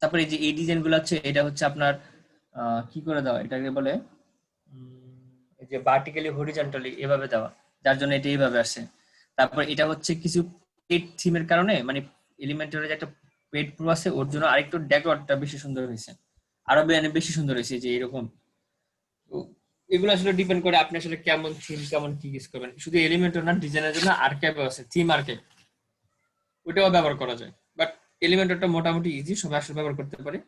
তারপরে এই যে এই ডিজাইন গুলো আছে, এটা হচ্ছে আপনার কি করে দেওয়া, এটাকে বলে এই যে ভার্টিক্যালি হরিজন্টালি এভাবে দেওয়া, যার জন্য এটা এইভাবে আসে। তারপর এটা হচ্ছে কিছু পেড থিমের কারণে, মানে এলিমেন্টারের যে একটা পেড প্রো আছে ওর জন্য আরেকটু ডেকোরটা বেশি সুন্দর হয়েছে, আরো বেশি সুন্দর হয়েছে যে এরকম। তো এগুলো আসলে ডিপেন্ড করে আপনি আসলে কেমন থিম, কেমন কি ইউজ করবেন। শুধু এলিমেন্টর না, ডিজাইনের জন্য আর্কাইভও আছে, থিম আর্কাইভ, ওটাও ব্যবহার করা যায়। বাট এলিমেন্টরটা মোটামুটি ইজি, সবাই আসলে ব্যবহার করতে পারে।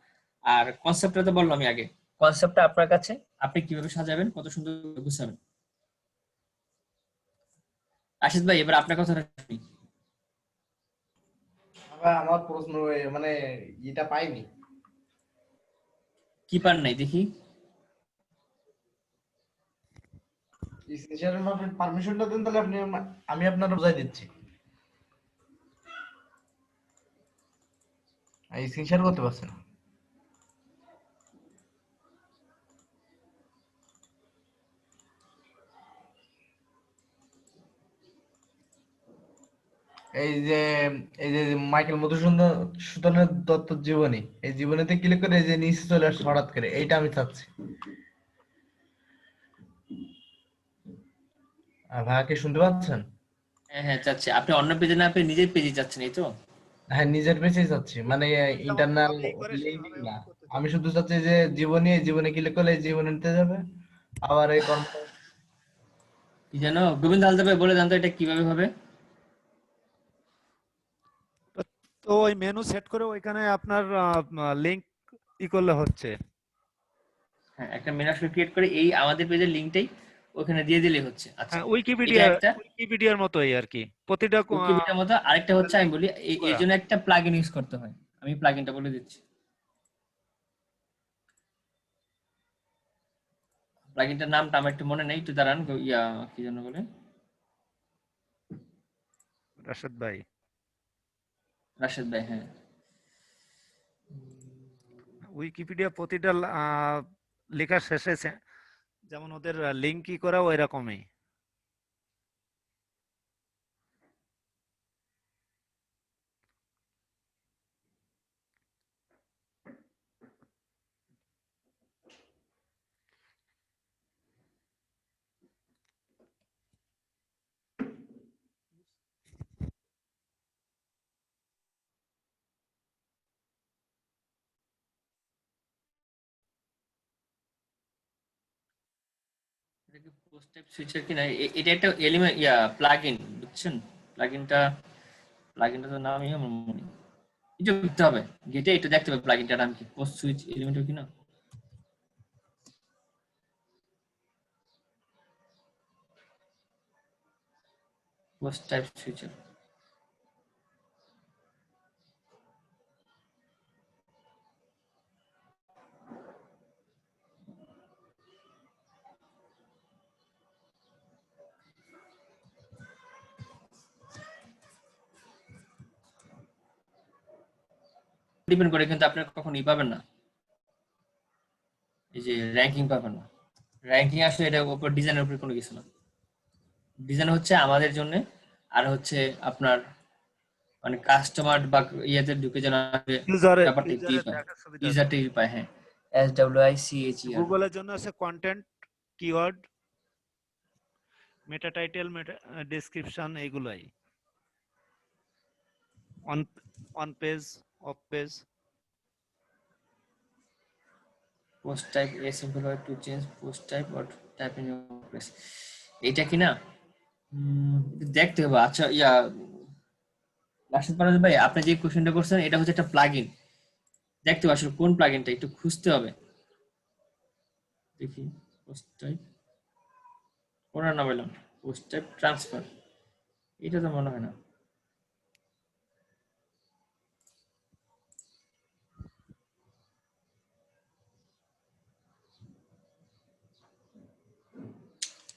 আর কনসেপ্টটা তো বললাম আমি আগে, কনসেপ্টটা আপনার কাছে, আপনি কিভাবে সাজাবেন, কত সুন্দর গুছাবেন। রাশিদ ভাই এবার আপনার কথাটা শুনি। আমার প্রশ্ন মানে এটা পাইনি। কি পান নাই দেখি? স্ক্রিন পারমিশনটা দেন তাহলে আপনি, আমি আপনার বুঝাই দিচ্ছি। স্ক্রিন শেয়ার করতে পারছেন? এই যে এই যে মাইকেল মধুসূদনের দত্তর জীবনী, এই জীবনীতে ক্লিক করে এই যে নিচে চলে আসছে হঠাৎ করে, এইটা আমি চাচ্ছি। ভাইয়া কি শুনতে পাচ্ছেন? হ্যাঁ হ্যাঁ চাচ্ছি। আপনি অন্য পেজে না, আপনি নিজের পেজে যাচ্ছেন, এই তো? হ্যাঁ, নিজের পেজেই চাচ্ছি, মানে ইন্টারনাল লিঙ্ক না। আমি শুধু চাচ্ছি যে জীবনী, এই জীবনে ক্লিক করলে এই জীবনীতে যাবে, আবার এই কর্ম। কি যেন গোবিন্দ হালদার ভাই বলে জানতো এটা কিভাবে হবে? তো ওই মেনু সেট করে ওইখানে আপনার লিংক ই করলে হচ্ছে। হ্যাঁ, একটা মেনু আসলে ক্রিয়েট করে এই আমাদের পেজের লিংকটাই ওখানে দিয়ে দিলেই হচ্ছে। আচ্ছা, হ্যাঁ, এটা একটা উইকিপিডিয়ার মতোই আর কি, প্রতিটা উইকিপিডিয়ার মতো। আরেকটা হচ্ছে আমি বলি, এই জন্য একটা প্লাগইন ইউজ করতে হয়। আমি প্লাগইনটা বলে দিচ্ছি। প্লাগইনটার নামটা আমার একটু মনে নেই, একটু দাঁড়ান। কি যেন বলে? রাশেদ ভাই, রাশেদ ভাই, হ্যাঁ। উইকিপিডিয়া প্রতিটা লেখার শেষে যেমন ওদের লিংক কি করা ওই রকমই। এটা কি পোস্ট টাইপ সুইচার কিনা? এটা একটা এলিমেন্ট প্লাগইন, বুঝছেন? প্লাগইনটা তো নামই আমার মনে নেই। এটা দেখতে হবে, গেটে এটা দেখতে হবে প্লাগইনটার নাম কি, পোস্ট সুইচ এলিমেন্টর কিনা। পোস্ট টাইপ সুইচার, ডিপেন্ড করে, কিন্তু আপনি কখনো পাবেন না, এই যে র্যাঙ্কিং পাবেন না। র্যাঙ্কিং আসলে এটা উপর ডিজাইনের উপর কোনো কিছু না, ডিজাইন হচ্ছে আমাদের জন্য, আর হচ্ছে আপনার মানে কাস্টমার বা ইয়েতে ঢুকে যেন ব্যাপারটা কি পায়, ইউজারটা পায়। হ্যাঁ, SWICHER। গুগলের জন্য আছে কন্টেন্ট, কিওয়ার্ড, মেটা টাইটেল, মেটা ডেসক্রিপশন, এগুলাই on page, of page. Post type a simple way to change post type or type in your place, এটা কি না দেখতে হবে। আচ্ছা রাশিদ পারভেজ ভাই, আপনি যে কোশ্চেনটা করছেন এটা হচ্ছে একটা প্লাগইন, দেখতে হবে আসলে কোন প্লাগইনটা, একটু খুঁজতে হবে। দেখি পোস্ট টাইপ, ওনার নাম বললাম পোস্ট টাইপ ট্রান্সফার, এটা তো মনে হয় না।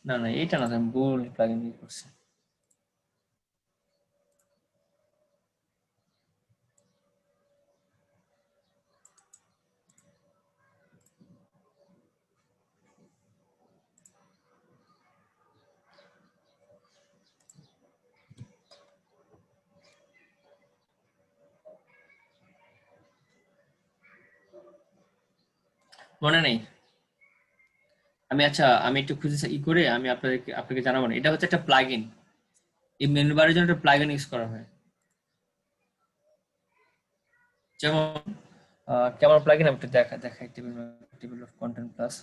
না না, এটা না, আমি ভুল প্লাগইন ইউজ করছি। মনে নেই আমি। আচ্ছা, আমি একটু খুঁজে করে আমি আপনাকে জানাবো না। এটা হচ্ছে একটা প্লাগইন, এই মেনু বারের জন্য একটা প্লাগইন ইউজ করা হয়। যেমন কেমন প্লাগইন আমি একটু দেখাই, table of content plus.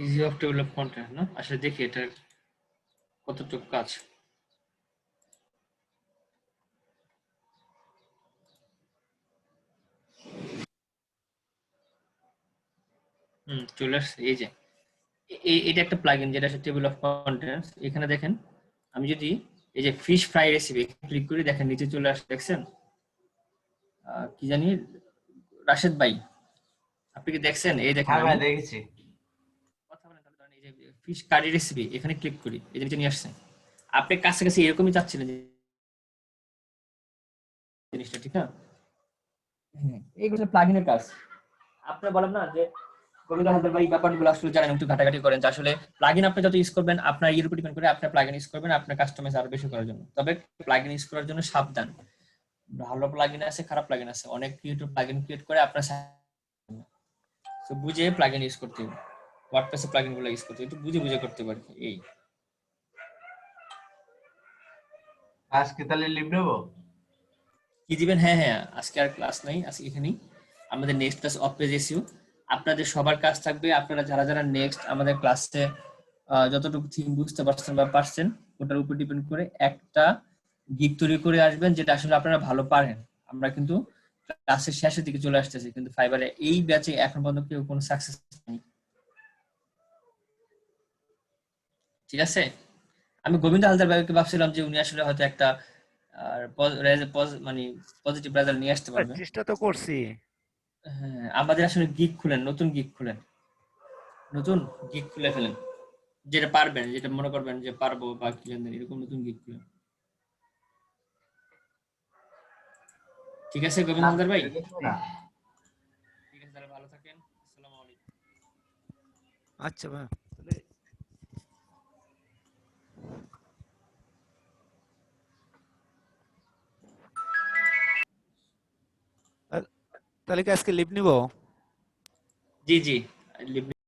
Easy of table of content না, আসলে দেখি এটা কতটুকু কাজ। চলে আসছে, এই যে এটা একটা প্লাগইন যেটা হচ্ছে টেবিল অফ কন্টেন্টস। এখানে দেখেন, আমি যদি এই যে ফিশ ফ্রাই রেসিপি ক্লিক করি, দেখেন নিচে চলে আসছে, দেখছেন কি জানি রাশেদ ভাই, আপনি কি দেখছেন? এই দেখেন, হ্যাঁ ভাই আমি দেখেছি। কথা বলেন তাহলে, ধরেন এই যে ফিশ কারি রেসিপি, এখানে ক্লিক করি, এই যে নিচে নিয়ে আসছে। আপনি কাছাকাছি এরকমই চাচ্ছিলেন জিনিসটা, ঠিক না? হ্যাঁ, এইগুলো প্লাগইনের কাজ। আপনি বলেন না যে কবিতা হালদার ভাই, ব্যাপারগুলো আসলে জানেন, একটু ঘাটাঘাটি করেন, যে আসলে প্লাগইন আপনি যত ইউজ করবেন আপনার ইউর উপর ডিপেন্ড করে, আপনার প্লাগইন ইউজ করবেন আপনার কাস্টমাইজ আরো বেশি করার জন্য। তবে প্লাগইন ইউজ করার জন্য সাবধান, ভালো প্লাগইন আছে, খারাপ প্লাগইন আছে। অনেক ক্রিয়েটর প্লাগইন ক্রিয়েট করে আপনার, তো বুঝে প্লাগইন ইউজ করতে হবে। ওয়ার্ডপ্রেসে প্লাগইন গুলো ইউজ করতে একটু বুঝে বুঝে করতে পারি। এই আজকে তাহলে লিভ নেবো? কি দিবেন? হ্যাঁ হ্যাঁ, আজকে আর ক্লাস নাই, আজকে এখানেই আমাদের next class of page SEO. আপনাদের সবার কাজ থাকবে, আপনারা যারা যারা নেক্সট আমাদের ক্লাসে যতটুকু থিম বুঝতে পারছেন বা পারছেন, ওটার উপর ডিপেন্ড করে একটা গিগ তৈরি করে আসবেন, যেটা আসলে আপনারা ভালো পারেন। আমরা কিন্তু ক্লাসের শেষের দিকে চলে আসতেছি, কিন্তু ফাইবারে এই ব্যাচে এখন পর্যন্ত কেউ কোনো সাকসেস নেই। ঠিক আছে? আমি গোবিন্দ হালদার ভাইকে ভাবছিলাম যে উনি আসলে হয়তো একটা মানে পজিটিভ রেজাল্ট নিয়ে আসতে পারবে। চেষ্টা তো করছি। হ্যাঁ, আমাদের আসলে গিগ খুলেন, নতুন গিগ খুলেন, নতুন গিগ খুলে ফেলেন, যেটা পারবেন, যেটা মনে করবেন যে পারবো বা কি জানেন, এরকম নতুন গিগ খুলেন। ঠিক আছে গোবিন্দ হালদার ভাই? ঠিক আছে, তাহলে ভালো থাকেন। আসসালামু আলাইকুম। আচ্ছা ভাই, তাহলে তাহলে কি আজকে লিভ নিব? জি জি,